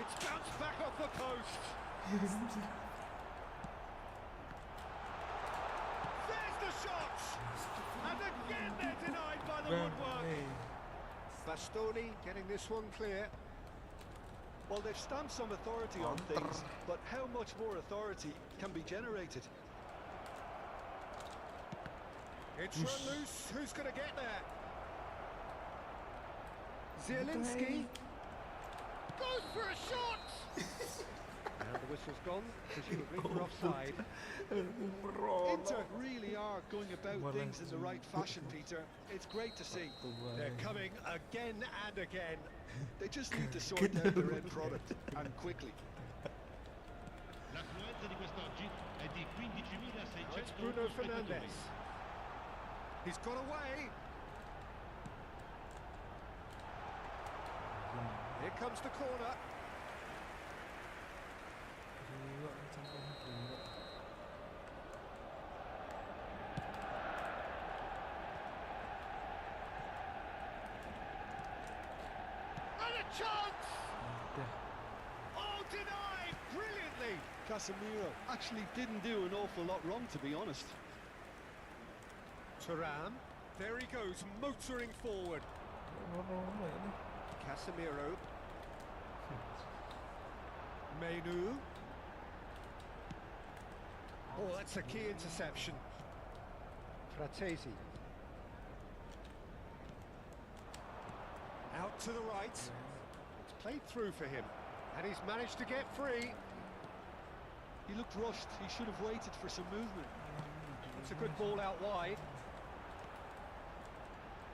It's bounced back off the post. There's the shot! And again they're denied by the woodwork. Bastoni getting this one clear. Well, they've stamped some authority on things, but how much more authority can be generated? It's run loose. Who's going to get there? Zielinski goes for a shot. And the whistle's gone, presumably for offside. Inter really are going about things in the right fashion, Peter. It's great to see. They're coming again and again. They just need to sort out their end product, and quickly. L'affluenza di quest'oggi è di 15.600 It's Bruno spettatori. Fernandes. He's got away. Here comes the corner. And a chance! Oh, denied brilliantly. Casemiro actually didn't do an awful lot wrong, to be honest. Thuram, there he goes, motoring forward. Casemiro. Menu. Oh, that's a key interception. Frattesi. Out to the right. It's played through for him. And he's managed to get free. He looked rushed. He should have waited for some movement. It's a good ball out wide.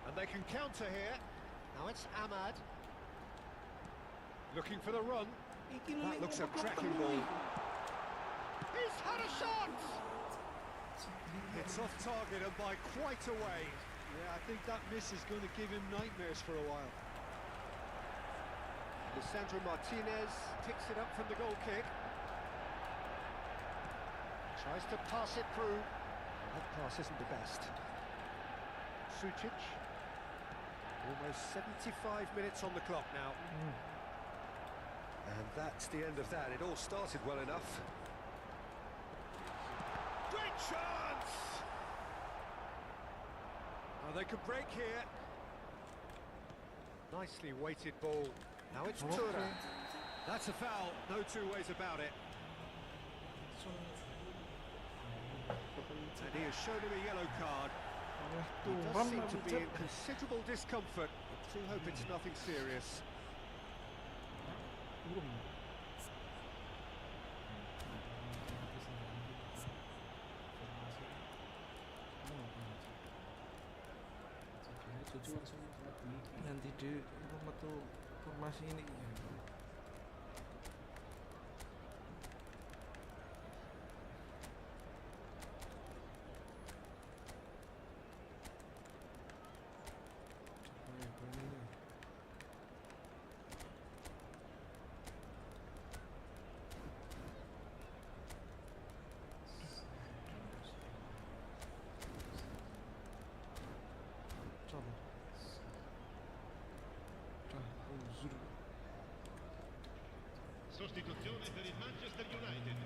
And they can counter here. Now it's Ahmad. Looking for the run. That looks a cracking ball. He's had a shot! It's off target and by quite a way. Yeah, I think that miss is going to give him nightmares for a while. Lisandro Martinez picks it up from the goal kick. Tries to pass it through. That pass isn't the best. Sucic. Almost 75 minutes on the clock now. And that's the end of that. It all started well enough. Great chance! Oh, they could break here. Nicely weighted ball. Now it's Tura. That's a foul, no two ways about it. And he has shown him a yellow card. He does seem to be in considerable discomfort. I do hope it's nothing serious. Nanti di rumah tuh formasi ini ya. Sostituzione per il Manchester United.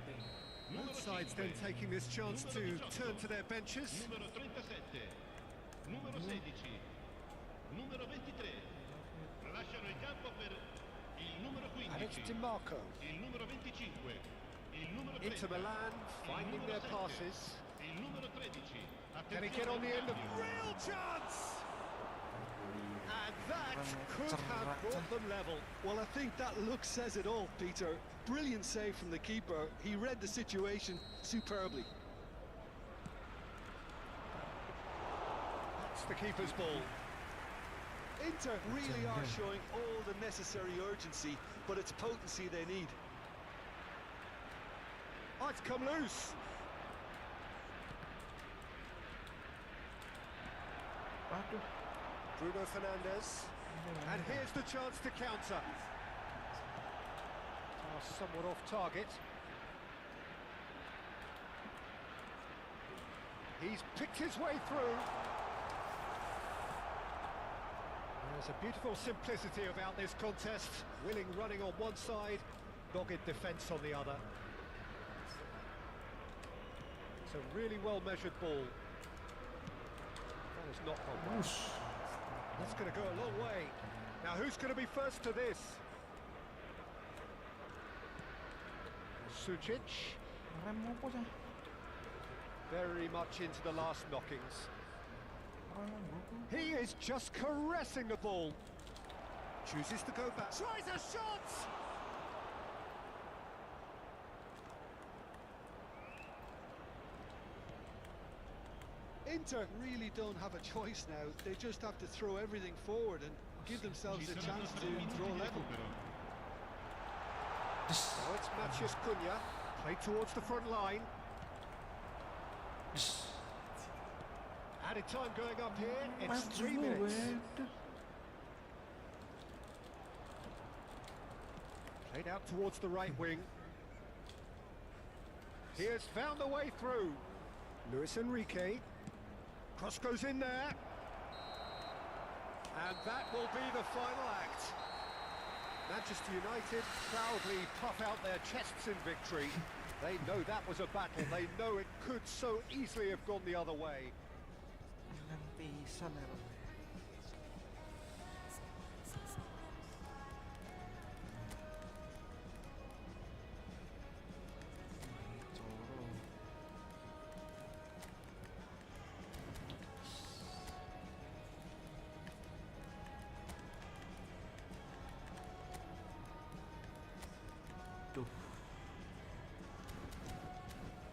Both sides then taking this chance to turn to their benches. Numero 37, numero 16, numero 23. Lasciano il campo per il numero And it's 15, DiMarco. il numero 25, il numero 30, Into Milan, il finding numero their 7, passes. il numero 13. Can he get on the end of Attenzione, real chance? And that could have brought them level. Well, I think that look says it all, Peter. Brilliant save from the keeper. He read the situation superbly. That's the keeper's ball. Inter really are showing all the necessary urgency, but it's potency they need. Oh, it's come loose. Aduh. Bruno Fernandes. And here's the chance to counter. Pass somewhat off target. He's picked his way through. There's a beautiful simplicity about this contest. Willing running on one side, dogged defence on the other. It's a really well-measured ball. That has not gone well. That's going to go a long way. Now, who's going to be first to this? Sucic. Rem apa sih? Very much into the last knockings. He is just caressing the ball. Chooses to go back. Tries a shot! Inter really don't have a choice now. They just have to throw everything forward and give themselves Ci a saranno chance 3 to minuti draw di level. recupero. Now it's Matheus Cunha. Played towards the front line. Added time going up here. It's 3 minutes. Played out towards the right wing. He has found a way through. Luis Enrique. Cross goes in there. And that will be the final act. Manchester United proudly puff out their chests in victory. They know that was a battle. They know it could so easily have gone the other way. Pisan ya. Tuh.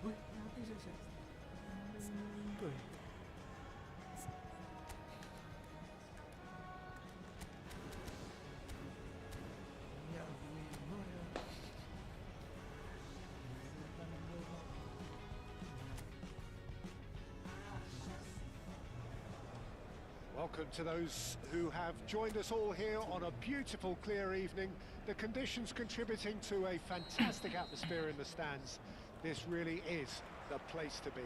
Wih, mati sih. Tuh. Welcome to those who have joined us all here on a beautiful, clear evening. The conditions contributing to a fantastic atmosphere in the stands. This really is the place to be.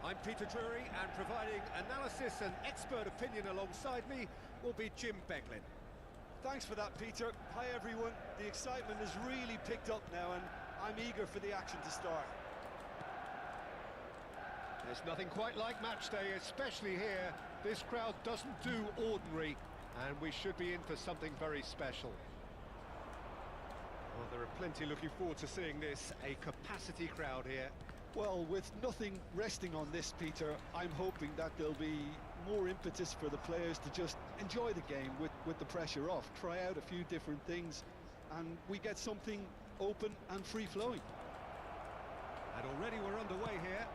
I'm Peter Drury, and providing analysis and expert opinion alongside me will be Jim Beglin. Thanks for that, Peter. Hi, everyone. The excitement has really picked up now, and I'm eager for the action to start. There's nothing quite like match day, especially here. This crowd doesn't do ordinary, and we should be in for something very special. Well, there are plenty looking forward to seeing this. A capacity crowd here. Well, with nothing resting on this, Peter, I'm hoping that there'll be more impetus for the players to just enjoy the game with the pressure off, try out a few different things, and we get something open and free-flowing. And already we're underway here.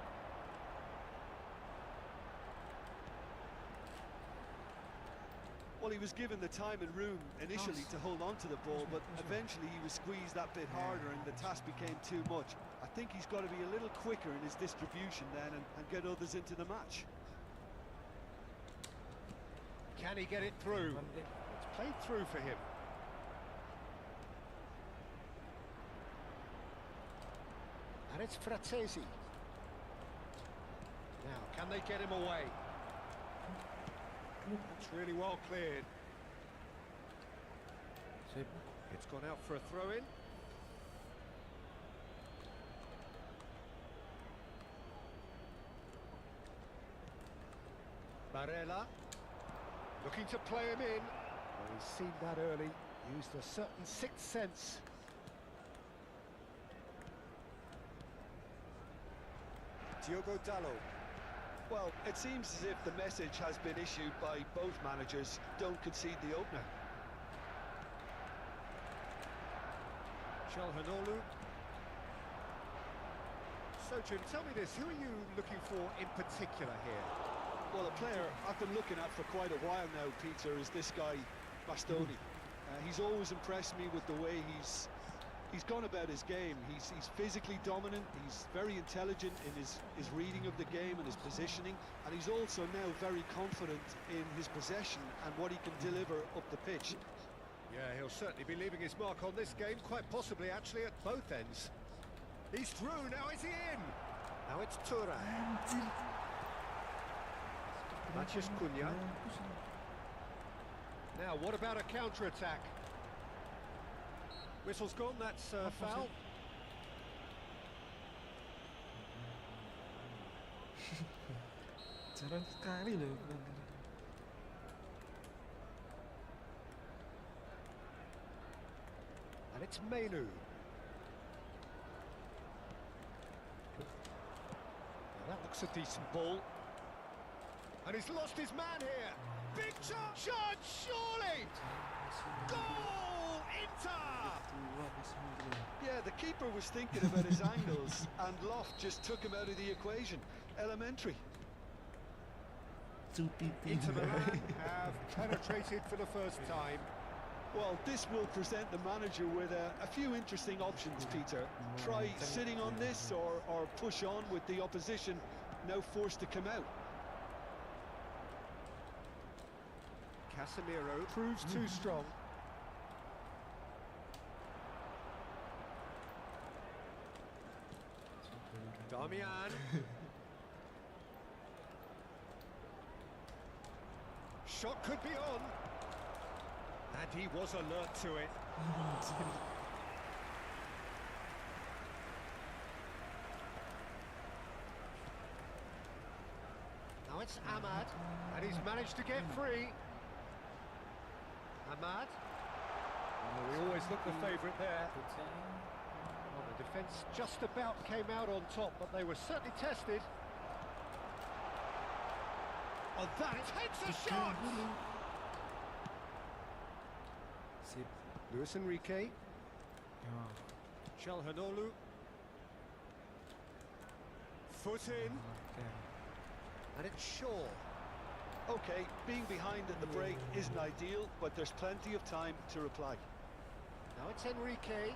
Well, he was given the time and room initially to hold on to the ball, but eventually he was squeezed that bit harder and the task became too much. I think he's got to be a little quicker in his distribution then and get others into the match. Can he get it through? It's played through for him. And it's Frattesi. Now, can they get him away? That's really well cleared. It's gone out for a throw-in. Barella, looking to play him in. Well, he's seen that early, used a certain sixth sense. Diogo Dallo. Well, it seems as if the message has been issued by both managers: don't concede the opener. Chalhanoglu. So, Jim, tell me this, who are you looking for in particular here? Well, a player I've been looking at for quite a while now, Peter, is this guy, Bastoni. He's always impressed me with the way he's gone about his game. He's physically dominant, he's very intelligent in his reading of the game and his positioning, and he's also now very confident in his possession and what he can deliver up the pitch. Yeah, he'll certainly be leaving his mark on this game, quite possibly actually at both ends. He's through, now is he in? Now it's Tura. Maciej Cunha. Now, what about a counter-attack? Whistle's gone, that's foul. Jarang sekali loh. And it's Mainu. Now that looks a decent ball. And he's lost his man here. Big chance, surely! Goal! Inter! Yeah, the keeper was thinking about his angles, and Loft just took him out of the equation. Elementary. Inter Milan have penetrated for the first time. Well, this will present the manager with a few interesting options, Peter. Try sitting on this or push on with the opposition now forced to come out. Casemiro proves too strong. Damian. Shot could be on. And he was alert to it. Now it's Ahmad, and he's managed to get free. Ahmad. Oh, we always look the favourite there. Well, the defence just about came out on top, but they were certainly tested. Oh, that takes a shot! Luis Enrique. Chalhanoglu. Foot in. And it's Shaw. Okay, being behind at the break isn't ideal, but there's plenty of time to reply. Now it's Enrique.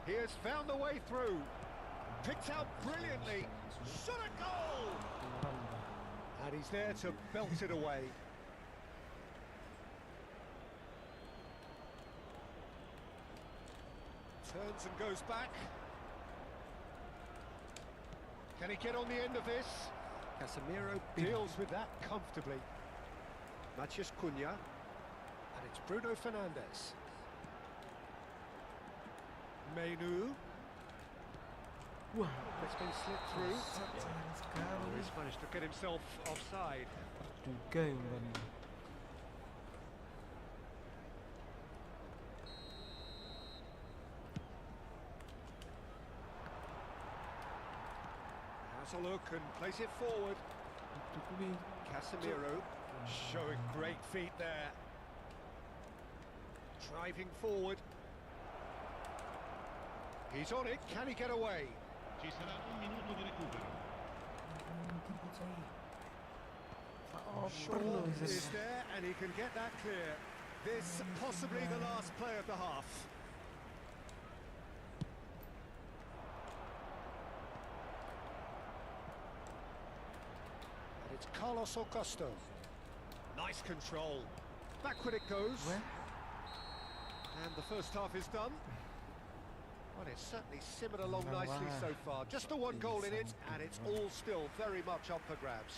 He has found the way through. Picked out brilliantly. Shot a goal! And he's there to belt it away. Turns and goes back. Can he get on the end of this? Casemiro deals with that comfortably. Matheus Cunha. And it's Bruno Fernandes. Menu. Wah, It's been slipped through. sayang sekali. He's managed to get himself offside. Juga yang bukan. Has a look and plays it forward. Itu kuwi. Casemiro showing great feet there. Driving forward. He's on it. Can he get away? Ci sarà un minuto di recupero. Shaw is there and he can get that clear. This possibly the last play of the half. And it's Carlos Augusto. Nice control. Backward it goes. Where? And the first half is done. Well, it's certainly simmered along nicely so far. Just the one goal in it, and it's all still very much up for grabs.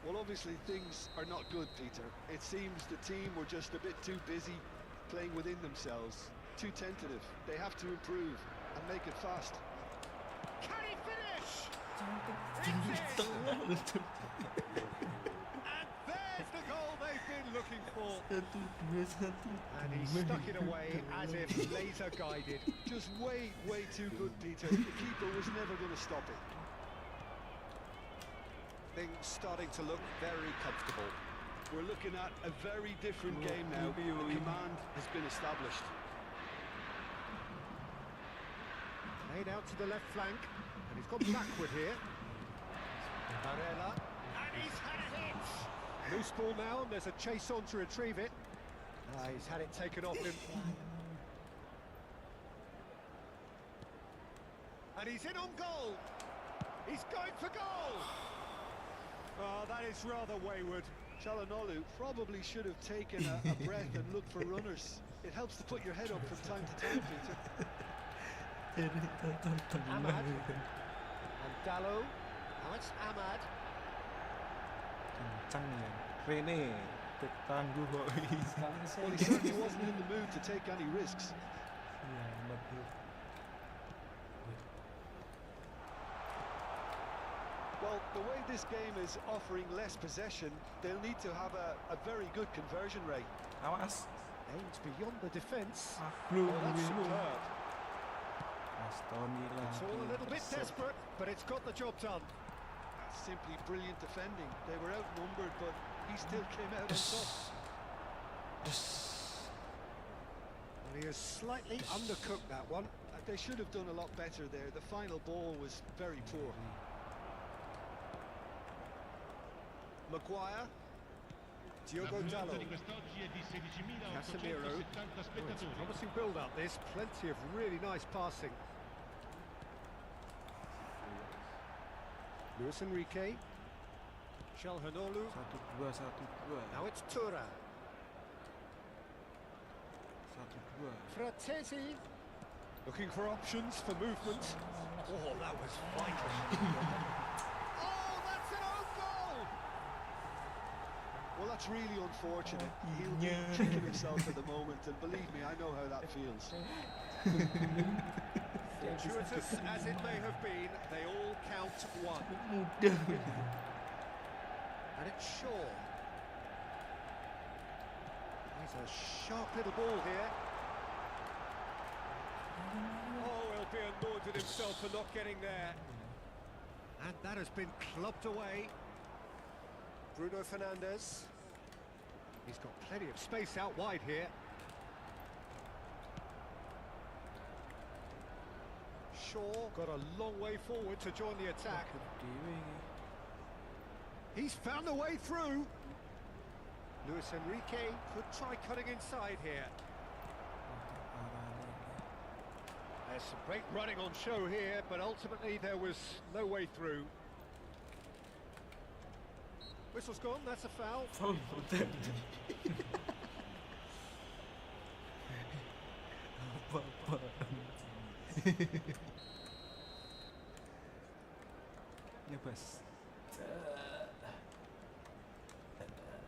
Well, obviously things are not good, Peter. It seems the team were just a bit too busy playing within themselves, too tentative. They have to improve and make it fast. Can he finish? And there's the goal they've been looking for. 1-2-1. And he stuck it away as if laser guided. Just way too good, Peter. The keeper was never going to stop it. Things starting to look very comfortable. We're looking at a very different game now. The command has been established. Laid out to the left flank, and he's gone backward here. Barella, and he's had a hit. Loose ball now, and there's a chase on to retrieve it. He's had it taken off him. And he's in on goal. He's going for goal. Oh, that is rather wayward. Chalanolu probably should have taken a breath and looked for runners. It helps to put your head up from time to time, Peter. Ahmad. And Dallo. Now it's Ahmad. Kencang ya. Rene tertangguh kok. Well, he certainly wasn't in the mood to take any risks. Iya, betul. Well, the way this game is offering less possession, they'll need to have a very good conversion rate. Awas. Aims beyond the defence. Belum, Oh, that's belum. superb. Astoni It's all a little bit desperate, but it's got the job done. Simply brilliant defending. They were outnumbered, but he still came out on top. Well, he has slightly undercooked that one. They should have done a lot better there. The final ball was very poor. Maguire. Diogo L'affluenza Dallo. di quest'oggi è di 16.870 Casemiro. Oh, it's a spettatori. promising build-up this. Plenty of really nice passing. Luis Enrique. Calhanoglu. 1-2. Now it's Tura. 1-2. Fratesi. Looking for options for movement. Oh, that was vital. Oh, that's an own goal! Well, that's really unfortunate. He'll be kicking himself at the moment, and believe me, I know how that feels. Fortuitous as it may have been, they all count one. Mudah. And it's Shaw. He's a sharp little ball here. Oh, he'll be annoyed with himself for not getting there. And that has been clubbed away. Bruno Fernandes. He's got plenty of space out wide here. Shaw got a long way forward to join the attack. He's found a way through. Luis Enrique could try cutting inside here. There's some great running on show here, but ultimately there was no way through. Whistle's gone, that's a foul. bebas.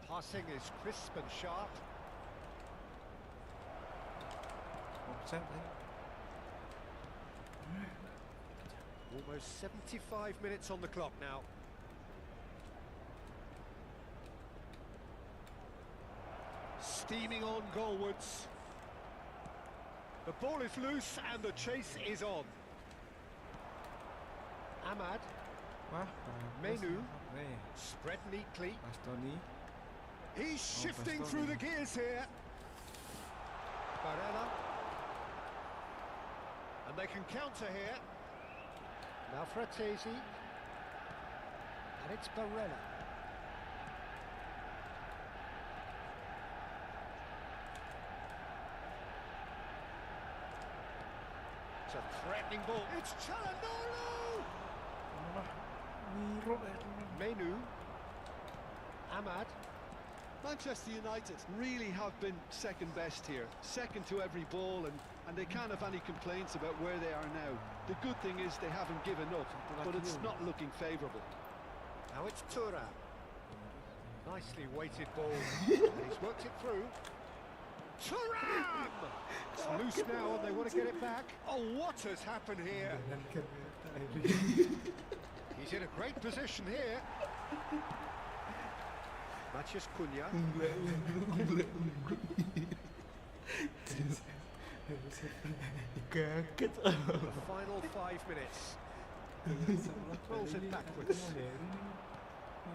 Passing is crisp and sharp. Offset eh? Almost 75 minutes on the clock now. Steaming on goalwards. The ball is loose and the chase is on. Ahmad, Wah, Menu. Nih, spread neatly. Bastoni. He's shifting through the gears here. Barella. And they can counter here. Now Fratesi. And it's Barella. It's a threatening ball. It's Chalanolo! Menu. Ahmad. Manchester United really have been second best here, second to every ball, and they can't have any complaints about where they are now. The good thing is they haven't given up, but it's not looking favourable. Now it's Thuram. Nicely weighted ball. And he's worked it through. Thuram! It's loose now and they want to get it back. Oh, what has happened here? He's in a great position here. Matthias Cunha. The final 5 minutes. Rolls it backwards.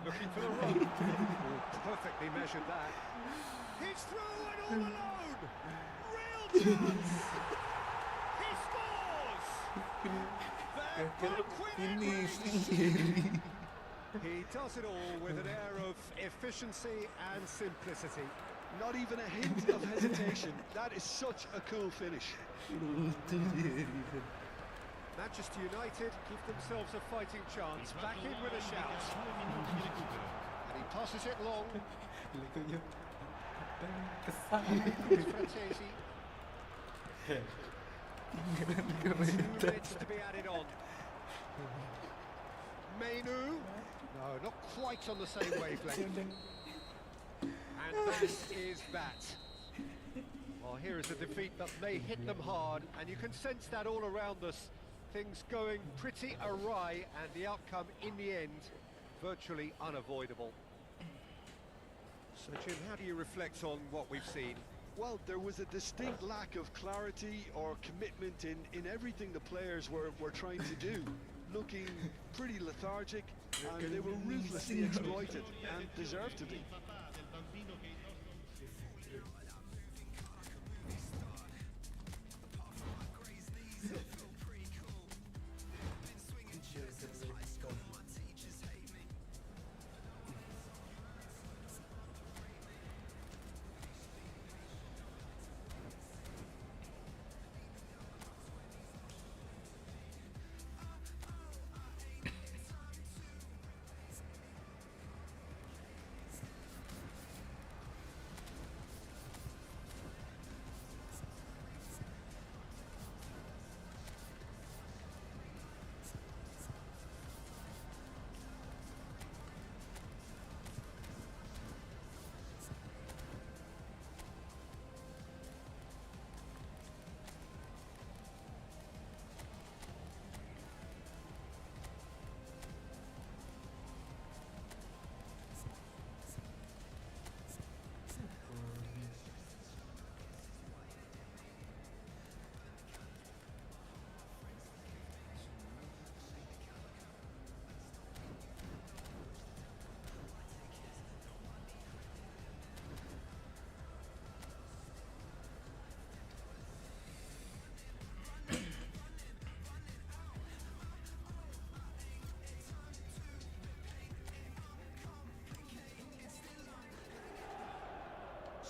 Looking for the run. Perfectly measured that. He's through and all alone. Real chance. He scores. Their quick. He does it all with an air of efficiency and simplicity. Not even a hint of hesitation. That is such a cool finish. Manchester United give themselves a fighting chance. Back in with a shout. And he passes it long. It's Fratesi. 2 minutes to be added on. Menu. No, not quite on the same wavelength. And that is that. Well, here is a defeat that may hit them hard, and you can sense that all around us. Things going pretty awry, and the outcome in the end virtually unavoidable. So Jim, how do you reflect on what we've seen? Well, there was a distinct lack of clarity or commitment in everything the players were trying to do. Looking pretty lethargic, and they were ruthlessly exploited and deserved to be.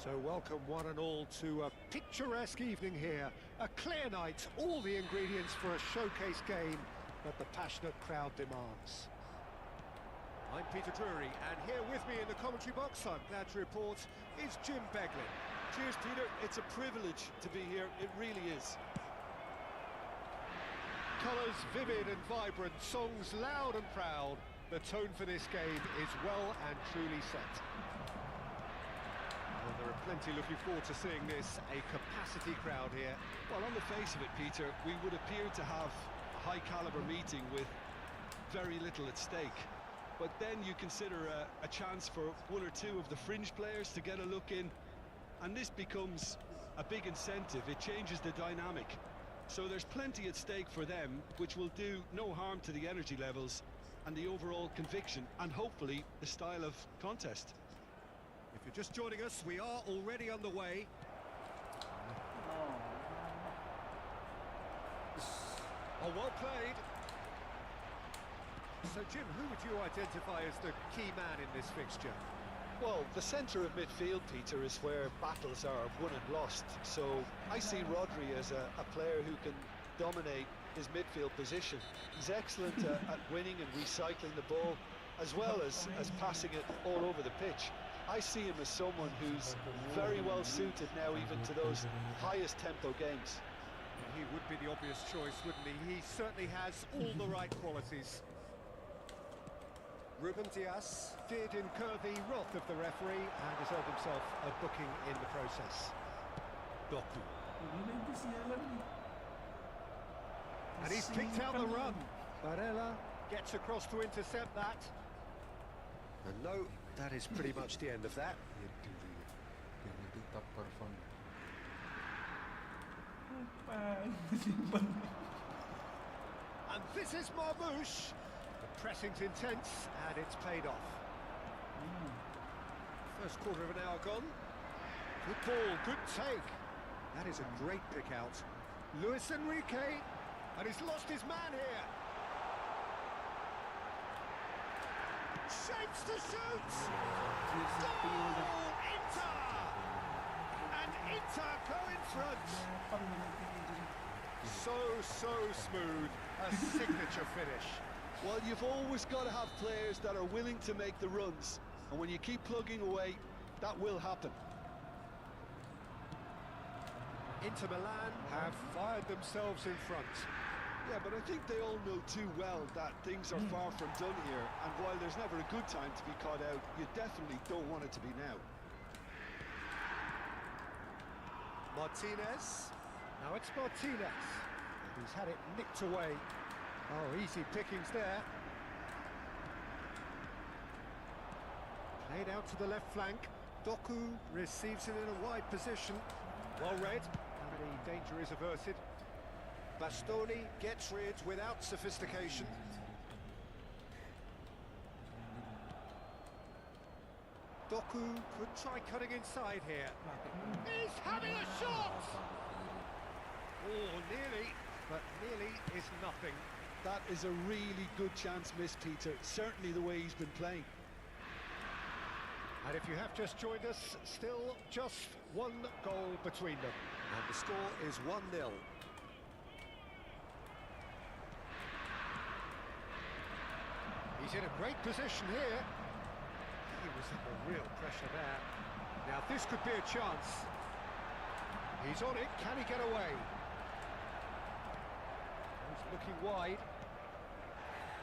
So welcome one and all to a picturesque evening here. A clear night, all the ingredients for a showcase game that the passionate crowd demands. I'm Peter Drury, and here with me in the commentary box, I'm glad to report, is Jim Beglin. Cheers, Peter. It's a privilege to be here. It really is. Colours vivid and vibrant, songs loud and proud. The tone for this game is well and truly set. Well, there are plenty looking forward to seeing this. A capacity crowd here. Well, on the face of it, Peter, we would appear to have a high-caliber meeting with very little at stake. But then you consider a chance for one or two of the fringe players to get a look in, and this becomes a big incentive. It changes the dynamic. So there's plenty at stake for them, which will do no harm to the energy levels and the overall conviction, and hopefully the style of contest. If you're just joining us, we are already underway. Oh, well played. So, Jim, who would you identify as the key man in this fixture? Well, the centre of midfield, Peter, is where battles are won and lost. So I see Rodri as a player who can dominate his midfield position. He's excellent at winning and recycling the ball, as well as passing it all over the pitch. I see him as someone who's very well suited now even to those highest tempo games. He would be the obvious choice, wouldn't he? He certainly has all the right qualities. Ruben Dias did incur the wrath of the referee and deserved himself a booking in the process. Doku. And he's picked out the run. Barella gets across to intercept that. And no, that is pretty much the end of that. And this is Marmouche. The pressing's intense and it's paid off. First quarter of an hour gone. Good ball, good take. That is a great pick out. Luis Enrique, and he's lost his man here. Shapes to shoot. Goal! Inter! And Inter go in front. So smooth. A signature finish. Well, you've always got to have players that are willing to make the runs, and when you keep plugging away, that will happen. Inter Milan have fired themselves in front. Yeah, but I think they all know too well that things are far from done here, and while there's never a good time to be caught out, you definitely don't want it to be now. Martinez. Now it's Martinez. He's had it nicked away. Oh, easy pickings there. Played out to the left flank. Doku receives it in a wide position. Well read, and the danger is averted. Bastoni gets rid without sophistication. Doku could try cutting inside here. He's having a shot! Oh, nearly, but nearly is nothing. That is a really good chance missed, Peter. Certainly the way he's been playing. And if you have just joined us, still just one goal between them. And the score is 1-0. He's in a great position here. He was under real pressure there. Now this could be a chance. He's on it, can he get away? He's looking wide.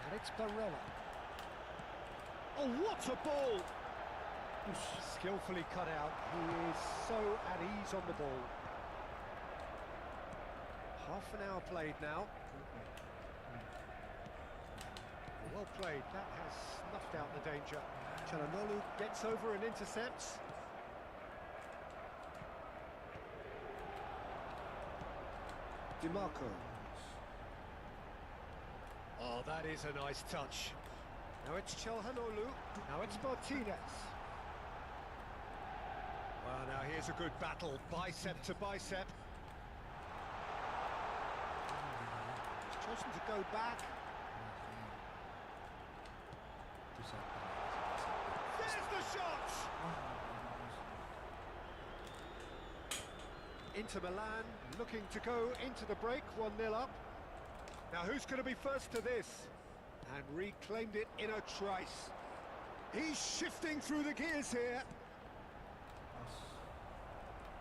And it's Barella. Oh, what a ball! Skillfully cut out. He is so at ease on the ball. Half an hour played now. Well played. That has snuffed out the danger. Çalhanoğlu gets over and intercepts. DiMarco. Oh, that is a nice touch. Now it's Çalhanoğlu. Now it's Martinez. Well, now here's a good battle, bicep to bicep. He's chosen to go back. There's the shot! Inter Milan looking to go into the break, 1-0 up. Now who's going to be first to this? And reclaimed it in a trice. He's shifting through the gears here.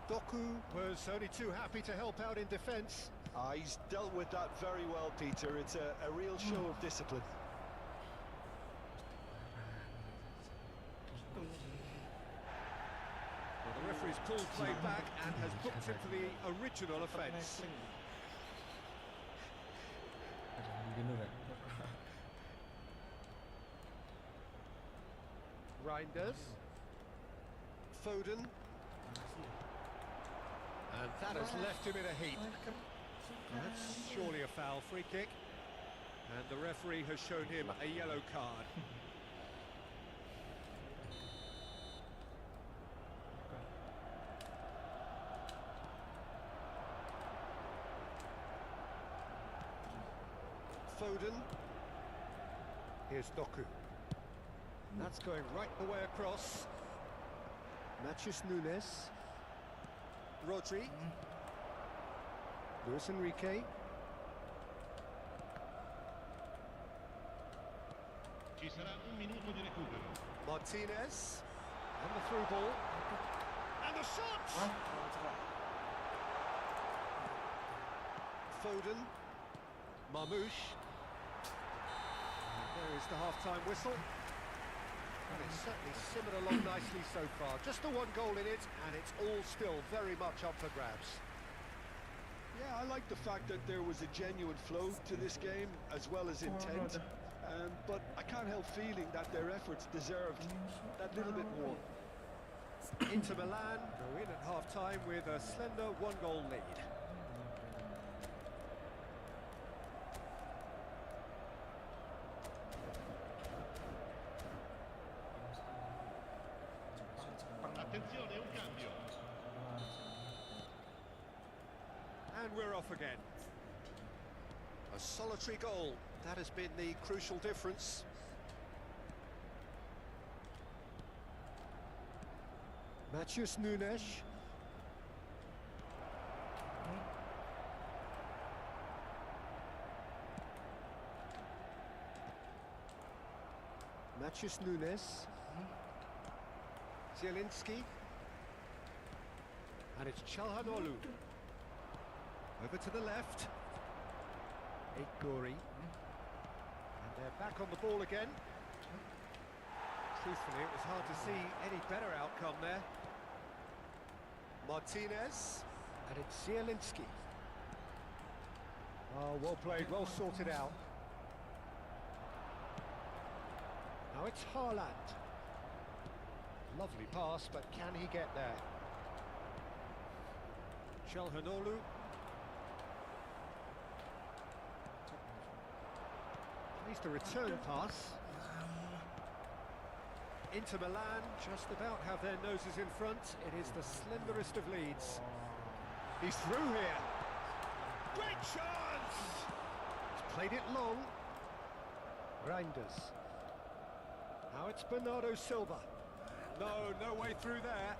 Doku was only too happy to help out in defence. He's dealt with that very well, Peter. It's a real show of discipline. full play back and has booked him for the original offence. Reinders. Foden. And that has left him in a heap. That's surely a foul, free kick. And the referee has shown him a yellow card. Foden. Here's Doku. That's going right the way across. Matheus Nunes. Rodri. Luis Enrique. Ci sarà un minuto di recupero. Martinez. And the through ball. And the shot! Foden. Marmoush. There is the half-time whistle. And it's certainly simmered along nicely so far. Just the one goal in it, and it's all still very much up for grabs. Yeah, I like the fact that there was a genuine flow to this game, as well as intent. But I can't help feeling that their efforts deserved that little bit more. Inter Milan go in at half-time with a slender one-goal lead. Attenzione, un cambio. And we're off again. A solitary goal. That has been the crucial difference. Matheus Nunes. Matheus Nunes. Zielinski. And it's Çalhanoğlu. Over to the left. Iguri. And they're back on the ball again. Truthfully, it was hard to see any better outcome there. Martinez. And it's Zielinski. Oh, well played, well sorted out. Now it's Haaland. Lovely pass, but can he get there? Çalhanoğlu. At least a return pass. Inter Milan just about have their noses in front. It is the slenderest of leads. He's through here. Great chance! He's played it long. Reinders. Now it's Bernardo Silva. No way through there.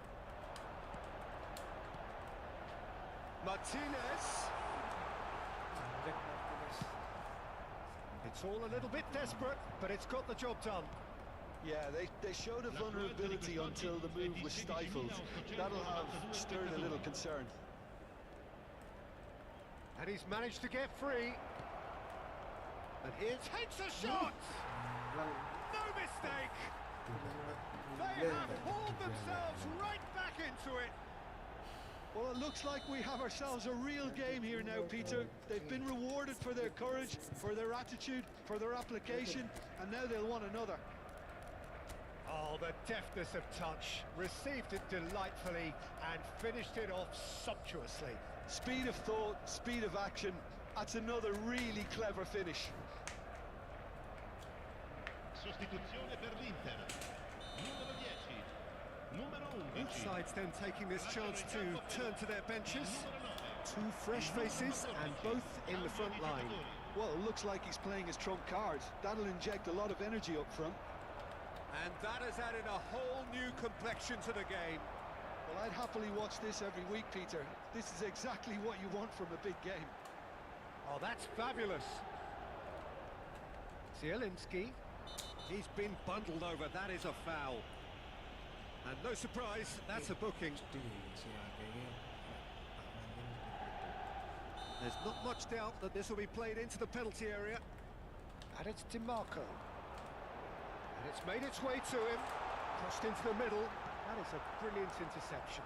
Martinez. It's all a little bit desperate, but it's got the job done. Yeah, they showed a vulnerability until the move was stifled. That'll have stirred a little concern. And he's managed to get free. And here takes a shot! No mistake! They have hauled themselves right back into it. Well, it looks like we have ourselves a real game here now, Peter. They've been rewarded for their courage, for their attitude, for their application, and now they'll want another. Oh, the deftness of touch. Received it delightfully and finished it off sumptuously. Speed of thought, speed of action. That's another really clever finish. Sostituzione per l'Inter. Numero 10. Numero 11. Both sides then taking this chance to turn to their benches. Two fresh faces and both in the front line. Well, it looks like he's playing his trump card. That'll inject a lot of energy up front. And that has added a whole new complexion to the game. Well, I'd happily watch this every week, Peter. This is exactly what you want from a big game. Oh, that's fabulous. Zielinski. He's been bundled over. That is a foul. And no surprise, that's a booking. There's not much doubt that this will be played into the penalty area. And it's DiMarco. And it's made its way to him. Crossed into the middle. That is a brilliant interception.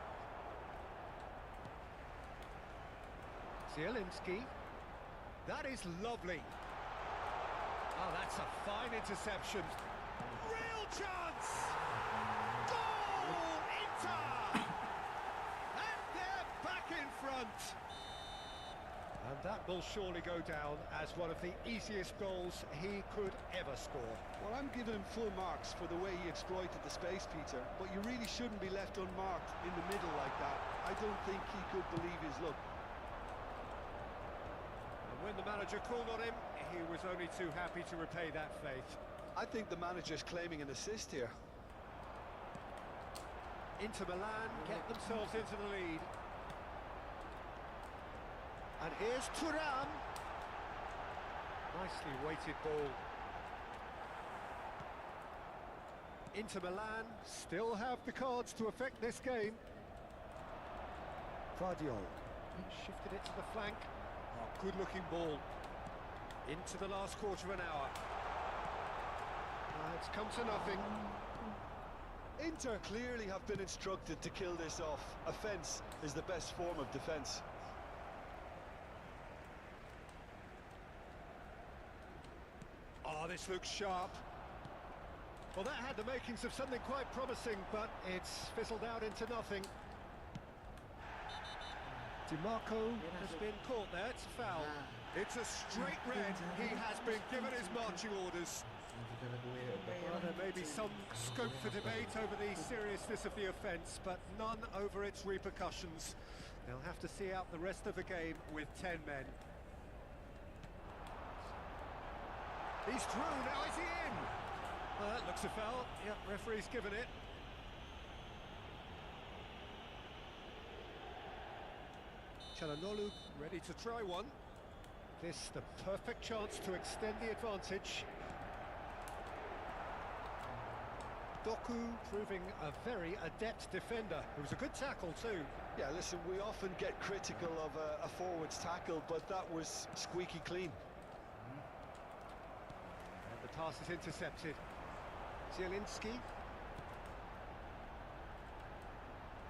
Zielinski. That is lovely. Oh, that's a fine interception. Real chance! Goal! Inter! And they're back in front. And that will surely go down as one of the easiest goals he could ever score. Well, I'm giving him full marks for the way he exploited the space, Peter, but you really shouldn't be left unmarked in the middle like that. I don't think he could believe his luck. And when the manager called on him, he was only too happy to repay that faith. I think the manager's claiming an assist here. Inter Milan get themselves into the lead. And here's Thuram. Nicely weighted ball. Inter Milan still have the cards to affect this game. Vardiol shifted it to the flank. Oh, good-looking ball. Into the last quarter of an hour. It's come to nothing. Inter clearly have been instructed to kill this off. Offence is the best form of defence. Oh, this looks sharp. Well, that had the makings of something quite promising, but it's fizzled out into nothing. DiMarco has been caught there, it's a foul. It's a straight red, he has been given his marching orders. Well, there may be some scope for debate over the seriousness of the offence, but none over its repercussions. They'll have to see out the rest of the game with 10 men. He's through, now is he in? Well, that looks a foul. Yep, referee's given it. Çalhanoğlu ready to try one. This the perfect chance to extend the advantage. Doku proving a very adept defender. It was a good tackle too. Yeah, listen, we often get critical of a forward's tackle, but that was squeaky clean. And the pass is intercepted. Zielinski.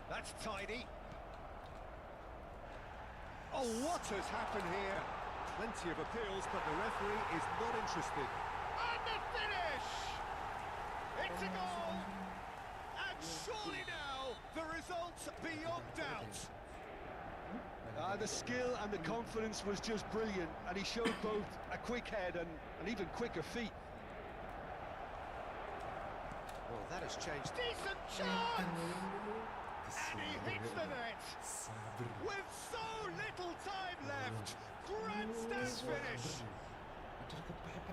That's tidy. Oh, what has happened here? Plenty of appeals, but the referee is not interested. And the finish! It's a goal! And surely now, the result beyond doubt. The skill and the confidence was just brilliant, and he showed both a quick head and even quicker feet. Well, that has changed. Decent chance! And he hits the net! With so little time left! Grandstand finish!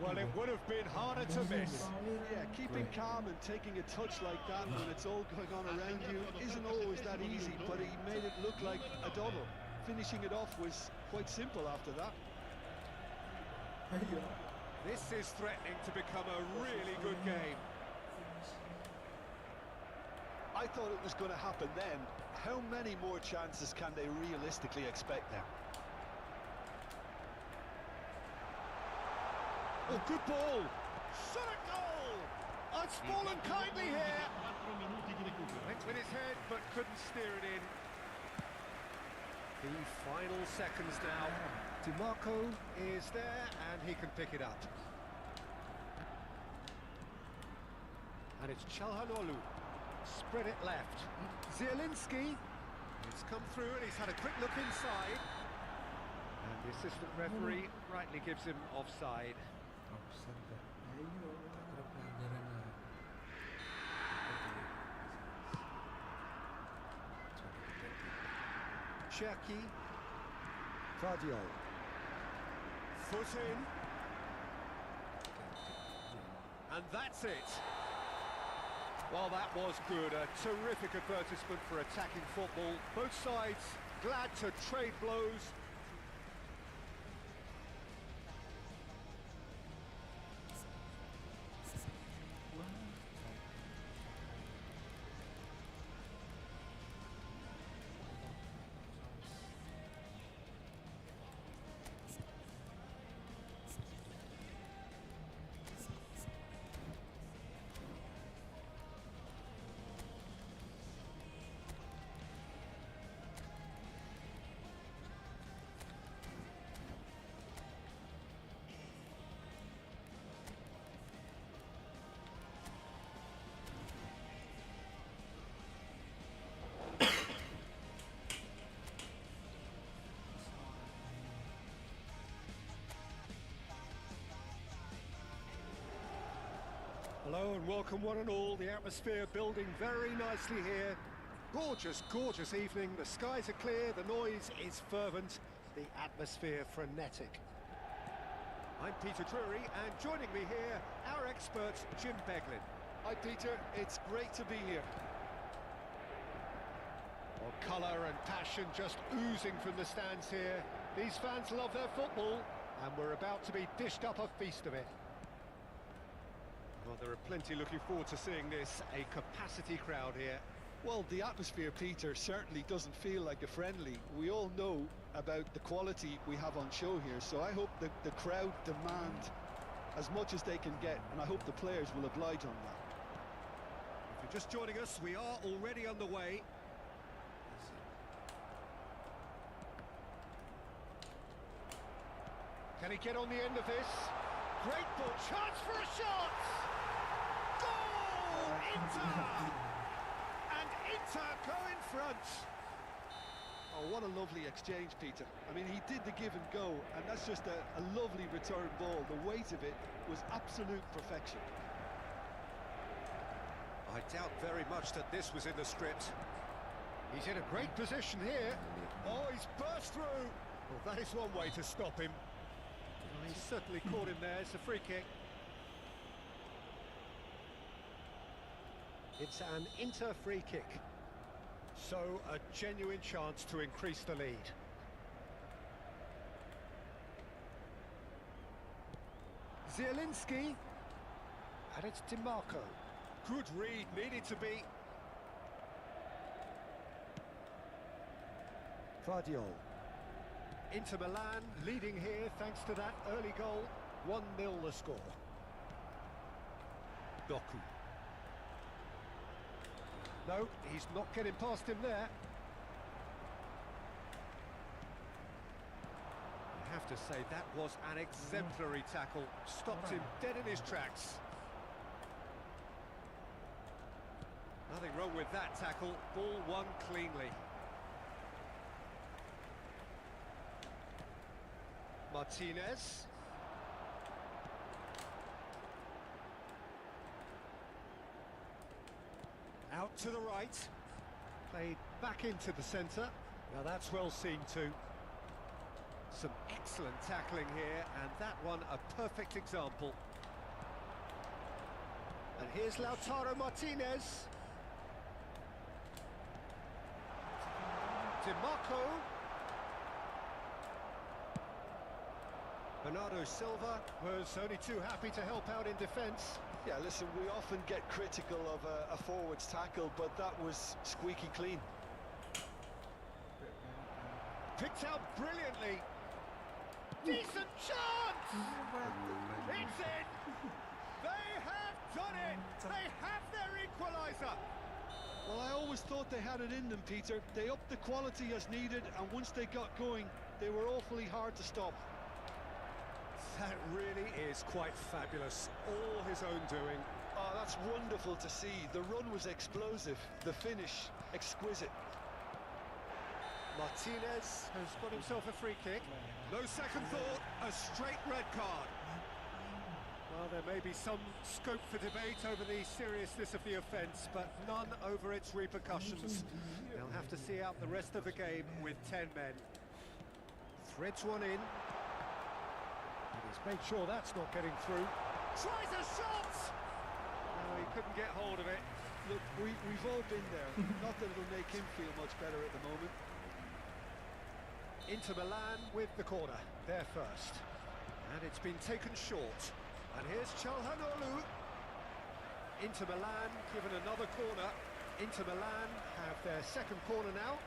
Well, it would have been harder to miss. Yeah, keeping calm and taking a touch like that when it's all going on around you isn't always that easy, but he made it look like a doddle. Finishing it off was quite simple after that. This is threatening to become a really good game. I thought it was going to happen then. How many more chances can they realistically expect now? Oh, good ball! Shot a goal! Oh, it's fallen kindly here! Went with his head, but couldn't steer it in. The final seconds now. DiMarco is there, and he can pick it up. And it's Çalhanoğlu. Spread it left. Zielinski. It's come through, and he's had a quick look inside. And the assistant referee rightly gives him offside. Cherki. Vardiol. Foot in. And that's it. Well, that was good. A terrific advertisement for attacking football. Both sides glad to trade blows. Hello and welcome one and all. The atmosphere building very nicely here. Gorgeous, gorgeous evening. The skies are clear, the noise is fervent, the atmosphere frenetic. I'm Peter Drury, and joining me here, our expert, Jim Beglin. Hi Peter, it's great to be here. Well, colour and passion just oozing from the stands here. These fans love their football, and we're about to be dished up a feast of it. Well, there are plenty looking forward to seeing this, a capacity crowd here. Well, the atmosphere, Peter, certainly doesn't feel like a friendly. We all know about the quality we have on show here, so I hope that the crowd demand as much as they can get, and I hope the players will oblige on that. If you're just joining us, we are already underway. Can he get on the end of this? Great ball, chance for a shot! Goal! Inter! And Inter go in front. Oh, what a lovely exchange, Peter. I mean, he did the give and go, and that's just a lovely return ball. The weight of it was absolute perfection. I doubt very much that this was in the script. He's in a great position here. Oh, he's burst through. Well, that is one way to stop him. Well, he's certainly caught him there. It's a free kick. It's an Inter free kick. So, a genuine chance to increase the lead. Zielinski. And it's DiMarco. Good read, needed to be. Vardiol. Inter Milan leading here thanks to that early goal. 1-0 the score. Doku. No, he's not getting past him there. I have to say, that was an exemplary tackle. Stopped him dead in his tracks. Nothing wrong with that tackle. Ball won cleanly. Martinez. Out to the right. Played back into the centre. Now that's well seen too. Some excellent tackling here, and that one a perfect example. And here's Lautaro Martinez. DiMarco. Bernardo Silva was only too happy to help out in defence. Yeah, listen, we often get critical of a forward's tackle, but that was squeaky clean. Picked out brilliantly. Decent chance! It's in! They have done it! They have their equaliser! Well, I always thought they had it in them, Peter. They upped the quality as needed, and once they got going, they were awfully hard to stop. That really is quite fabulous. All his own doing. Oh, that's wonderful to see. The run was explosive, the finish exquisite. Martinez has got himself a free kick. No second thought, a straight red card. Well, there may be some scope for debate over the seriousness of the offence, but none over its repercussions. They'll have to see out the rest of the game with 10 men. Threads one in. And he's made sure that's not getting through. Tries a shot! No, he couldn't get hold of it. Look, we've all been there. Not that it'll make him feel much better at the moment. Inter Milan with the corner, there first. And it's been taken short. And here's Çalhanoğlu. Inter Milan given another corner. Inter Milan have their second corner now.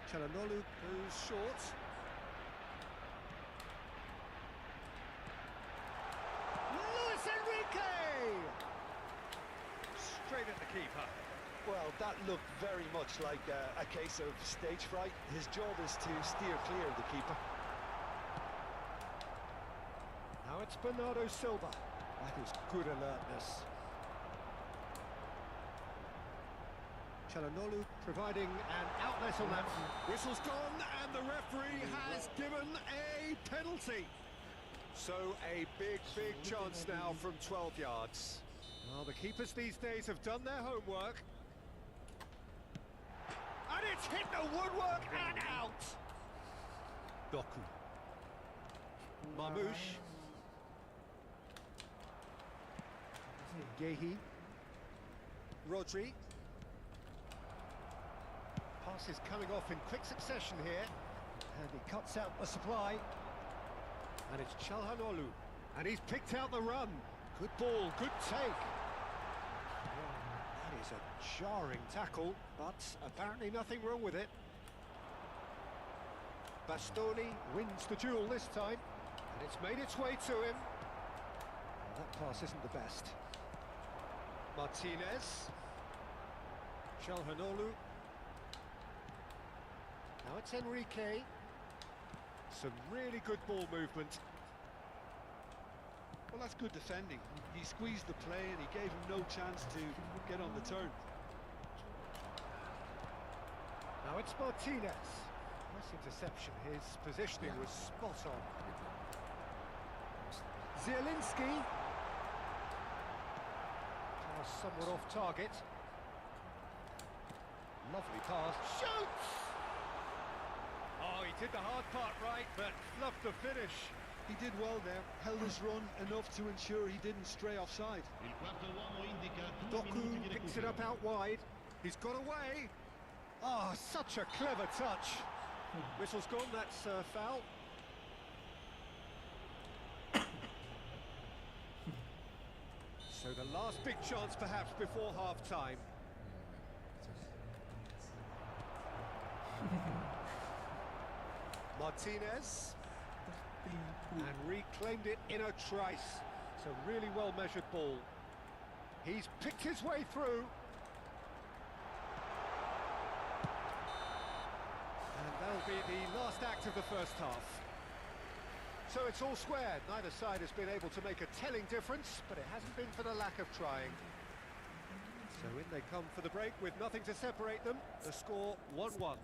Çalhanoğlu goes short. Luis Enrique! Straight at the keeper. Well, that looked very much like a case of stage fright. His job is to steer clear of the keeper. Now it's Bernardo Silva. That is good alertness. Çalhanoğlu providing an outlet on that. Whistle's gone and the referee has given a penalty. So a big chance now from 12 yards. Well, the keepers these days have done their homework. And it's hit the woodwork and out! Doku. Marmouche. Gehi. Rodri. Pass is coming off in quick succession here. And he cuts out the supply. And it's Çalhanoğlu. And he's picked out the run. Good ball, good take. That is a jarring tackle, but apparently nothing wrong with it. Bastoni wins the duel this time. And it's made its way to him. Well, that pass isn't the best. Martinez. Çalhanoğlu. Now it's Enrique. Some really good ball movement. Well, that's good defending. He squeezed the play and he gave him no chance to get on the turn. Now it's Martinez. Nice interception. His positioning was spot on. Zielinski. Pass somewhat off target. Lovely pass. Shoots! Oh, he did the hard part right, but fluffed the finish. He did well there, held his run enough to ensure he didn't stray offside. Il quarto uomo indica 2 minuti Doku di picks it recupero. up out wide. He's got away. Ah, such a clever touch. Whistle's gone, that's foul. So the last big chance perhaps before half-time. Martinez. And reclaimed it in a trice. It's a really well-measured ball. He's picked his way through. And that'll be the last act of the first half. So it's all square. Neither side has been able to make a telling difference, but it hasn't been for the lack of trying. So in they come for the break with nothing to separate them. The score 1-1.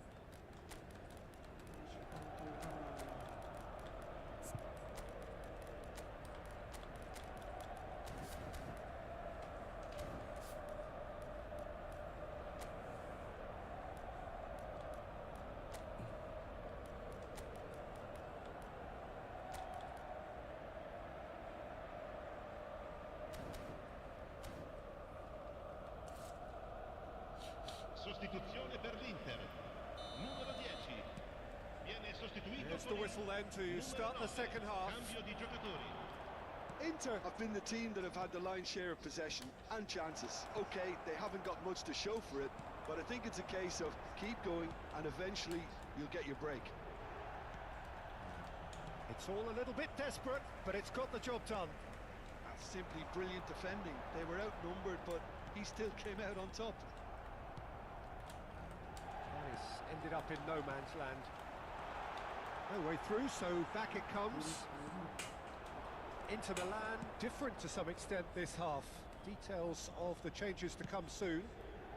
Sostituzione per l'Inter. Numero 10. Viene sostituito There's the con il whistle then to numero start the 9. second half. Cambio di giocatori. Inter have been the team that have had the lion's share of possession and chances. Okay, they haven't got much to show for it, but I think it's a case of keep going and eventually you'll get your break. It's all a little bit desperate, but it's got the job done. That's simply brilliant defending. They were outnumbered, but he still came out on top. It's ended up in no man's land. No way through, so back it comes. Inter Milan, different to some extent this half. Details of the changes to come soon.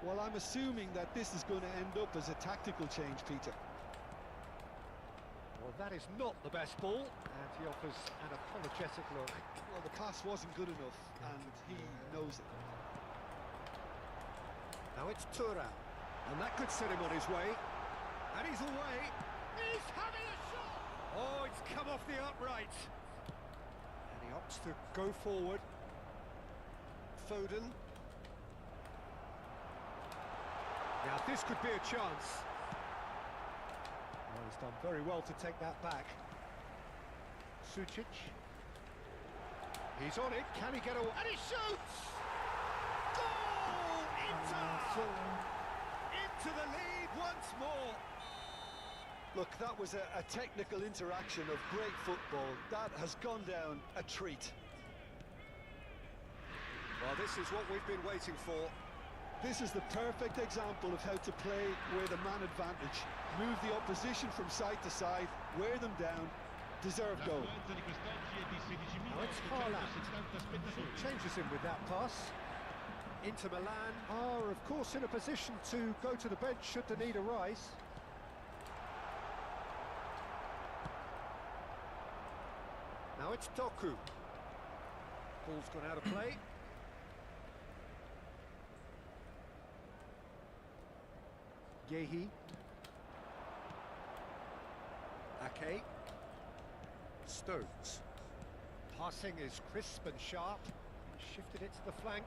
Well, I'm assuming that this is going to end up as a tactical change, Peter. Well, that is not the best ball, and he offers an apologetic look. Well, the pass wasn't good enough, and he knows it. Now it's Thuram, and that could set him on his way. And he's away. He's having a shot! Oh, it's come off the upright. And he opts to go forward. Foden. Now this could be a chance. Well, he's done very well to take that back. Sucic. He's on it. Can he get away? And he shoots! Goal! Inter! Into the lead once more. Look, that was a technical interaction of great football. That has gone down a treat. Well, this is what we've been waiting for. This is the perfect example of how to play with a man advantage. Move the opposition from side to side, wear them down, deserve goal. L'affluenza di quest'oggi è di Now it's Haaland. 16.870 spettatori. Changes him with that pass. Inter Milan are, of course, in a position to go to the bench should the need arise. Now it's it's Doku. Ball's gone out of play. Yehi. Ake. Stones. Passing is crisp and sharp. Shifted it to the flank.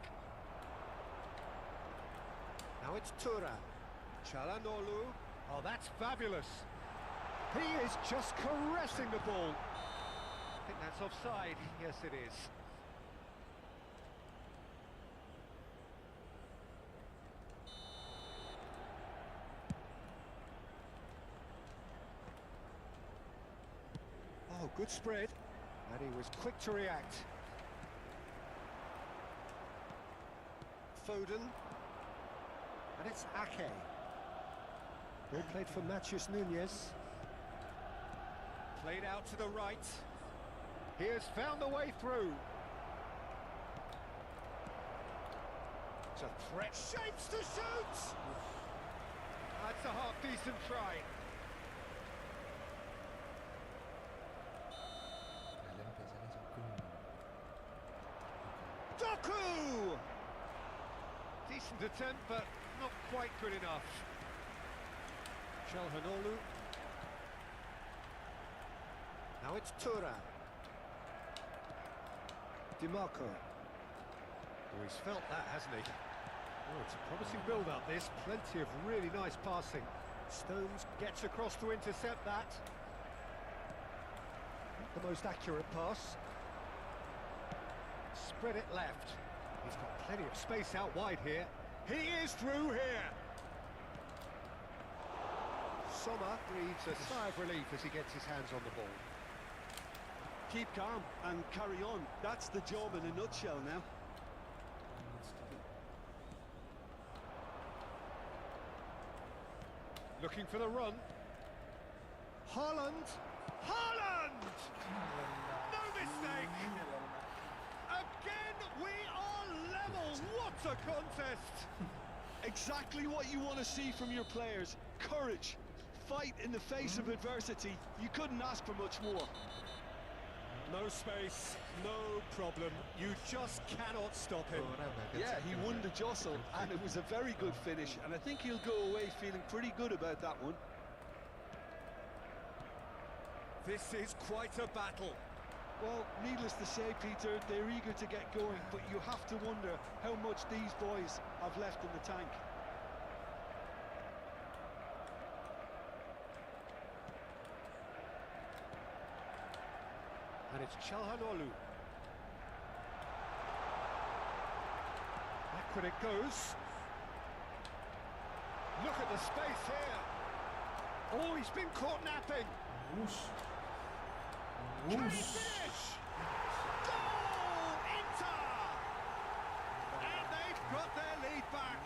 Now it's Tura. Çalhanoğlu. Oh, that's fabulous. He is just caressing the ball. I think that's offside. Yes, it is. Oh, good spread. And he was quick to react. Foden. And it's Ake. Ball played for Matheus Nunes. Played out to the right. He has found the way through. It's a threat. Shapes to shoot! That's a half-decent try. Doku! Decent attempt, but not quite good enough. Çalhanoğlu. Now it's Tura. DiMarco. Oh, he's felt that, hasn't he? Oh, it's a promising build-up, this. Plenty of really nice passing. Stones gets across to intercept that. Not the most accurate pass. Spread it left. He's got plenty of space out wide here. He is through here. Sommer breathes a sigh of relief as he gets his hands on the ball. Keep calm and carry on. That's the job in a nutshell now. Looking for the run. Haaland! Haaland! No mistake! Again, we are level! What a contest! Exactly what you want to see from your players. Courage. Fight in the face of adversity. You couldn't ask for much more. No space, no problem. You just cannot stop him. Yeah, he won the jostle, and it was a very good finish, and I think he'll go away feeling pretty good about that one. This is quite a battle. Well, needless to say, Peter, they're eager to get going, but you have to wonder how much these boys have left in the tank. And it's Çalhanoğlu. Backward it goes. Look at the space here. Oh, he's been caught napping. Can he finish? Goal! Inter! And they've got their lead back.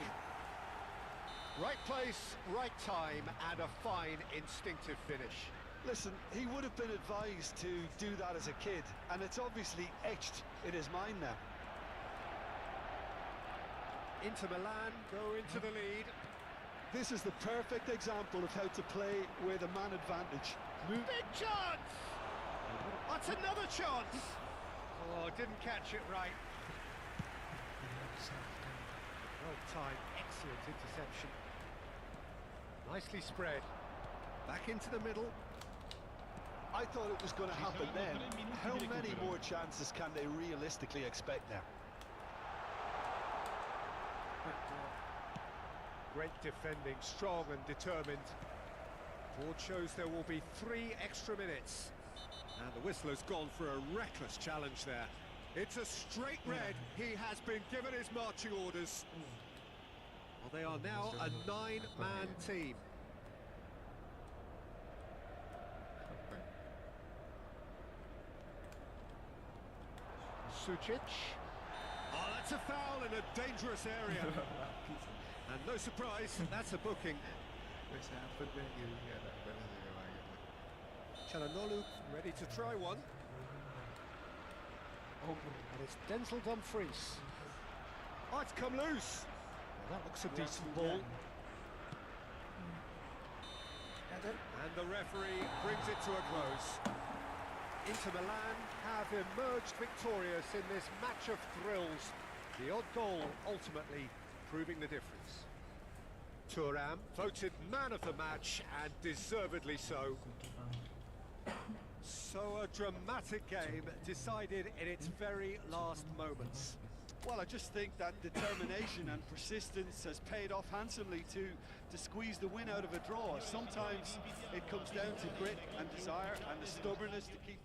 Right place, right time, and a fine instinctive finish. Listen, he would have been advised to do that as a kid, and it's obviously etched in his mind now. Inter Milan go into the lead. This is the perfect example of how to play with a man advantage. Big chance! That's another chance! Oh, didn't catch it right. Well timed, excellent interception. Nicely spread. Back into the middle. I thought it was going to happen then. How many more chances can they realistically expect now? Great defending, strong and determined. Board shows there will be 3 extra minutes. And the whistle has gone for a reckless challenge there. It's a straight red. He has been given his marching orders. Well, they are now a 9-man team. Sucic. Oh, that's a foul in a dangerous area. And no surprise, that's a booking. Çalhanoğlu ready to try one. And it's Denzel Dumfries. Oh, it's come loose. Well, that looks a decent ball. And the referee brings it to a close. Inter Milan have emerged victorious in this match of thrills. The odd goal ultimately proving the difference. Thuram voted man of the match, and deservedly so. So a dramatic game decided in its very last moments. Well, I just think that determination and persistence has paid off handsomely to squeeze the win out of a draw. Sometimes it comes down to grit and desire and the stubbornness to keep...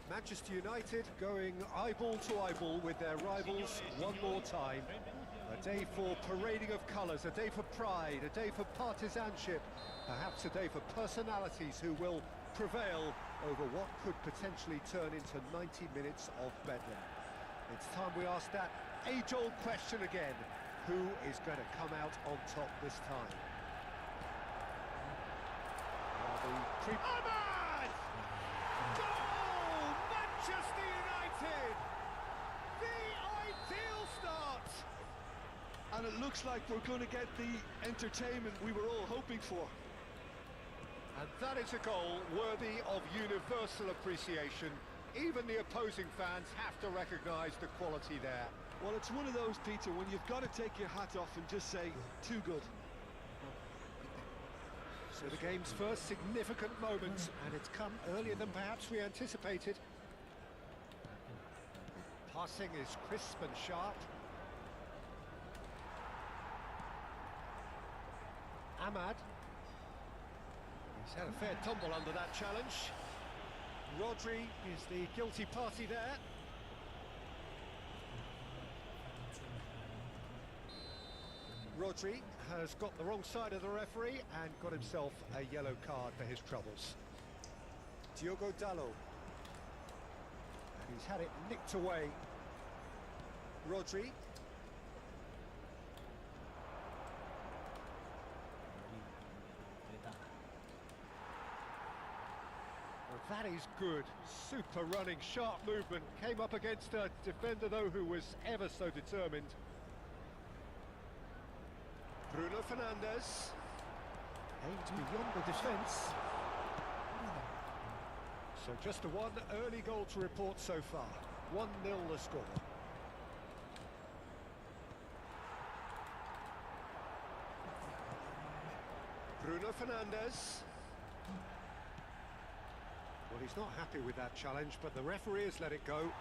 Manchester United going eyeball to eyeball with their rivals one more time. A day for parading of colours, a day for pride, a day for partisanship, perhaps a day for personalities who will prevail over what could potentially turn into 90 minutes of bedlam. It's time we ask that age-old question again: who is going to come out on top this time? Ahmad! Goal! Manchester United! The ideal start! And it looks like we're going to get the entertainment we were all hoping for. And that is a goal worthy of universal appreciation. Even the opposing fans have to recognise the quality there. Well, it's one of those, Peter, when you've got to take your hat off and just say, too good. So the game's first significant moment, and it's come earlier than perhaps we anticipated. Passing is crisp and sharp. Ahmad. He's had a fair tumble under that challenge. Rodri is the guilty party there. Rodri has got the wrong side of the referee and got himself a yellow card for his troubles. Diogo Dalot. And he's had it nicked away. Rodri. Well, that is good. Super running, sharp movement. Came up against a defender, though, who was ever so determined. Bruno Fernandes. Aimed beyond the defence. So just the one early goal to report so far. 1-0 the score. Bruno Fernandes. Well, he's not happy with that challenge, but the referee has let it go.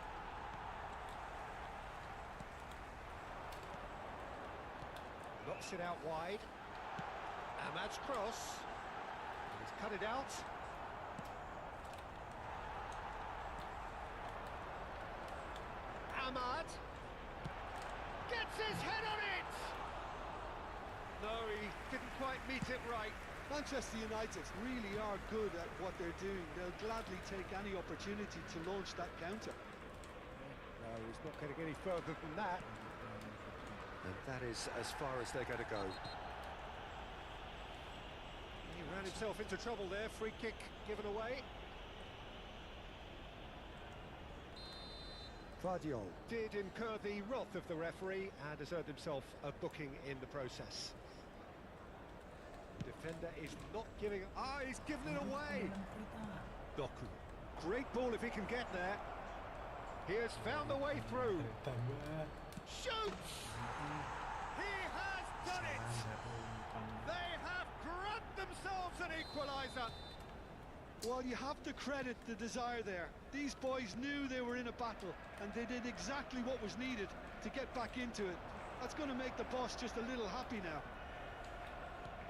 Knocks it out wide. Ahmad's cross. He's cut it out. Ahmad gets his head on it! No, he didn't quite meet it right. Manchester United really are good at what they're doing. They'll gladly take any opportunity to launch that counter. No, he's not getting any further than that. And that is as far as they're going to go. He ran himself into trouble there. Free kick given away. Guardiola did incur the wrath of the referee and has earned himself a booking in the process. Defender is not giving... Ah, he's given it away! Doku. Great ball if he can get there. He has found the way through. Shoots! He has done it! They have grabbed themselves an equaliser. Well, you have to credit the desire there. These boys knew they were in a battle, and they did exactly what was needed to get back into it. That's going to make the boss just a little happy now.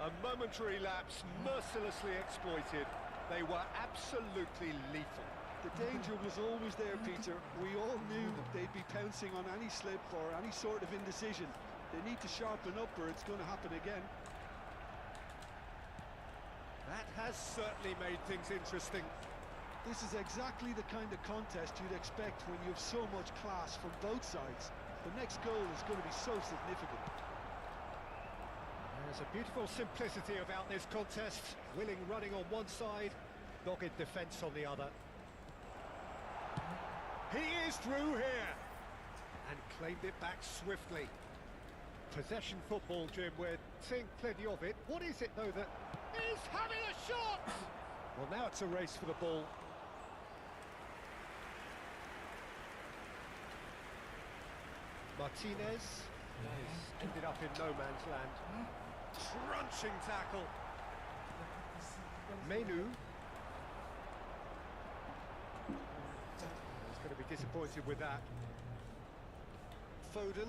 A momentary lapse mercilessly exploited. They were absolutely lethal. The danger was always there, Peter. We all knew they'd be pouncing on any slip or any sort of indecision. They need to sharpen up or it's going to happen again. That has certainly made things interesting. This is exactly the kind of contest you'd expect when you have so much class from both sides. The next goal is going to be so significant. There's a beautiful simplicity about this contest. Willing running on one side, dogged defence on the other. He is through here and claimed it back swiftly. Possession football, Jim, we're seeing plenty of it. What is it, though, that... He's having a shot! Well, now it's a race for the ball. Martinez has ended up in no man's land. Crunching tackle. Menu. He's going to be disappointed with that. Foden.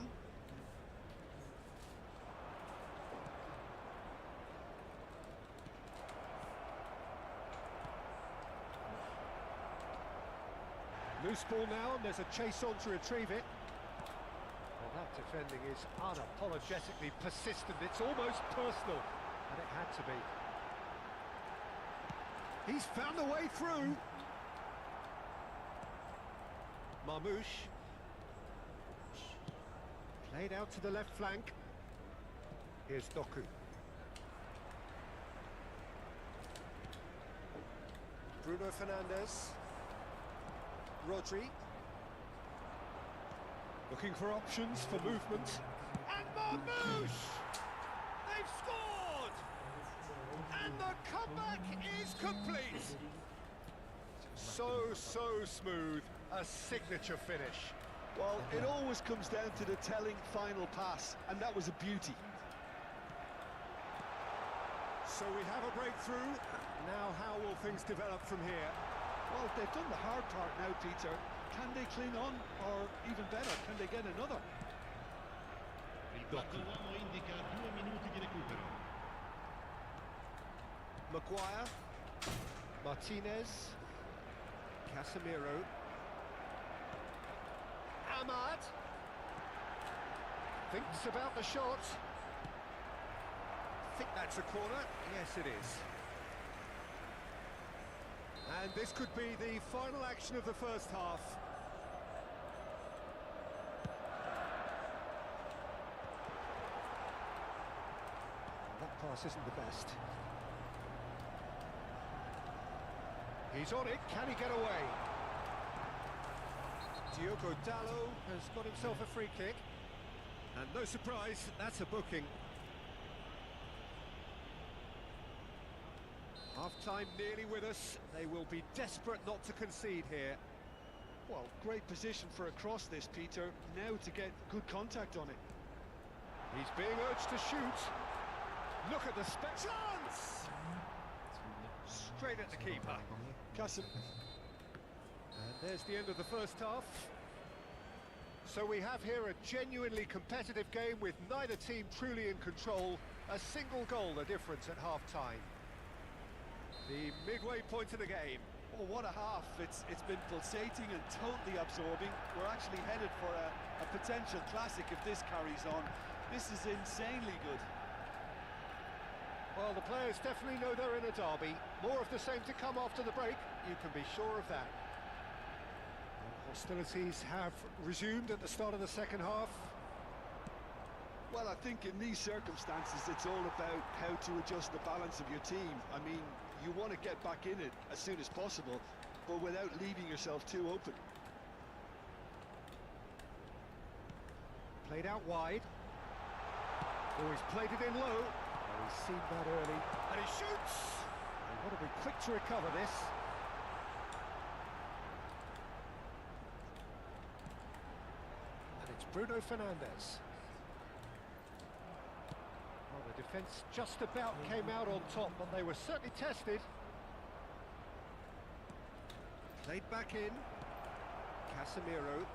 Loose ball now, and there's a chase on to retrieve it. Well, that defending is unapologetically persistent. It's almost personal, and it had to be. He's found a way through. Marmouche. Played out to the left flank. Here's Doku. Bruno Fernandes. Rodri. Looking for options for movement. And Marmouche! They've scored! And the comeback is complete! So smooth. A signature finish. Well, it always comes down to the telling final pass, and that was a beauty. So we have a breakthrough. Now how will things develop from here? Well, they've done the hard part now, Peter. Can they cling on, or even better, can they get another? Il quarto uomo indica 2 minuti di recupero. Maguire. Martinez. Casemiro. Ahmad. Thinks about the shot. Think that's a corner. Yes, it is. And this could be the final action of the first half. That pass isn't the best. He's on it. Can he get away? Diogo Dalot has got himself a free kick. And no surprise, that's a booking. Half-time nearly with us. They will be desperate not to concede here. Well, great position for a cross this, Peter. Now to get good contact on it. He's being urged to shoot. Look at the chance! Straight at the keeper. Casim. And there's the end of the first half. So we have here a genuinely competitive game with neither team truly in control. A single goal the difference at half-time. The midway point of the game. Oh, what a half. It's been pulsating and totally absorbing. We're actually headed for a potential classic if this carries on. This is insanely good. Well, the players definitely know they're in a derby. More of the same to come after the break, you can be sure of that. Hostilities have resumed at the start of the second half. Well, I think in these circumstances, it's all about how to adjust the balance of your team. I mean, you want to get back in it as soon as possible, but without leaving yourself too open. Played out wide. Oh, he's played it in low. He's seen that early, and he shoots! They want to be quick to recover this. And it's Bruno Fernandes. Well, the defence just about came out on top, but they were certainly tested. Played back in. Casemiro.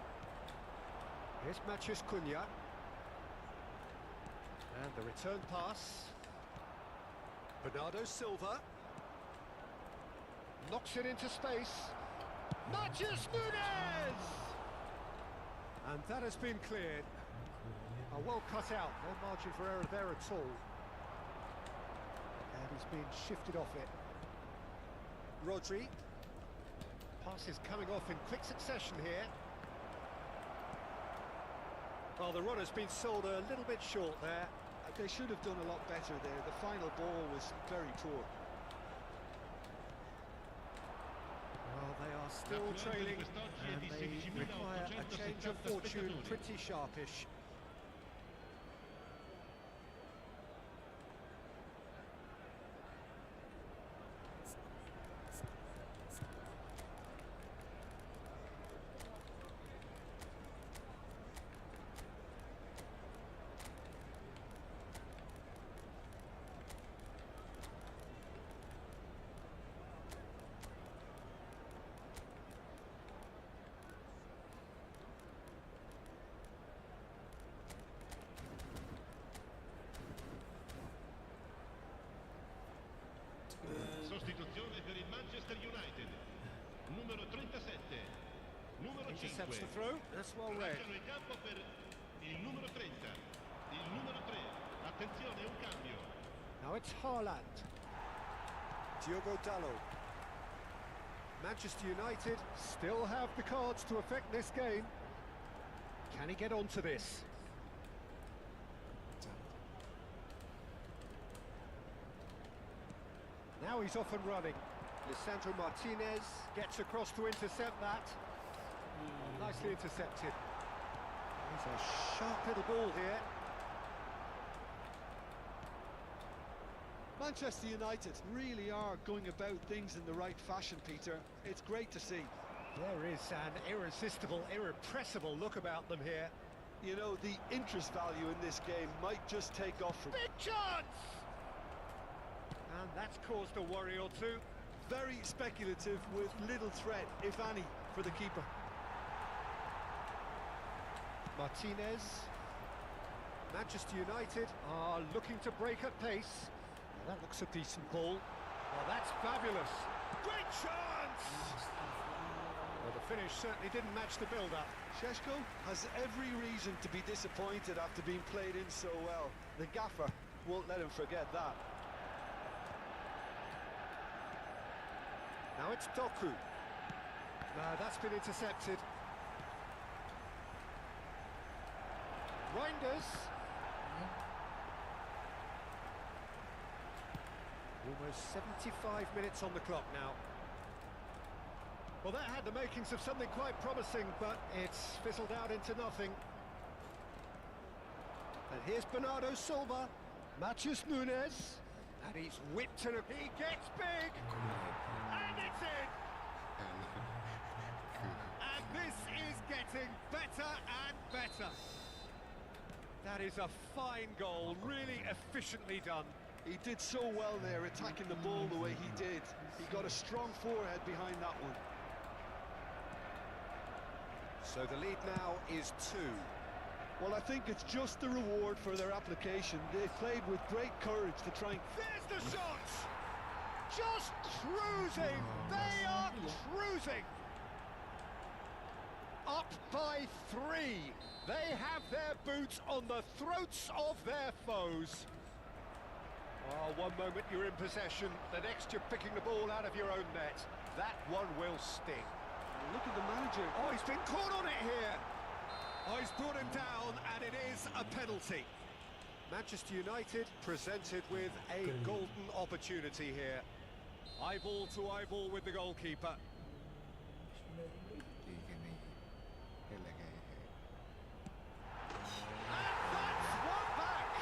Here's Matheus Cunha. And the return pass. Bernardo Silva. Knocks it into space. Matheus Nunes! And that has been cleared. Well cut out, no margin for error there at all. And he's been shifted off it. Rodri. Passes coming off in quick succession here. Well, the runner's been sold a little bit short there. They should have done a lot better there. The final ball was very poor. Well, they are still trailing, and they require a change of fortune pretty sharpish. Sostituzione per il Manchester United. Numero 37. Numero 5. Intercepts the throw, that's well read. Lasciano il campo per il numero 30. Il numero 3. Attenzione, un cambio. Now it's Haaland. Diogo Dalot. Manchester United still have the cards to affect this game. Can he get onto this? Now he's off and running. Lisandro Martinez gets across to intercept that. Nicely intercepted. He's a sharp little ball here. Manchester United really are going about things in the right fashion, Peter. It's great to see. There is an irresistible, irrepressible look about them here. You know, the interest value in this game might just take off from... Big chance! And that's caused a worry or two. Very speculative with little threat, if any, for the keeper. Martinez. Manchester United are looking to break at pace. Well, that looks a decent ball. Well, that's fabulous. Great chance! Well, the finish certainly didn't match the build-up. Šeško has every reason to be disappointed after being played in so well. The gaffer won't let him forget that. Now it's Doku. No, that's been intercepted. Reinders. Almost 75 minutes on the clock now. Well, that had the makings of something quite promising, but it's fizzled out into nothing. And here's Bernardo Silva. Matheus Nunes. And he's whipped and he gets big. And it's in. And this is getting better and better. That is a fine goal, really efficiently done. He did so well there, attacking the ball the way he did. He got a strong forehead behind that one. So the lead now is 2. Well, I think it's just the reward for their application. They played with great courage to try and... There's the shot! Just cruising! They are cruising! Up by 3. They have their boots on the throats of their foes. Oh, one moment you're in possession, the next you're picking the ball out of your own net. That one will sting. Look at the manager. Oh, he's been caught on it here. Oh, he's brought him down, and it is a penalty. Manchester United presented with a golden opportunity here. Eyeball to eyeball with the goalkeeper. And that's one back.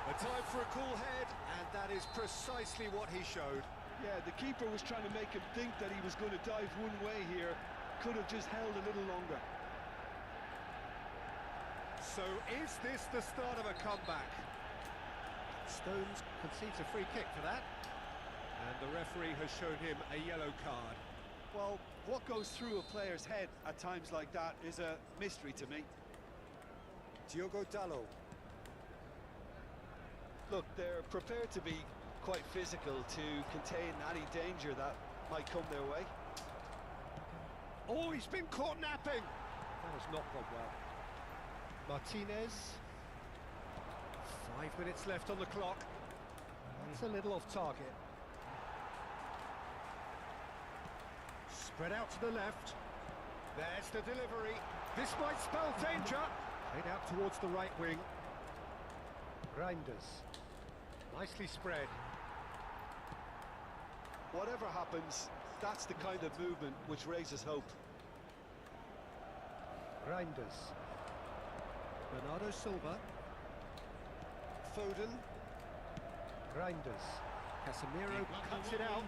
A Time for a cool head, and that is precisely what he showed. Yeah, the keeper was trying to make him think that he was going to dive one way here. Could have just held a little longer. So is this the start of a comeback? Stones concedes a free kick for that. And the referee has shown him a yellow card. Well, what goes through a player's head at times like that is a mystery to me. Diogo Dalot. Look, they're prepared to be quite physical to contain any danger that might come their way. Oh, he's been caught napping. That has not gone well. Martinez. 5 minutes left on the clock. That's a little off target. Spread out to the left. There's the delivery. This might spell danger. Played out towards the right wing. Reinders. Nicely spread. Whatever happens, that's the kind of movement which raises hope. Reinders. Bernardo Silva. Foden. Reinders. Casemiro cuts it out.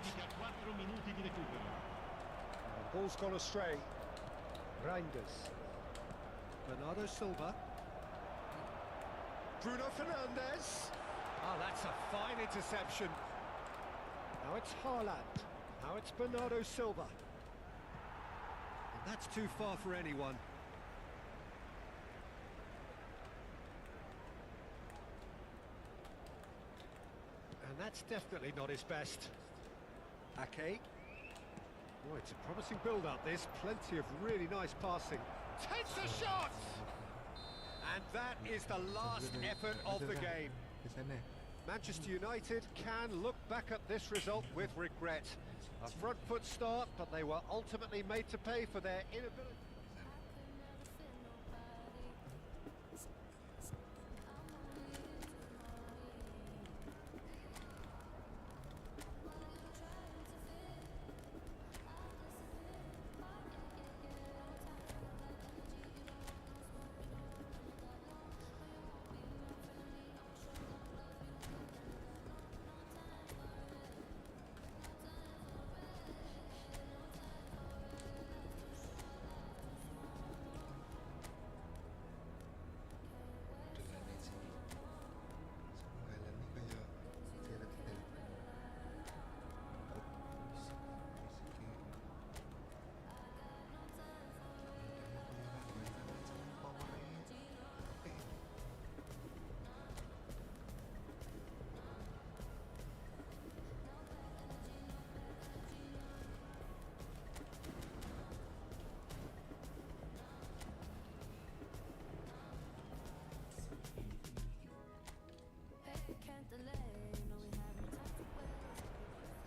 4 minuti di recupero. The ball's gone astray. Reinders. Bernardo Silva. Bruno Fernandes. Ah, that's a fine interception. Now it's Haaland. Now it's Bernardo Silva. And that's too far for anyone. And that's definitely not his best. Ake. Oh, it's a promising build-up, this. Plenty of really nice passing. Takes a shot! And that is the last effort of the game. Manchester United can look back at this result with regret. A front foot start, but they were ultimately made to pay for their inability.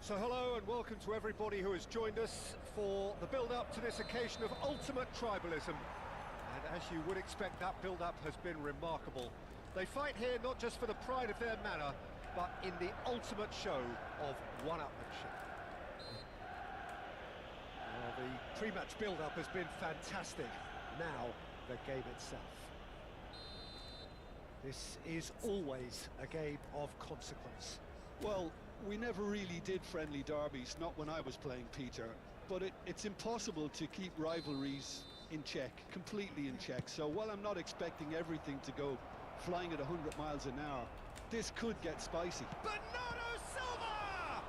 So hello and welcome to everybody who has joined us for the build-up to this occasion of ultimate tribalism. And as you would expect, that build-up has been remarkable. They fight here not just for the pride of their manor, but in the ultimate show of one-upmanship. Well, the pre-match build-up has been fantastic. Now, the game itself. This is always a game of consequence. Well, we never really did friendly derbies, not when I was playing, Peter. But it's impossible to keep rivalries in check, completely in check. So while I'm not expecting everything to go flying at 100 miles an hour, this could get spicy. Bernardo Silva!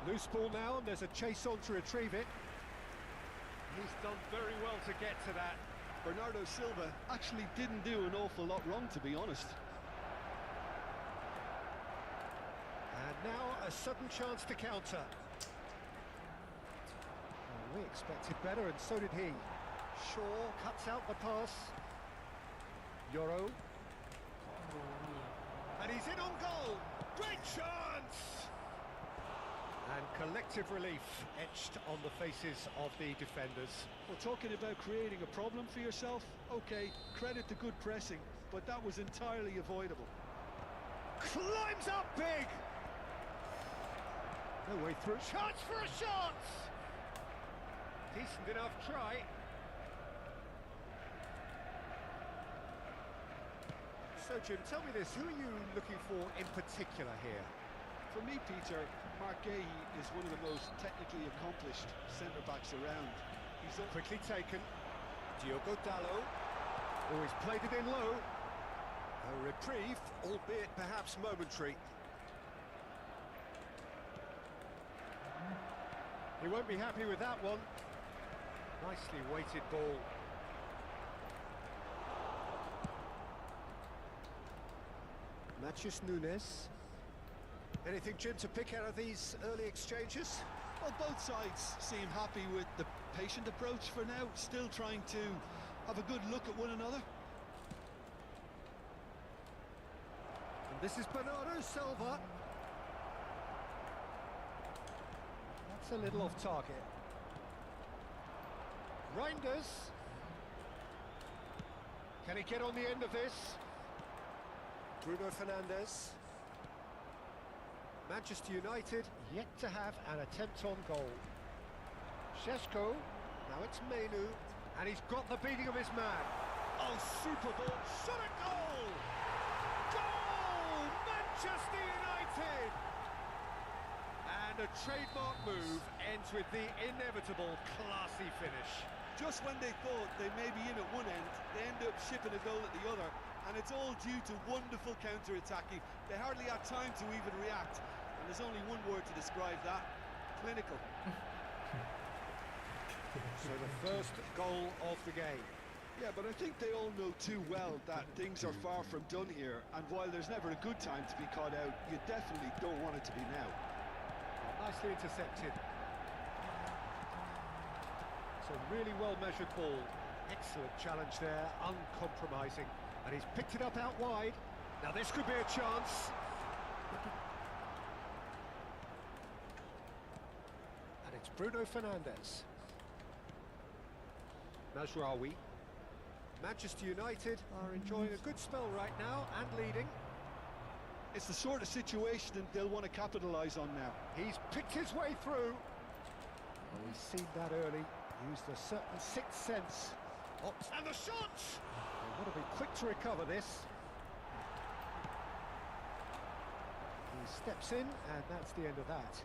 Loose ball now, and there's a chase on to retrieve it. He's done very well to get to that. Bernardo Silva actually didn't do an awful lot wrong, to be honest. And now a sudden chance to counter. Well, we expected better, and so did he. Shaw cuts out the pass. Yoro. And he's in on goal. Great chance! And collective relief etched on the faces of the defenders. Well, talking about creating a problem for yourself, okay, credit the good pressing, but that was entirely avoidable. Climbs up big! No way through. Chance for a shot! Decent enough try. So, Jim, tell me this, who are you looking for in particular here? For me, Peter, Mark Gahey is one of the most technically accomplished centre-backs around. He's Quickly taken. Diogo Dallo. Oh, he's played it in low. A reprieve, albeit perhaps momentary. He won't be happy with that one. Nicely weighted ball. Matheus Nunes. Anything, Jim, to pick out of these early exchanges? Well, both sides seem happy with the patient approach for now, still trying to have a good look at one another. And this is Bernardo Silva. That's a little off target. Reinders. Can he get on the end of this? Bruno Fernandes. Manchester United yet to have an attempt on goal. Šeško, now it's Menu, and he's got the beating of his man. Oh, super ball, shot at goal! Goal! Manchester United! And a trademark move ends with the inevitable classy finish. Just when they thought they may be in at one end, they end up shipping a goal at the other, and it's all due to wonderful counter-attacking. They hardly had time to even react, and there's only one word to describe that: clinical. So the first goal of the game. Yeah, but I think they all know too well that things are far from done here, and while there's never a good time to be caught out, you definitely don't want it to be now. Nicely intercepted. It's a really well-measured ball. Excellent challenge there, uncompromising. And he's picked it up out wide. Now this could be a chance. And it's Bruno Fernandes. Mazraoui. Manchester United are enjoying a good spell right now and leading. It's the sort of situation that they'll want to capitalise on now. He's picked his way through. Oh, he's seen that early. Used a certain sixth sense. Ops, and the shot! They want to be quick to recover this. He steps in, and that's the end of that.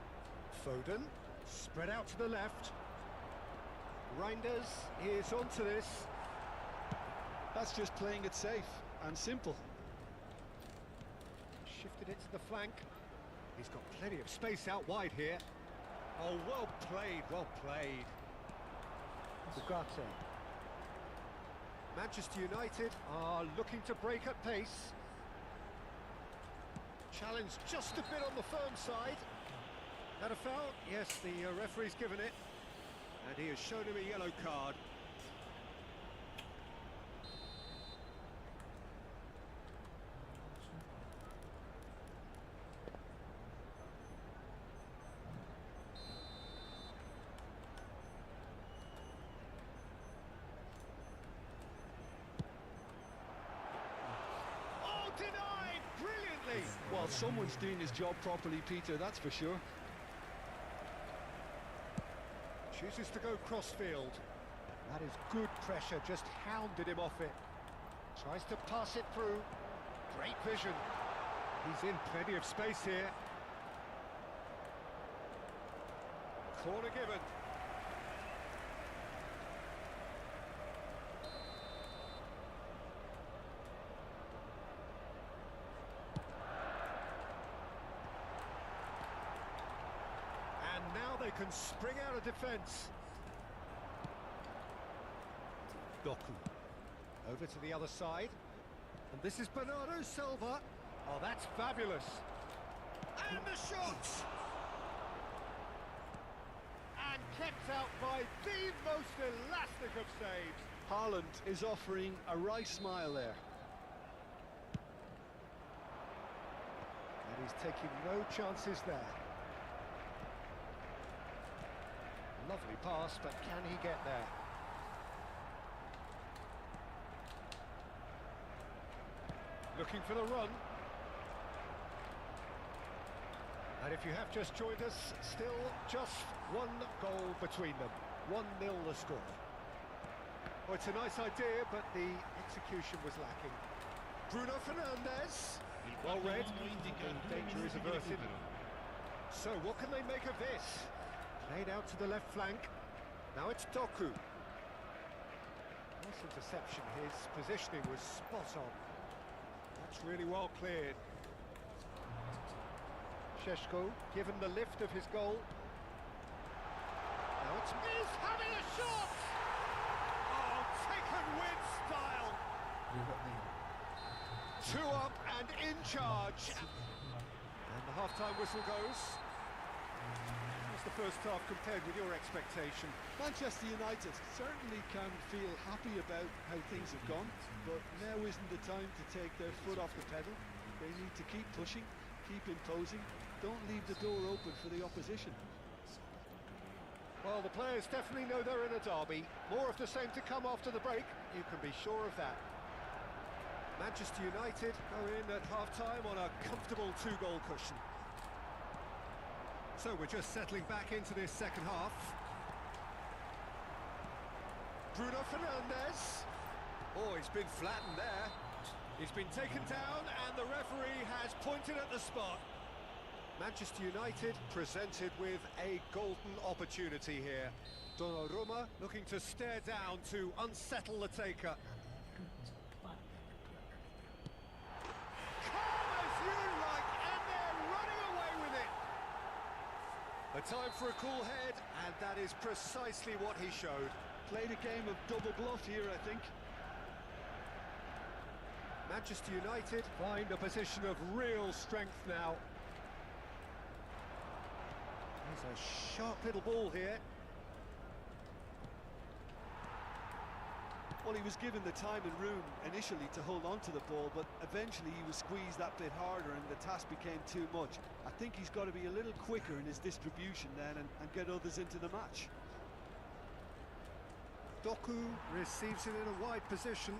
Foden, spread out to the left. Reinders is onto this. That's just playing it safe and simple. Shifted it to the flank. He's got plenty of space out wide here. Oh, well played, well played. Ugarte. Manchester United are looking to break at pace. Challenge just a bit on the firm side. That a foul? Yes, the referee's given it. And he has shown him a yellow card. Oh, denied! Brilliantly! Well, someone's doing his job properly, Peter, that's for sure. Chooses to go crossfield. That is good pressure, just hounded him off it. Tries to pass it through. Great vision. He's in plenty of space here. Corner given. And now they can spring out of defence. Doku. Over to the other side. And this is Bernardo Silva. Oh, that's fabulous. And the shot! And kept out by the most elastic of saves. Haaland is offering a wry smile there. And he's taking no chances there. Lovely pass, but can he get there? Looking for the run. And if you have just joined us, still just one goal between them. 1-0 the score. Well, it's a nice idea, but the execution was lacking. Bruno Fernandes. Il Well quarto read. uomo indica And 2 danger is minuti di averted. recupero. So what can they make of this? Played out to the left flank. Now it's Doku. Nice interception. His positioning was spot on. That's really well cleared. Sheshko given the lift of his goal. Now it's Is having a shot! Oh, taken with style. two up and in charge. And the half-time whistle goes. How's the first half compared with your expectation? Manchester United certainly can feel happy about how things have gone, but now isn't the time to take their foot off the pedal. They need to keep pushing, keep imposing, don't leave the door open for the opposition. Well, the players definitely know they're in a derby. More of the same to come after the break, you can be sure of that. Manchester United go in at half-time on a comfortable two-goal cushion. So we're just settling back into this second half. Bruno Fernandes. Oh, he's been flattened there. He's been taken down and the referee has pointed at the spot. Manchester United presented with a golden opportunity here. Donnarumma looking to stare down to unsettle the taker. Calm as you like, and they're running away with it. A time for a cool head, and that is precisely what he showed. Played a game of double bluff here, I think. Manchester United find a position of real strength now. There's a sharp little ball here. Well, he was given the time and room initially to hold on to the ball, but eventually he was squeezed that bit harder and the task became too much. I think he's got to be a little quicker in his distribution then and get others into the match. Doku receives it in a wide position.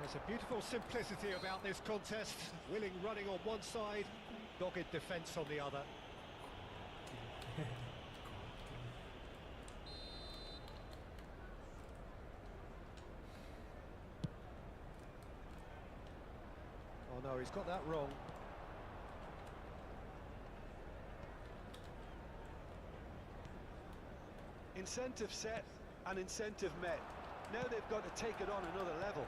There's a beautiful simplicity about this contest. Willing running on one side, dogged defence on the other. Oh no, he's got that wrong. Incentive set and incentive met. Now they've got to take it on another level.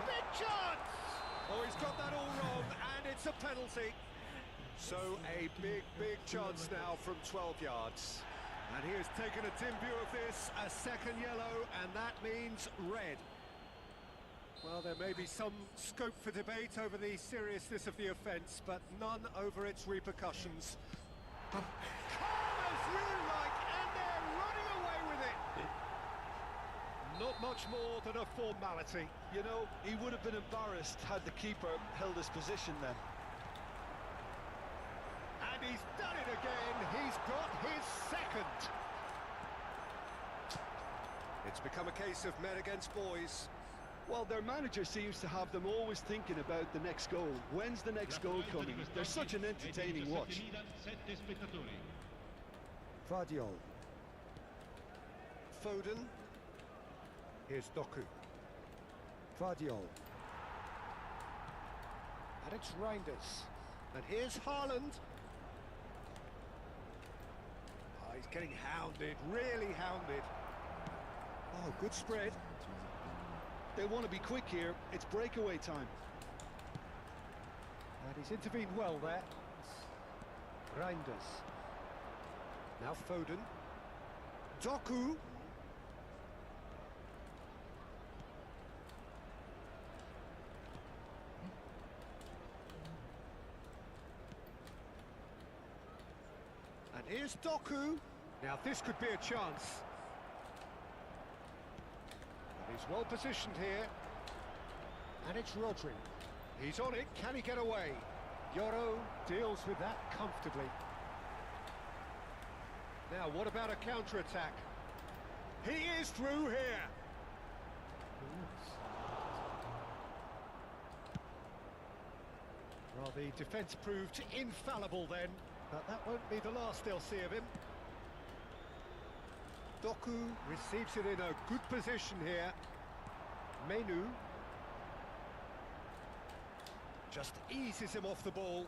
Big chance! Oh, he's got that all wrong, and it's a penalty. So a big chance now from 12 yards. And he has taken a dim view of this, a second yellow, and that means red. Well, there may be some scope for debate over the seriousness of the offence, but none over its repercussions. Calm as you like, and they're running away with it. Not much more than a formality. You know, he would have been embarrassed had the keeper held his position then. And he's done it again. He's got his second. It's become a case of men against boys. Well, their manager seems to have them always thinking about the next goal. When's the next goal coming? They're such an entertaining watch. Vardiol. Foden. Here's Doku. Vardiol. And it's Reinders. And here's Haaland. Oh, he's getting hounded, really hounded. Oh, good spread. They want to be quick here. It's breakaway time. And he's intervened well there. Reinders. Now Foden. Doku. And here's Doku. Now this could be a chance. And he's well positioned here. And it's Rodri. He's on it. Can he get away? Yoro deals with that comfortably. Now, what about a counter-attack? He is through here. Well, the defence proved infallible then, but that won't be the last they'll see of him. Doku receives it in a good position here. Menu. Just eases him off the ball.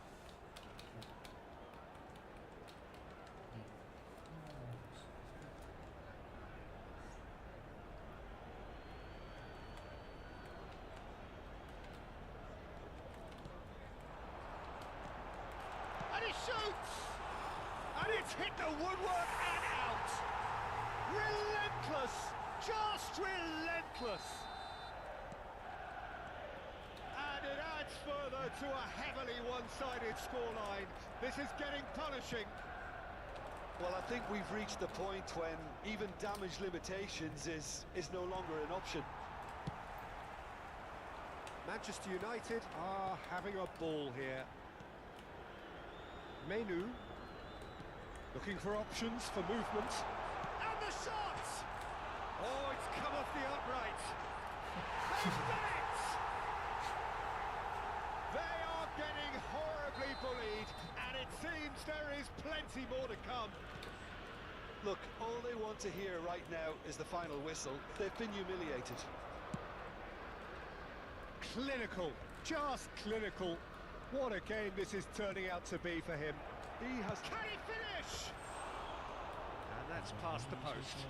And he shoots! And it's hit the woodwork and out! Relentless! Just relentless! And it adds further to a heavily one-sided scoreline. This is getting punishing. Well, I think we've reached the point when even damage limitations is no longer an option. Manchester United are having a ball here. Menu looking for options for movement. And the shot! Oh, it's come off the upright. They've done it! They are getting horribly bullied, and it seems there is plenty more to come. Look, all they want to hear right now is the final whistle. They've been humiliated. Clinical, just clinical. What a game this is turning out to be for him. He has... Can he finish? And that's past the post.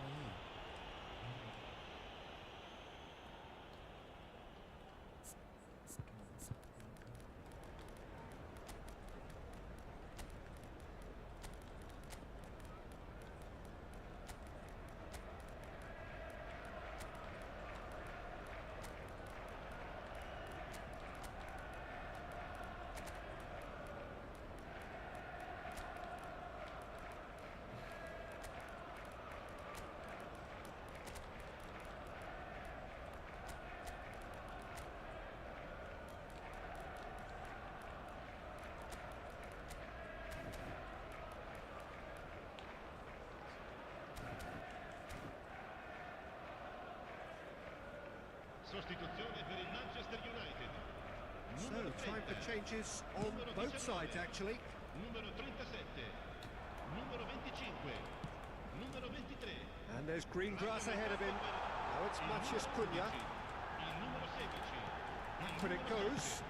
Sostituzione per il Manchester United. So, Numero time for 30, changes on numero both 19, sides, actually. Numero 37, numero 25, numero 23. And there's green grass ahead of him. Now it's Matheus Cunha. Il numero 16. Back when it goes.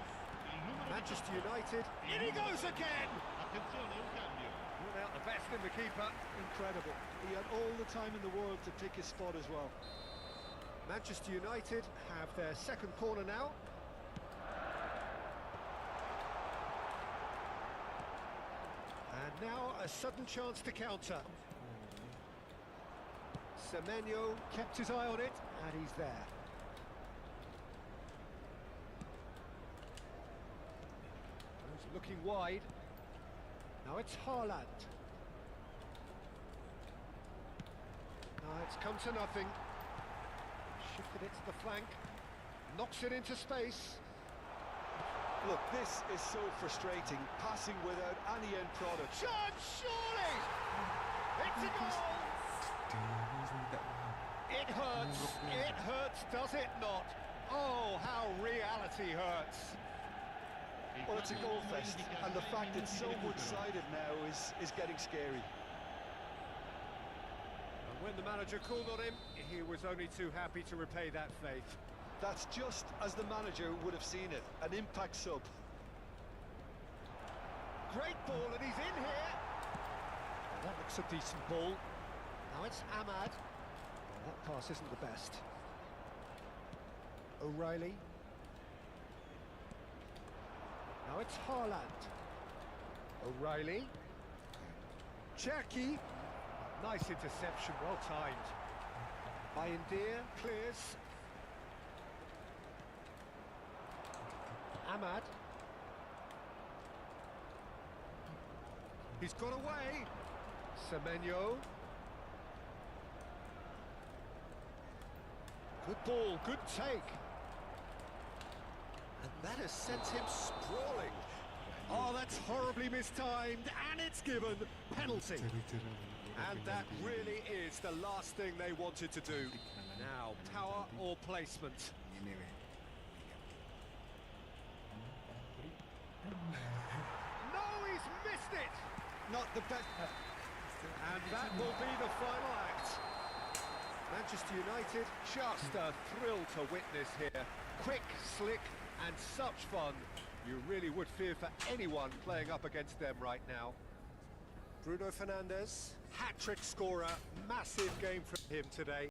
Manchester United. In he goes again! Attenzione, un cambio. Ruled out the best in the keeper. Incredible. He had all the time in the world to pick his spot as well. Manchester United have their second corner now. And now a sudden chance to counter. Semenyo kept his eye on it, and he's there. He's looking wide. Now it's Haaland. Now it's come to nothing. Shifted it to the flank, knocks it into space. Look, this is so frustrating, passing without any end product. Chance, surely! It's a goal! It hurts, does it not? Oh, how reality hurts. Well, it's a goal fest, and the fact it's so one-sided now is getting scary. And when the manager called on him, he was only too happy to repay that faith. That's just as the manager would have seen it, an impact sub. Great ball, and he's in here. Well, that looks a decent ball. Now it's Ahmad. Well, that pass isn't the best. O'Reilly. Now it's Haaland. O'Reilly. Cherky. Nice interception, well timed. Bayindir clears. Ahmad. He's got away. Semenyo. Good ball, good take. And that has sent him sprawling. Oh, that's horribly mistimed, and it's given penalty. And that really is the last thing they wanted to do. Now, power or placement? No, he's missed it! Not the best. And that will be the final act. Manchester United, just a thrill to witness here. Quick, slick, and such fun. You really would fear for anyone playing up against them right now. Bruno Fernandes, hat-trick scorer, massive game from him today.